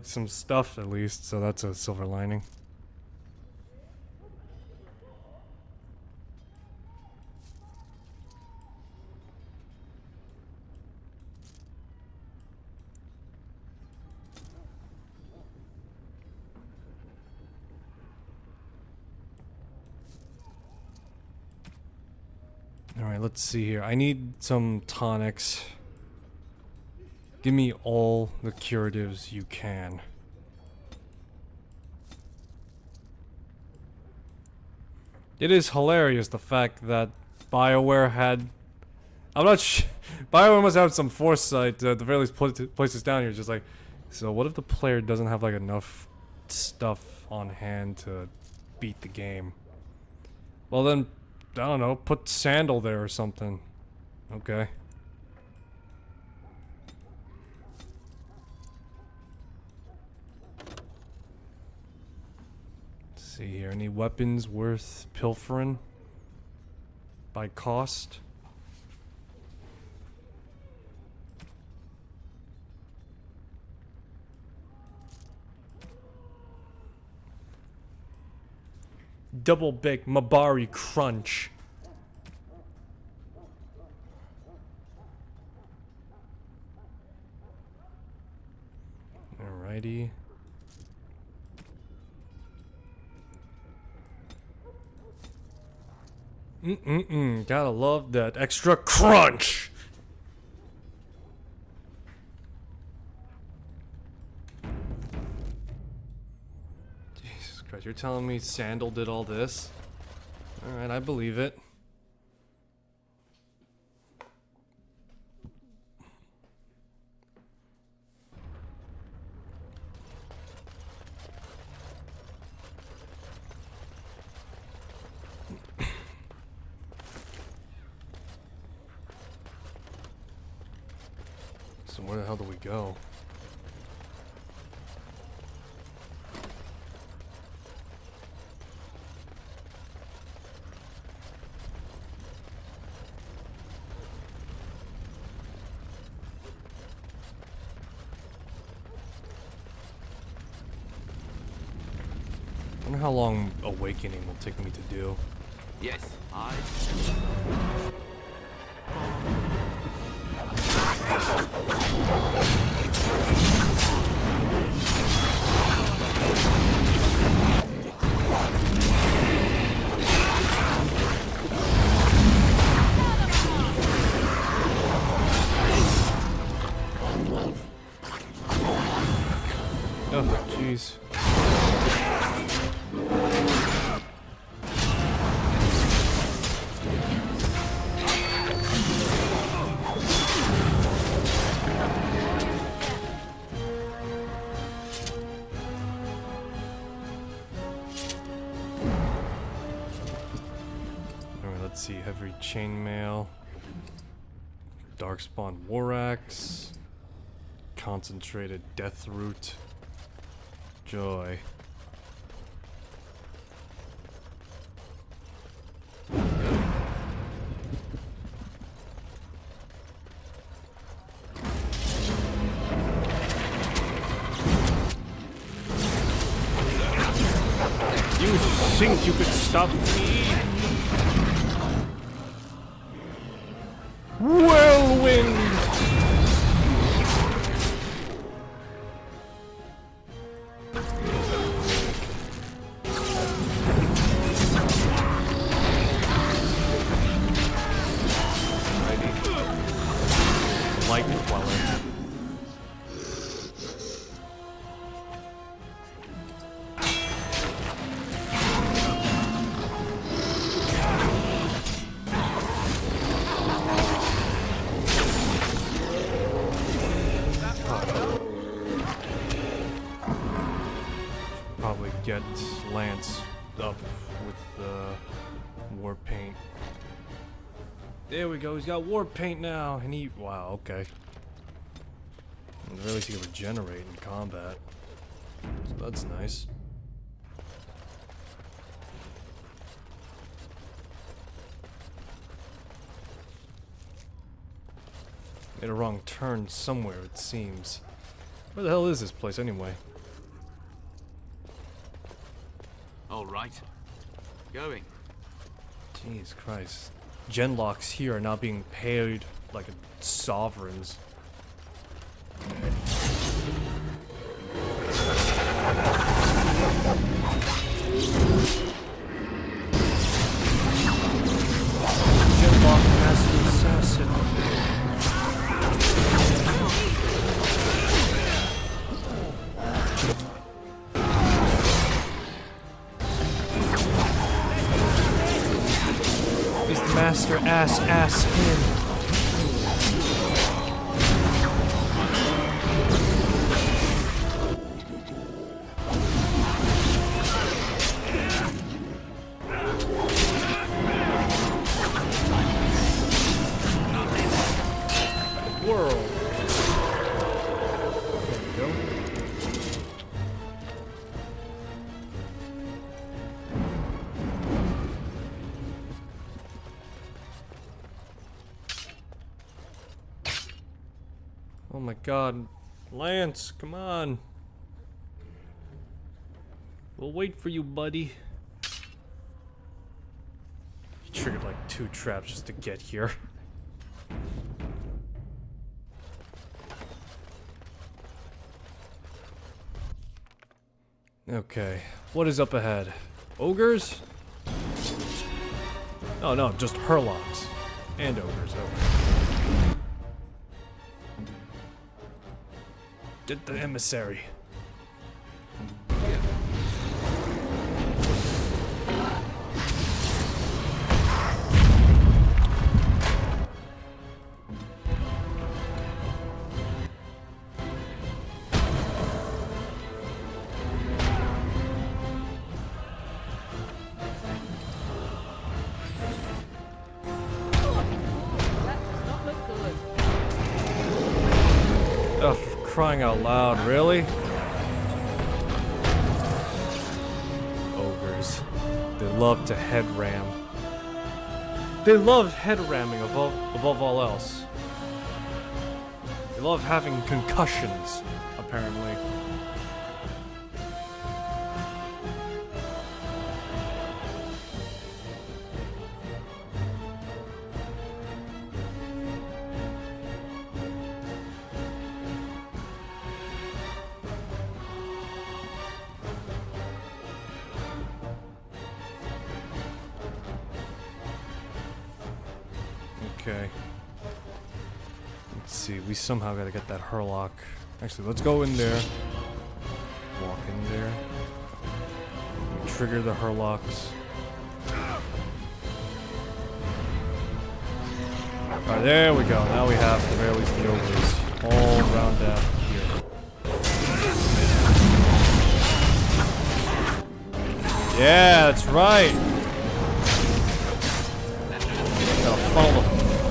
some stuff at least, so that's a silver lining. Alright, let's see here. I need some tonics. Give me all the curatives you can. It is hilarious the fact that Bioware had... I'm not Bioware must have some foresight to at the very least place this down here. Just like, so what if the player doesn't have like enough stuff on hand to beat the game? Well then, I don't know, put Sandal there or something. Okay. Let's see here, any weapons worth pilfering? By cost? double baked Mabari crunch. Alrighty. Gotta love that extra crunch. Jesus Christ, you're telling me Sandal did all this? Alright, I believe it. So where the hell do we go? I wonder how long awakening will take me to do. Yes, I... Oh, jeez. Let's see, heavy chainmail, darkspawn war axe, concentrated death root, joy. You think you could stop me? Whirlwind! Lightning queller. Probably get Lance up with war paint. There we go, he's got war paint now, and he, wow, okay. And at least he can regenerate in combat. So that's nice. Made a wrong turn somewhere, it seems. Where the hell is this place anyway? All right. Going. Jesus Christ. Genlocks here are now being paid like sovereigns. Genlock Master Assassin. Master ass him. World. There we go. Oh my god. Lance, come on. We'll wait for you, buddy. Triggered like 2 traps just to get here. Okay, what is up ahead? Ogres? Oh no, just Hurlocks. And ogres, okay. Get the emissary. Oh, for crying out loud, really? Ogres. They love to head ram. They love head ramming above all else. They love having concussions, apparently. Okay. Let's see, we somehow gotta get that Hurlock. Actually, let's go in there. Walk in there. Trigger the Hurlocks. Alright, there we go. Now we have the very least the ogres all around down here. Yeah, that's right!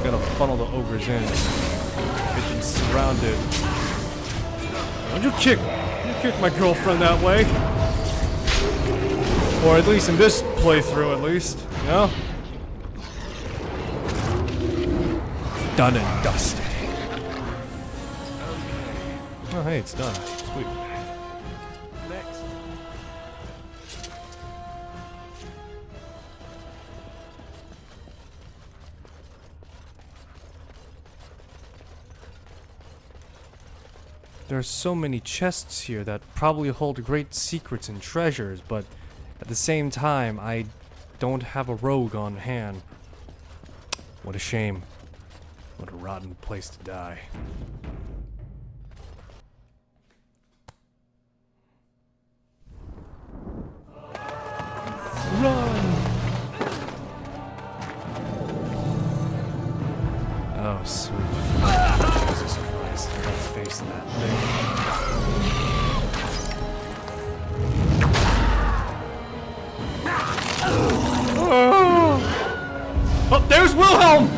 Gotta funnel the ogres in. Get them surrounded. Don't you kick my girlfriend that way? Or at least in this playthrough, at least, you know? Done and dusted. Oh, hey, it's done. Sweet. Next. There are so many chests here that probably hold great secrets and treasures, but at the same time, I don't have a rogue on hand. What a shame. What a rotten place to die. Run! Oh, sweet. Jesus Christ, I gotta face that thing. Oh, there's Wilhelm!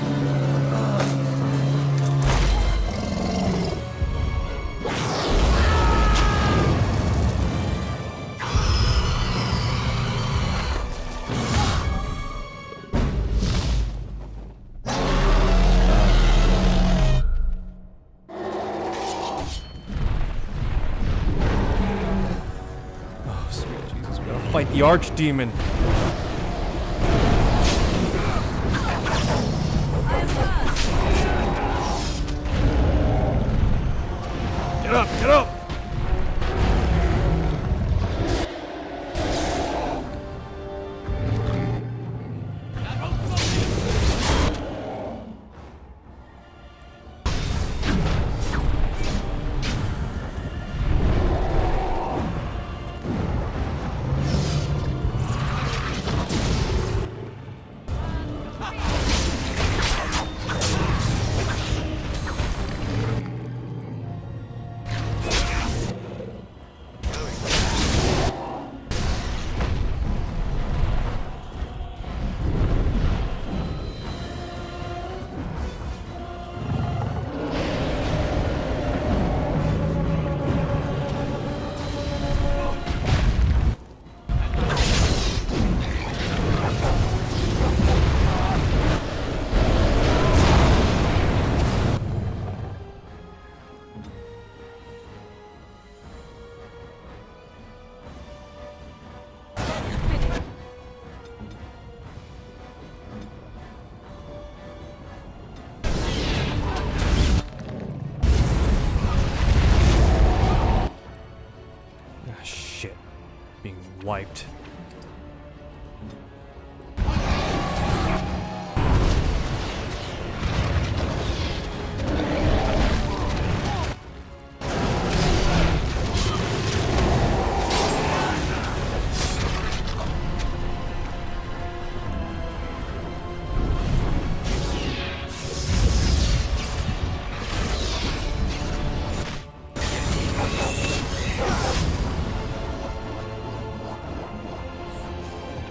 Fight the archdemon. Get up, get up! wiped.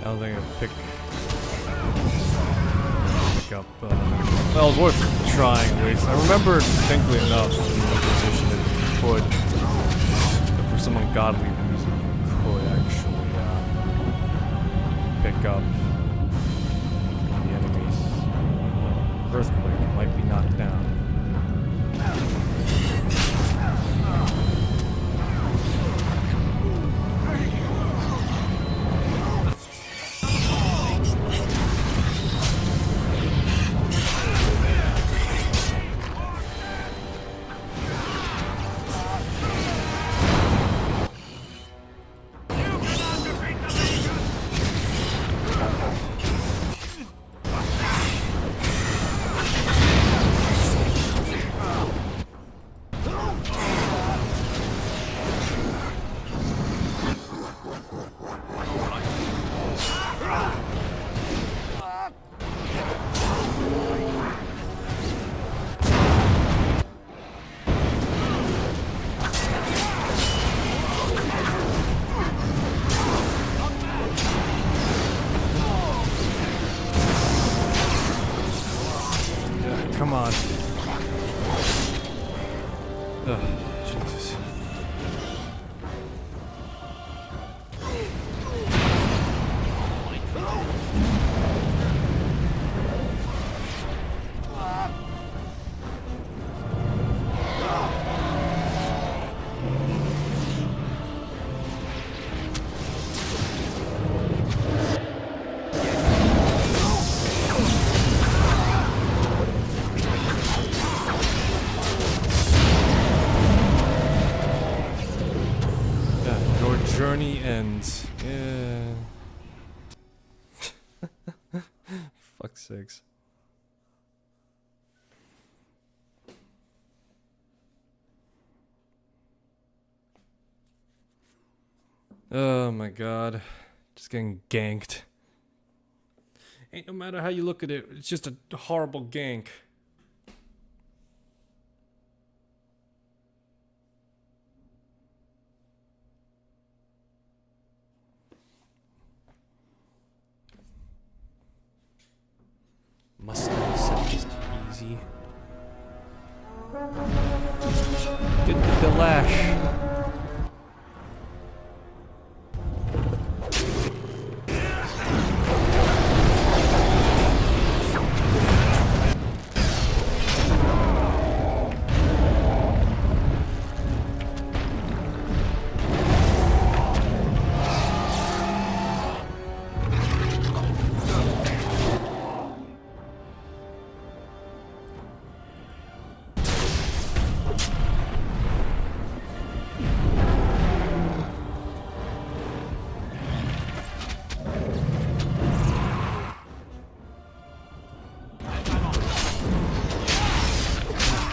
I don't think I'll pick up, well, it was worth trying at least. I remember distinctly enough in the position that you could, but for some ungodly reason, you could actually, pick up the enemies. Earthquake might be knocked down. Come on. Ugh, Jesus. Journey ends. Yeah. Fuck's sakes. Oh my god. Just getting ganked. Ain't no matter how you look at it, it's just a horrible gank. Must not set this to easy. Get the lash.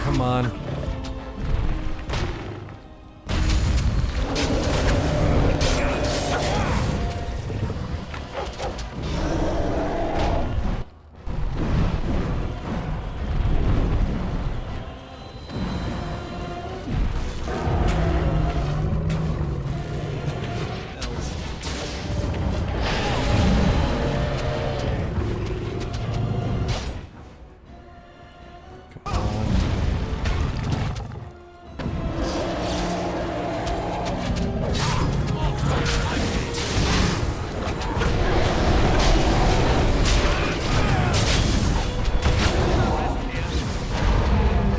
Come on.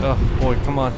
Oh boy, come on.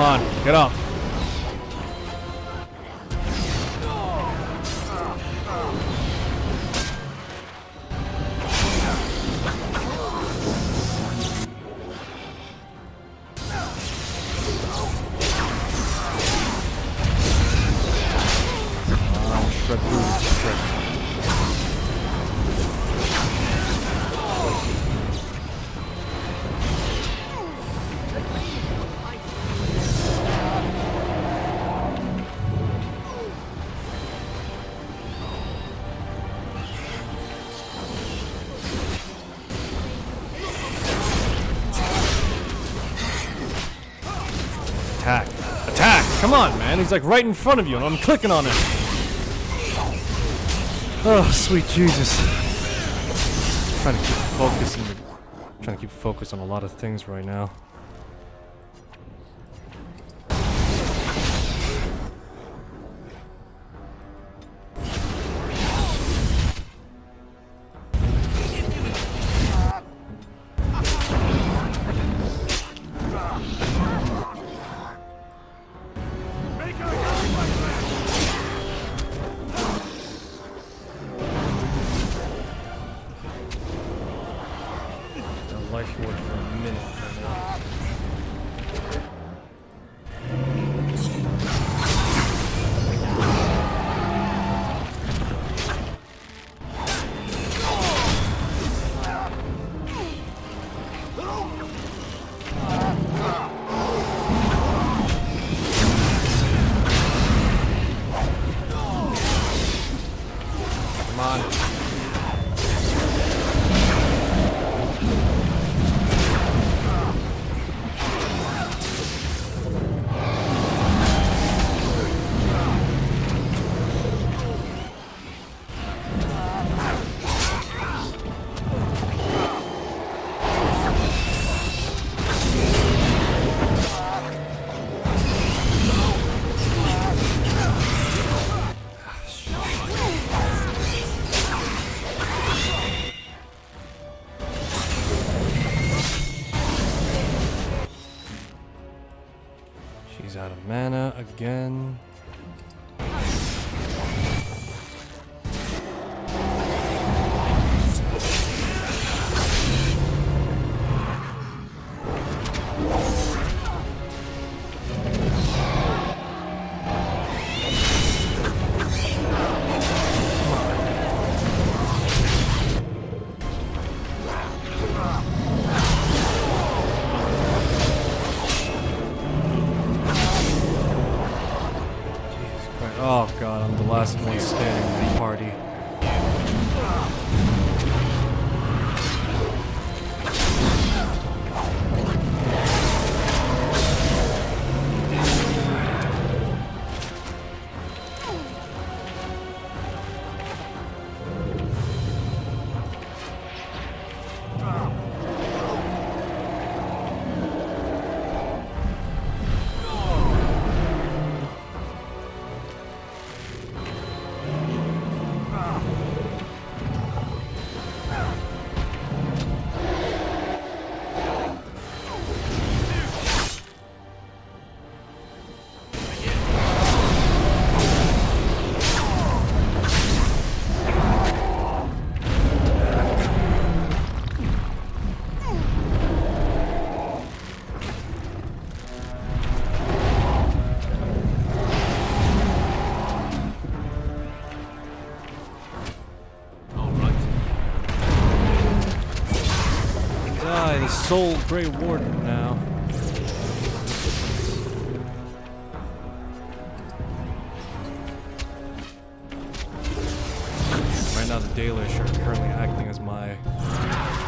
Come on, get up. Shred through this trick. Attack. Attack! Come on, man. He's like right in front of you and I'm clicking on him. Oh, sweet Jesus. Trying to keep focus on a lot of things right now. Life ward for a minute right now. Come on. She's out of mana again. Oh god, I'm the last one standing in the party. The sole Grey Warden now. Right now the Dalish are currently acting as my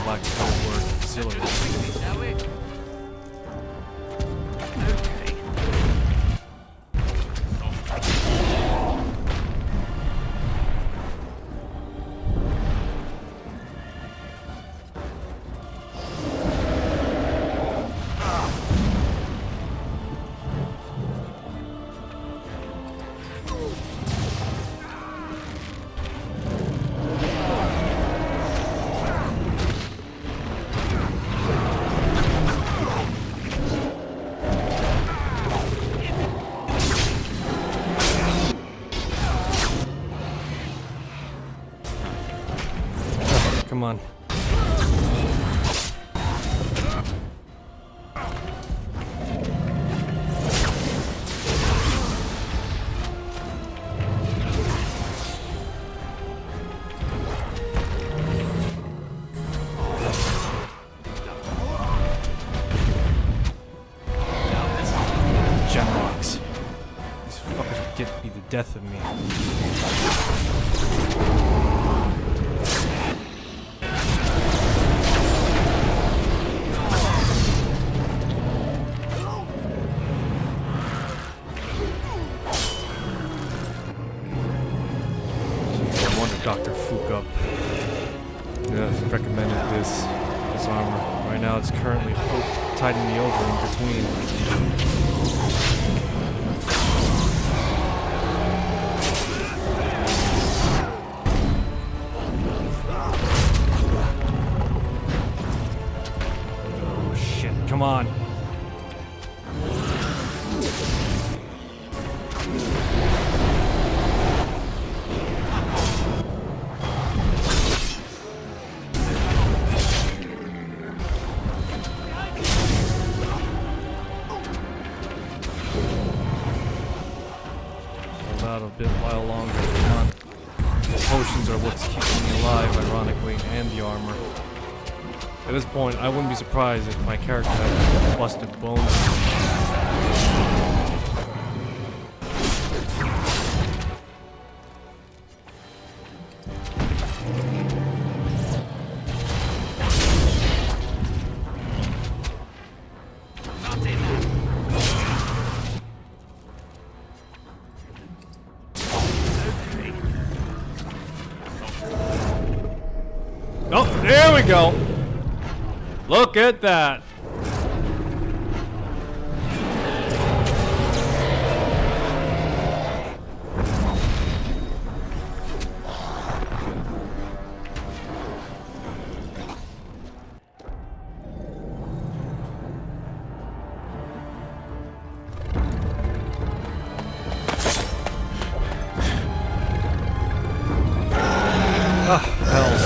Black Ward auxiliary. come on. Genrocks. These fuckers will get to be the death of me. I wonder Dr. Fukup recommended this armor. Right now it's currently tiding me over in between. Oh shit, come on. Out a bit while longer. Come on. The potions are what's keeping me alive, ironically, and the armor. At this point, I wouldn't be surprised if my character had busted bones. Oh, there we go. Look at that. Ah, hells.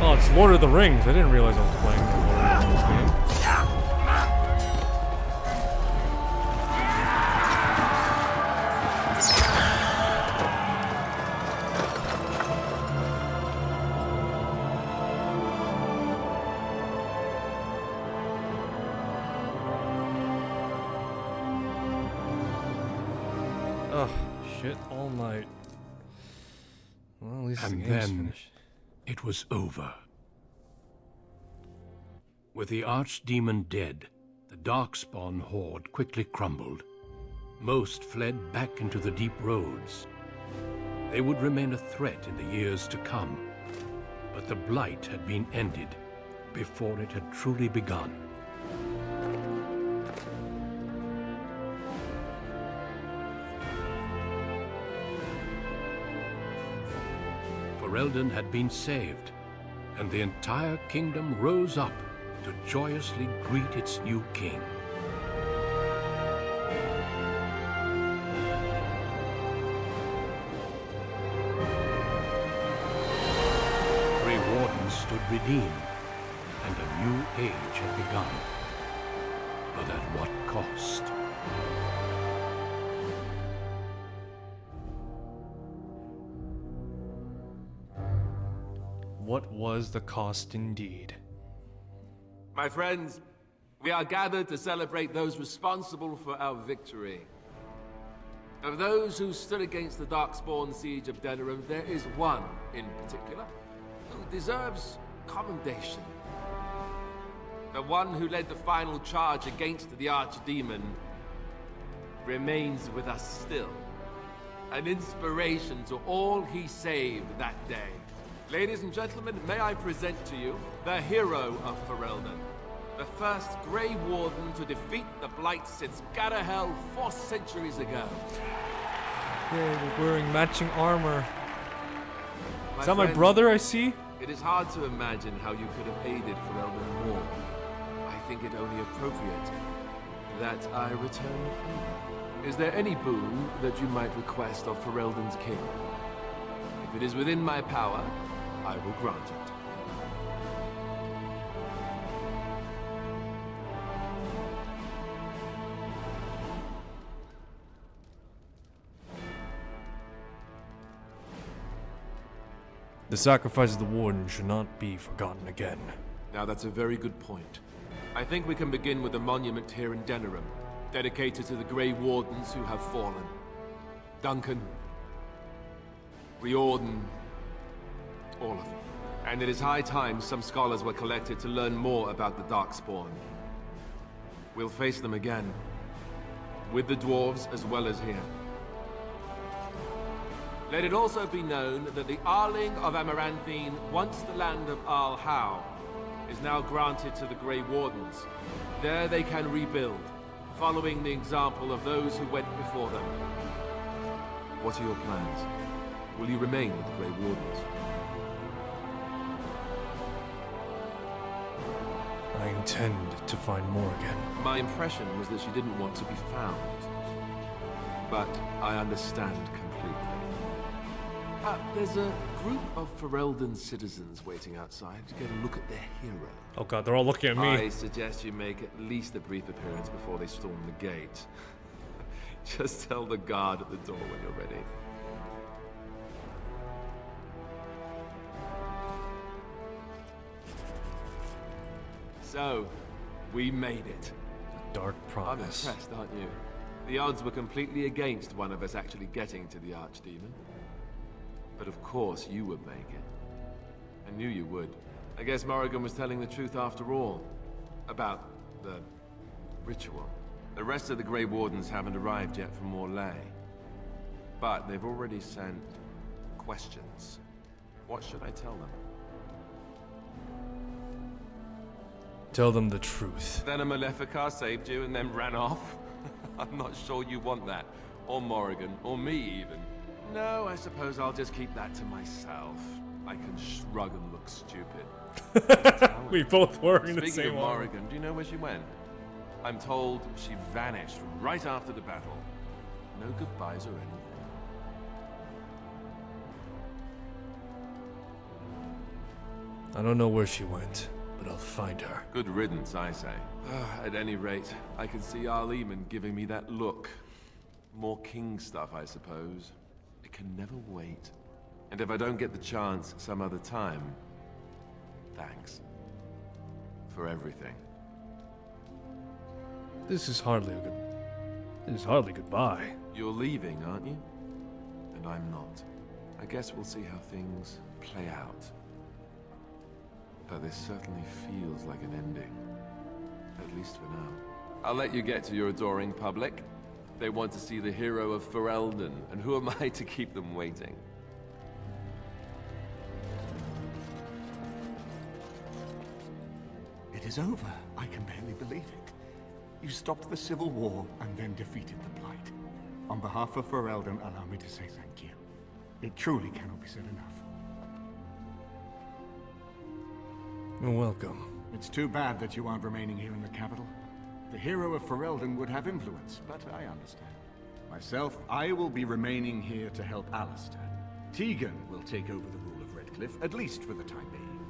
Oh, it's Lord of the Rings. I didn't realize I was playing Lord of the Rings game. Oh, shit, all night. Well, at least the And game's then finished. it was over. With the archdemon dead, the Darkspawn horde quickly crumbled. Most fled back into the deep roads. They would remain a threat in the years to come, but the blight had been ended before it had truly begun. Ferelden had been saved, and the entire kingdom rose up to joyously greet its new king. Grey Wardens stood redeemed, and a new age had begun. But at what cost? What was the cost indeed? My friends, we are gathered to celebrate those responsible for our victory. Of those who stood against the Darkspawn siege of Denerim, there is one in particular who deserves commendation. the one who led the final charge against the Archdemon, remains with us still. An inspiration to all he saved that day. Ladies and gentlemen, may I present to you the hero of Ferelden, the first Grey Warden to defeat the Blight since Garahel 4 centuries ago. Yeah, we're wearing matching armor. Is that my friend, brother I see? It is hard to imagine how you could have aided Ferelden more. I think it only appropriate that I return the favor. Is there any boon that you might request of Ferelden's king? If it is within my power, I will grant it. The sacrifice of the Warden should not be forgotten again. Now that's a very good point. I think we can begin with a monument here in Denerim, dedicated to the Grey Wardens who have fallen. Duncan, Riordan, all of them. And it is high time some scholars were collected to learn more about the Darkspawn. We'll face them again, with the dwarves as well as here. Let it also be known that the Arling of Amaranthine, once the land of Arl Howe, is now granted to the Grey Wardens. There they can rebuild, following the example of those who went before them. What are your plans? Will you remain with the Grey Wardens? I intend to find more again. My impression was that she didn't want to be found. But I understand completely. There's a group of Ferelden citizens waiting outside to get a look at their hero. Oh god, they're all looking at me. I suggest you make at least a brief appearance before they storm the gate. Just tell the guard at the door when you're ready. So, we made it. A dark promise. I'm impressed, aren't you? The odds were completely against one of us actually getting to the Archdemon. But of course you would make it. I knew you would. I guess Morrigan was telling the truth after all. About the ritual. The rest of the Grey Wardens haven't arrived yet from Morlaix. But they've already sent questions. What should I tell them? Tell them the truth. Then a Maleficar saved you and then ran off? I'm not sure you want that. Or Morrigan, or me even. No, I suppose I'll just keep that to myself. I can shrug and look stupid. We both were in the Speaking same of armor. Morrigan, do you know where she went? I'm told she vanished right after the battle. No goodbyes or anything. I don't know where she went, but I'll find her. Good riddance, I say. At any rate, I can see Arleman giving me that look. More king stuff, I suppose. It can never wait. And if I don't get the chance some other time, thanks. For everything. This is hardly goodbye. You're leaving, aren't you? And I'm not. I guess we'll see how things play out. But this certainly feels like an ending. At least for now. I'll let you get to your adoring public. They want to see the hero of Ferelden, and who am I to keep them waiting? It is over. I can barely believe it. You stopped the Civil War and then defeated the Blight. On behalf of Ferelden, allow me to say thank you. It truly cannot be said enough. You're welcome. It's too bad that you aren't remaining here in the capital. The hero of Ferelden would have influence, but I understand. Myself, I will be remaining here to help Alistair. Tegan will take over the rule of Redcliffe, at least for the time being.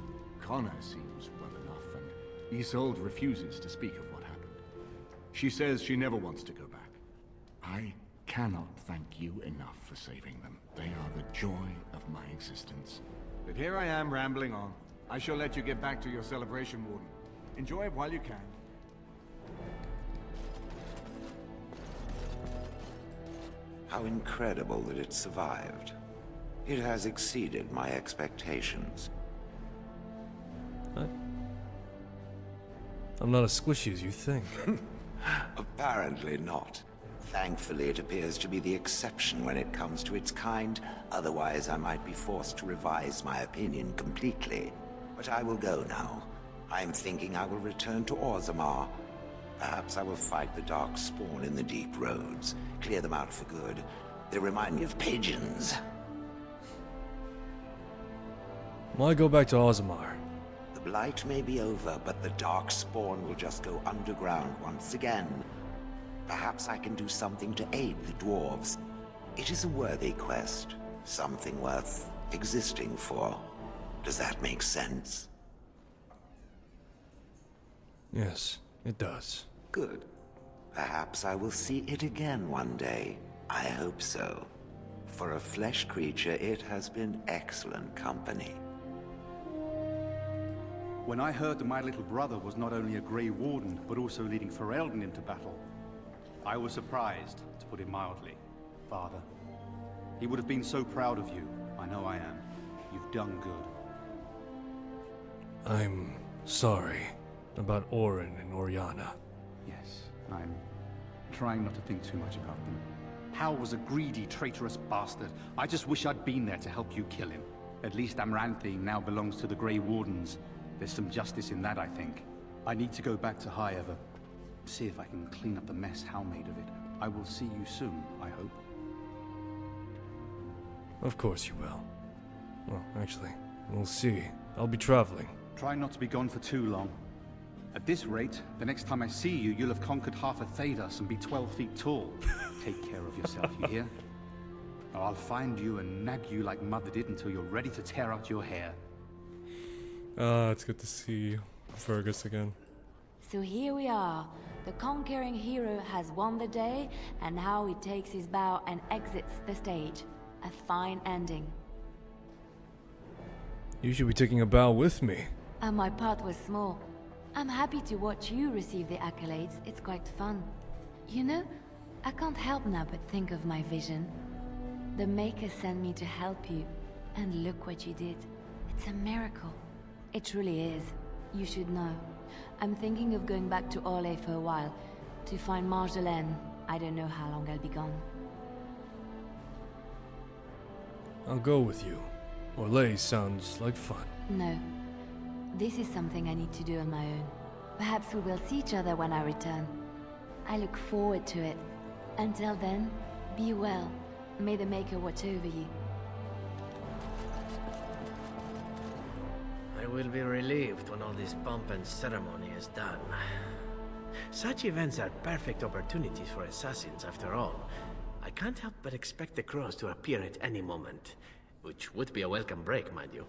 Connor seems well enough, and Isolde refuses to speak of what happened. She says she never wants to go back. I cannot thank you enough for saving them. They are the joy of my existence. But here I am rambling on. I shall let you get back to your celebration, Warden. Enjoy it while you can. How incredible that it survived. It has exceeded my expectations. I'm not as squishy as you think. Apparently not. Thankfully, it appears to be the exception when it comes to its kind. Otherwise, I might be forced to revise my opinion completely. But I will go now. I'm thinking I will return to Orzammar. Perhaps I will fight the Dark Spawn in the deep roads. Clear them out for good. They remind me of pigeons. Why go back to Orzammar? The blight may be over, but the Dark Spawn will just go underground once again. Perhaps I can do something to aid the dwarves. It is a worthy quest. Something worth existing for. Does that make sense? Yes, it does. Good. Perhaps I will see it again one day. I hope so. For a flesh creature, it has been excellent company. When I heard that my little brother was not only a Grey Warden, but also leading Ferelden into battle, I was surprised, to put it mildly, Father. He would have been so proud of you. I know I am. You've done good. I'm sorry about Orin and Oriana. Yes, I'm trying not to think too much about them. Hal was a greedy, traitorous bastard. I just wish I'd been there to help you kill him. At least Amaranthine now belongs to the Grey Wardens. There's some justice in that, I think. I need to go back to High Ever. See if I can clean up the mess Hal made of it. I will see you soon, I hope. Of course you will. Well, actually, we'll see. I'll be traveling. Try not to be gone for too long. At this rate, the next time I see you, you'll have conquered half of Thedas and be 12 feet tall. Take care of yourself, you hear? Or I'll find you and nag you like Mother did until you're ready to tear out your hair. It's good to see Fergus again. So here we are. The conquering hero has won the day, and now he takes his bow and exits the stage. A fine ending. You should be taking a bow with me. And my part was small. I'm happy to watch you receive the accolades. It's quite fun. You know, I can't help now but think of my vision. The Maker sent me to help you, and look what you did. It's a miracle. It truly is. You should know. I'm thinking of going back to Orlais for a while, to find Marjolaine. I don't know how long I'll be gone. I'll go with you. Orlais sounds like fun. No. This is something I need to do on my own. Perhaps we will see each other when I return. I look forward to it. Until then, be well. May the Maker watch over you. I will be relieved when all this pomp and ceremony is done. Such events are perfect opportunities for assassins, after all. I can't help but expect the crows to appear at any moment, which would be a welcome break, mind you.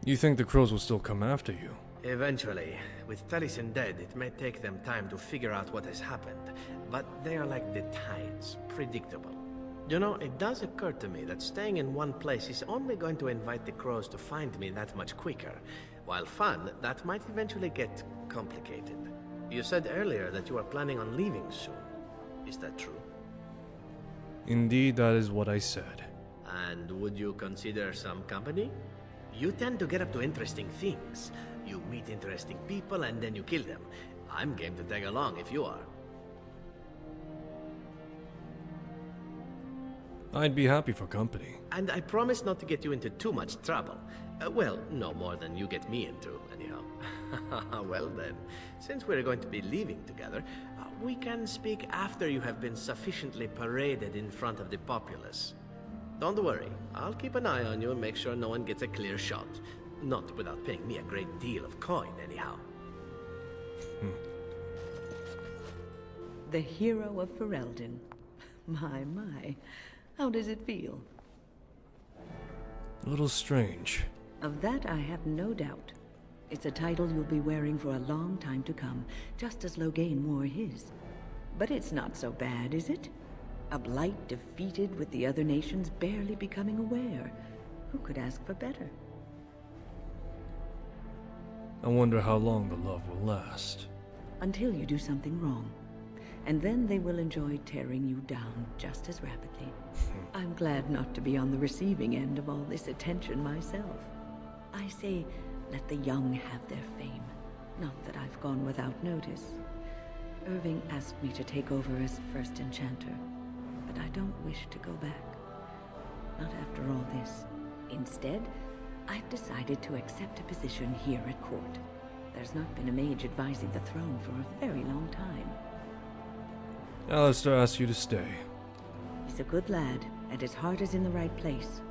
You think the crows will still come after you? Eventually. With Taliesin dead, it may take them time to figure out what has happened, but they are like the tides, predictable. You know, it does occur to me that staying in one place is only going to invite the crows to find me that much quicker. While fun, that might eventually get complicated. You said earlier that you are planning on leaving soon. Is that true? Indeed, that is what I said. And would you consider some company? You tend to get up to interesting things. You meet interesting people and then you kill them. I'm game to tag along if you are. I'd be happy for company. And I promise not to get you into too much trouble. Well, no more than you get me into, anyhow. Well then, since we're going to be leaving together, we can speak after you have been sufficiently paraded in front of the populace. Don't worry, I'll keep an eye on you and make sure no one gets a clear shot. Not without paying me a great deal of coin, anyhow. The hero of Ferelden. My. How does it feel? A little strange. Of that I have no doubt. It's a title you'll be wearing for a long time to come, just as Loghain wore his. But it's not so bad, is it? A blight defeated with the other nations barely becoming aware. Who could ask for better? I wonder how long the love will last. Until you do something wrong. And then they will enjoy tearing you down just as rapidly. I'm glad not to be on the receiving end of all this attention myself. I say, Let the young have their fame. Not that I've gone without notice. Irving asked me to take over as first enchanter, but I don't wish to go back. Not after all this. Instead, I've decided to accept a position here at court. There's not been a mage advising the throne for a very long time. Alistair asks you to stay. He's a good lad, and his heart is in the right place.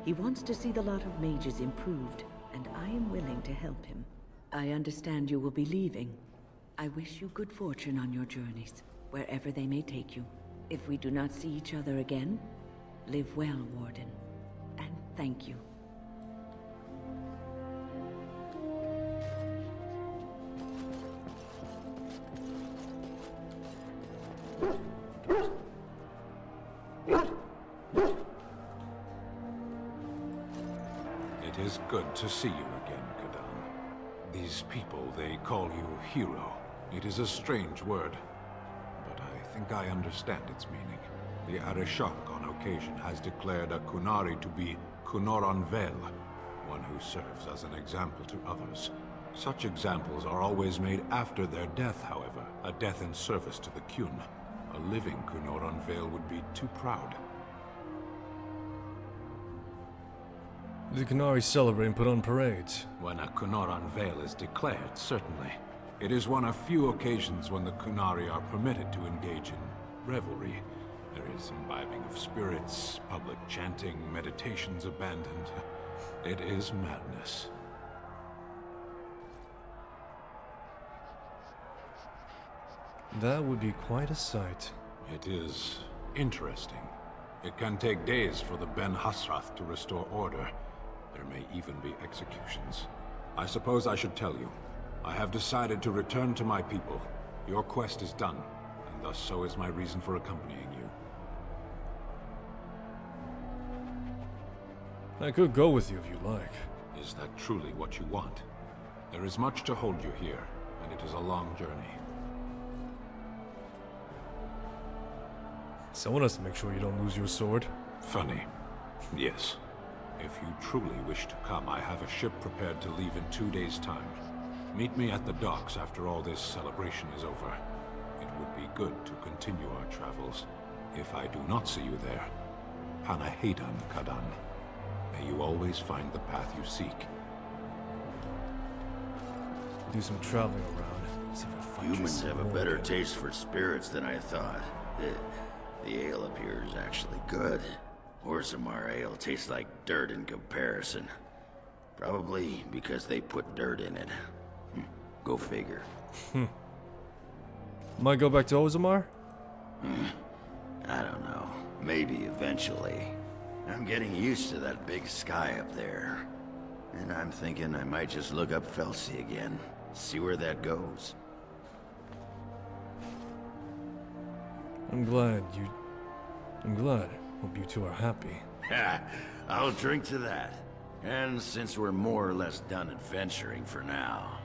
He wants to see the lot of mages improved, and I am willing to help him. I understand you will be leaving. I wish you good fortune on your journeys, wherever they may take you. If we do not see each other again, live well, Warden, and thank you. It is good to see you again, Kadan. These people, they call you hero. It is a strange word, but I think I understand its meaning. The Arishok on occasion has declared a Kunari to be Kunoran Vel, one who serves as an example to others. Such examples are always made after their death, however, a death in service to the Kyun. A living Kunoran Vel would be too proud. The Kunari celebrate and put on parades. When a Kunoran Vel is declared, certainly. It is one of few occasions when the Kunari are permitted to engage in revelry. There is imbibing of spirits, public chanting, meditations abandoned. It is madness. That would be quite a sight. It is interesting. It can take days for the Ben Hasrath to restore order. There may even be executions. I suppose I should tell you. I have decided to return to my people. Your quest is done, and thus so is my reason for accompanying you. I could go with you if you like. Is that truly what you want? There is much to hold you here, and it is a long journey. Someone has to make sure you don't lose your sword. Funny. Yes. If you truly wish to come, I have a ship prepared to leave in 2 days' time. Meet me at the docks after all this celebration is over. It would be good to continue our travels. If I do not see you there, Panahedan, Kadan. May you always find the path you seek. Do some traveling around. See if I find Humans you have a some better more. taste for spirits than I thought. The ale up here is actually good. Orzammar ale tastes like dirt in comparison. Probably because they put dirt in it. Go figure. Might go back to Orzammar? I don't know. Maybe eventually. I'm getting used to that big sky up there. And I'm thinking I might just look up Felsi again. See where that goes. I'm glad. Hope you two are happy. I'll drink to that. And since we're more or less done adventuring for now,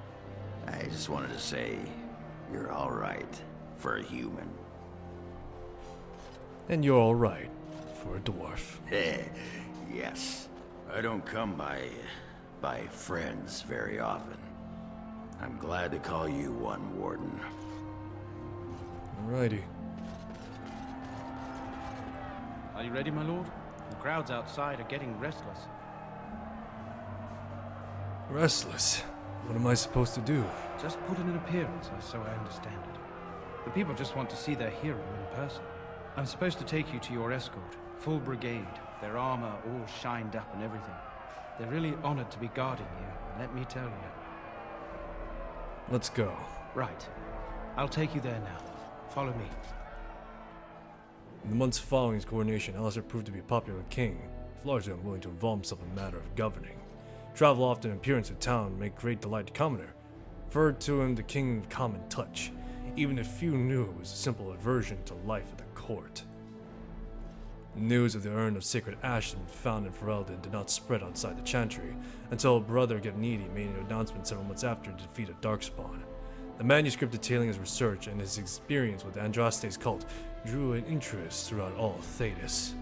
I just wanted to say you're all right for a human. And you're all right for a dwarf. Yes. I don't come by friends very often. I'm glad to call you one, Warden. Alrighty. Are you ready, my lord? The crowds outside are getting restless. Restless? What am I supposed to do? Just put in an appearance, so I understand it. The people just want to see their hero in person. I'm supposed to take you to your escort, full brigade, their armor all shined up and everything. They're really honored to be guarding you, let me tell you. Let's go. Right. I'll take you there now. Follow me. In the months following his coronation, Alistair proved to be a popular king, largely unwilling to involve himself in the matter of governing. Travel often and appearance in town make great delight to commoner. Referred to him the king of common touch, even if few knew it was a simple aversion to life at the court. News of the urn of sacred ash had been found in Ferelden did not spread outside the chantry until brother Gevnidi made an announcement several months after the defeat of Darkspawn. The manuscript detailing his research and his experience with the Andraste's cult drew an interest throughout all Thedas.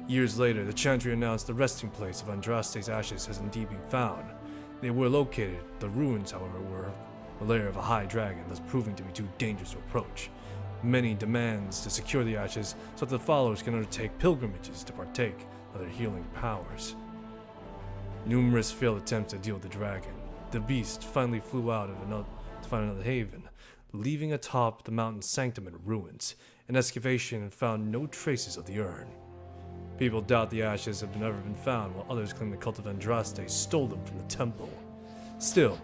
Years later, the chantry announced the resting place of Andraste's ashes has indeed been found. they were located. The ruins, however, were the lair of a high dragon, thus proving to be too dangerous to approach. Many demands to secure the ashes so that the followers can undertake pilgrimages to partake of their healing powers. Numerous failed attempts to deal with the dragon. The beast finally flew out to find another haven, leaving atop the mountain's sanctum in ruins. An excavation found no traces of the urn. People doubt the ashes have never been found, while others claim the cult of Andraste stole them from the temple. Still,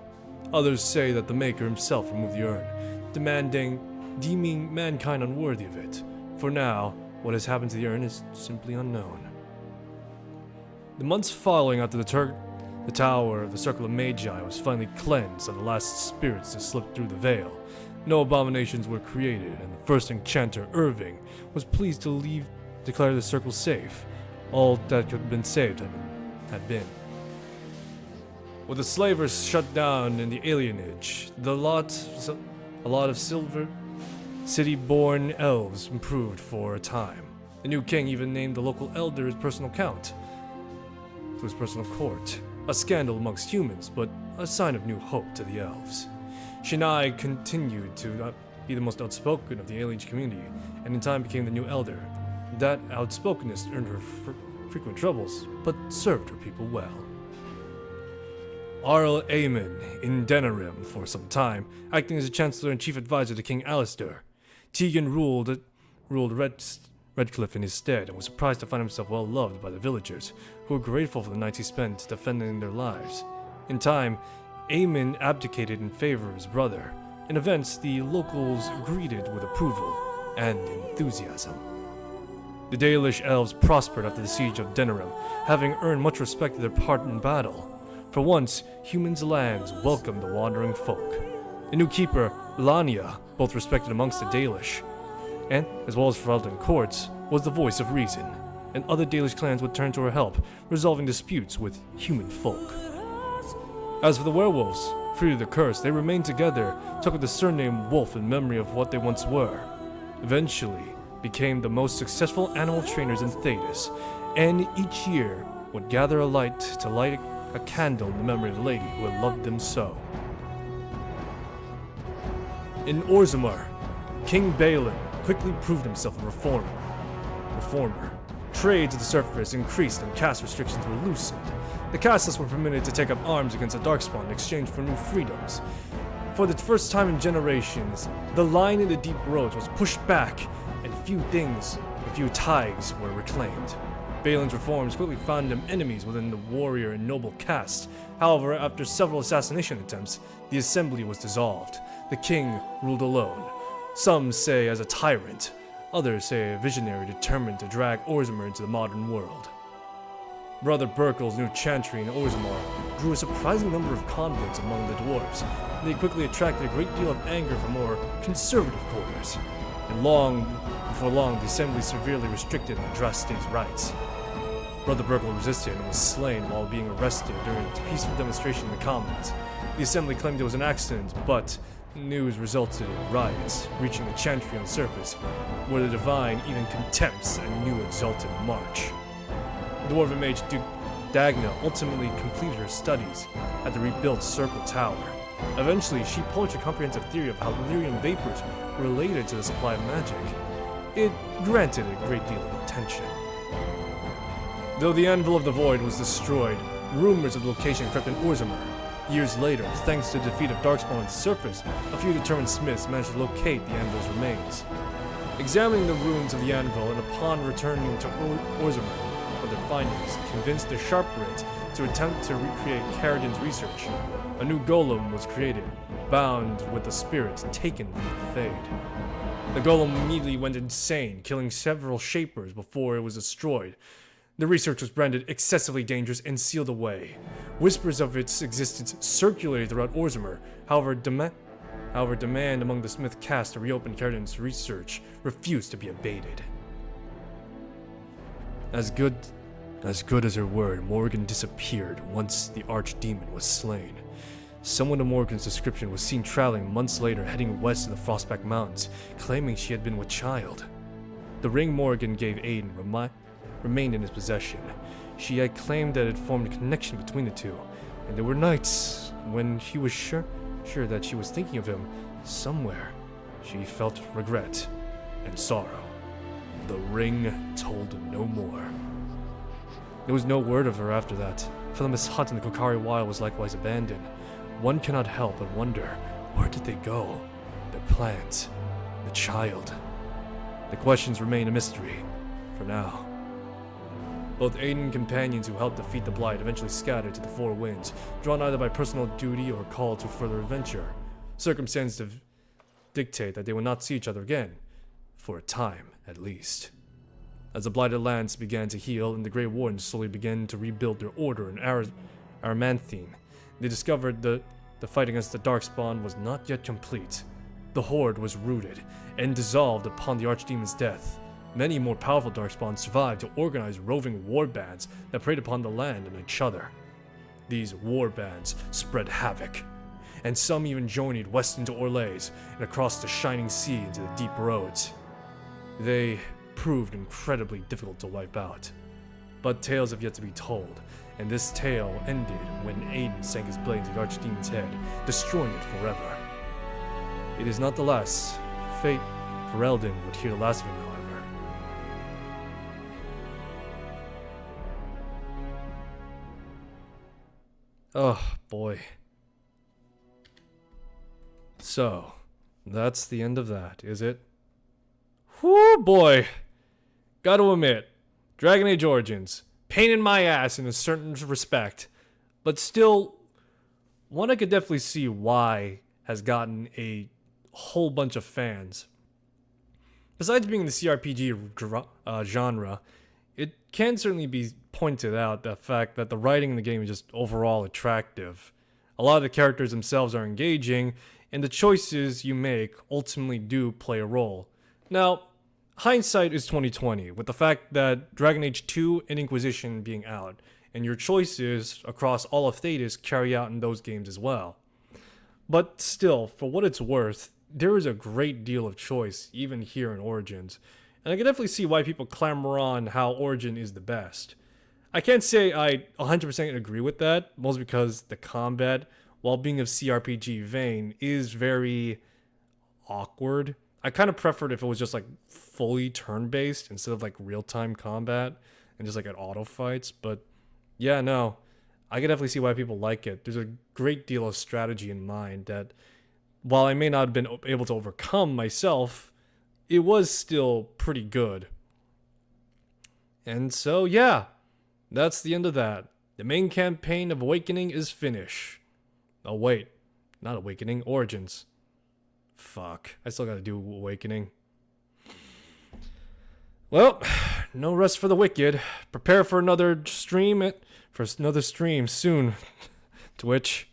others say that the Maker himself removed the urn, deeming mankind unworthy of it. For now, what has happened to the urn is simply unknown. The months following after the tower of the Circle of Magi was finally cleansed and the last spirits to slip through the veil, no abominations were created, and the first enchanter, Irving, was pleased to declare the circle safe. All that could have been saved had been. With the slavers shut down in the alienage, a lot of Silver City-born elves improved for a time. The new king even named the local elder his personal count to his personal court. A scandal amongst humans, but a sign of new hope to the elves. Shinai continued to be the most outspoken of the alienage community, and in time became the new elder. That outspokenness earned her frequent troubles, but served her people well. Arl Aemon in Denerim for some time, acting as a chancellor and chief advisor to King Alistair. Tegan ruled Redcliffe in his stead, and was surprised to find himself well loved by the villagers, who were grateful for the nights he spent defending their lives. In time, Aemon abdicated in favor of his brother, an event the locals greeted with approval and enthusiasm. The Dalish elves prospered after the siege of Denerim, having earned much respect for their part in battle. For once, humans' lands welcomed the wandering folk. The new keeper, Lania, both respected amongst the Dalish, and, as well as Ferelden courts, was the voice of reason, and other Dalish clans would turn to her help, resolving disputes with human folk. As for the werewolves, free of the curse, they remained together, took up the surname Wolf in memory of what they once were. Eventually, became the most successful animal trainers in Thedas, and each year would gather a light to light a candle in the memory of the lady who had loved them so. In Orzammar, King Balin quickly proved himself a reformer. Trade to the surface increased and caste restrictions were loosened. The casteless were permitted to take up arms against the Darkspawn in exchange for new freedoms. For the first time in generations, the line in the deep roads was pushed back, and few ties were reclaimed. Balin's reforms quickly found him enemies within the warrior and noble caste. However, after several assassination attempts, the assembly was dissolved. The king ruled alone. Some say as a tyrant, others say a visionary determined to drag Orzammar into the modern world. Brother Burkle's new chantry in Orzammar drew a surprising number of converts among the dwarves, and they quickly attracted a great deal of anger from more conservative quarters. And before long, the assembly severely restricted Andraste's rights. Brother Burkle resisted and was slain while being arrested during a peaceful demonstration in the Commons. The assembly claimed it was an accident, but news resulted in riots, reaching the chantry on the surface, where the divine even contempts a new exalted march. Dwarven mage Dagna ultimately completed her studies at the rebuilt Circle Tower. Eventually, she published a comprehensive theory of how Illyrian vapors related to the supply of magic. It granted a great deal of attention. Though the Anvil of the Void was destroyed, rumors of the location crept in Orzammar. Years later, thanks to the defeat of Darkspawn on the surface, a few determined smiths managed to locate the Anvil's remains. Examining the ruins of the Anvil, and upon returning to Orzammar with their findings, convinced the Sharprit to attempt to recreate Caridin's research. A new golem was created, bound with the spirits taken from the Fade. The golem immediately went insane, killing several Shapers before it was destroyed. The research was branded excessively dangerous and sealed away. Whispers of its existence circulated throughout Orzammar. However, demand among the Smith caste to reopen Caridin's research refused to be abated. As good as her word, Morgan disappeared once the archdemon was slain. Someone of Morgan's description was seen traveling months later, heading west to the Frostback Mountains, claiming she had been with child. The ring Morgan gave Aiden remained in his possession. She had claimed that it formed a connection between the two, And there were nights when he was sure that she was thinking of him somewhere. She felt regret and sorrow. The ring told no more. There was no word of her after that. Philemus' hut in the Kokari Wild was likewise abandoned. One cannot help but wonder, where did they go? Their plans, the child. The questions remain a mystery, for now. Both Aiden and companions who helped defeat the Blight eventually scattered to the four winds, drawn either by personal duty or called to further adventure. Circumstances dictate that they will not see each other again, for a time at least. As the blighted lands began to heal and the Grey Wardens slowly began to rebuild their order in Aramanthine, they discovered the fight against the Darkspawn was not yet complete. The Horde was rooted and dissolved upon the Archdemon's death. Many more powerful Darkspawn survived to organize roving war bands that preyed upon the land and each other. These war bands spread havoc, and some even journeyed west into Orlais and across the shining sea into the deep roads. They proved incredibly difficult to wipe out. But tales have yet to be told, and this tale ended when Aiden sank his blade into the Archdemon's head, destroying it forever. It is not the last fate for Eldon would hear the last of him, however. Oh, boy. So, that's the end of that, is it? Whoo, boy. Gotta admit, Dragon Age Origins, pain in my ass in a certain respect, but still, one I could definitely see why has gotten a whole bunch of fans. Besides being the CRPG genre, it can certainly be pointed out the fact that the writing in the game is just overall attractive. A lot of the characters themselves are engaging, and the choices you make ultimately do play a role. Now, hindsight is 2020, with the fact that Dragon Age 2 and Inquisition being out, and your choices across all of Thedas carry out in those games as well. But still, for what it's worth, there is a great deal of choice even here in Origins, and I can definitely see why people clamor on how Origin is the best. I can't say I 100% agree with that, mostly because the combat, while being of CRPG vein, is very awkward. I kind of preferred if it was just like fully turn-based instead of like real-time combat and just like at auto fights, but yeah, no, I can definitely see why people like it. There's a great deal of strategy in mind that, while I may not have been able to overcome myself, it was still pretty good. And so, yeah, that's the end of that. The main campaign of Awakening is finished. Oh, wait, not Awakening, Origins. Fuck, I still gotta do Awakening. Well, no rest for the wicked. Prepare for another stream soon. Twitch.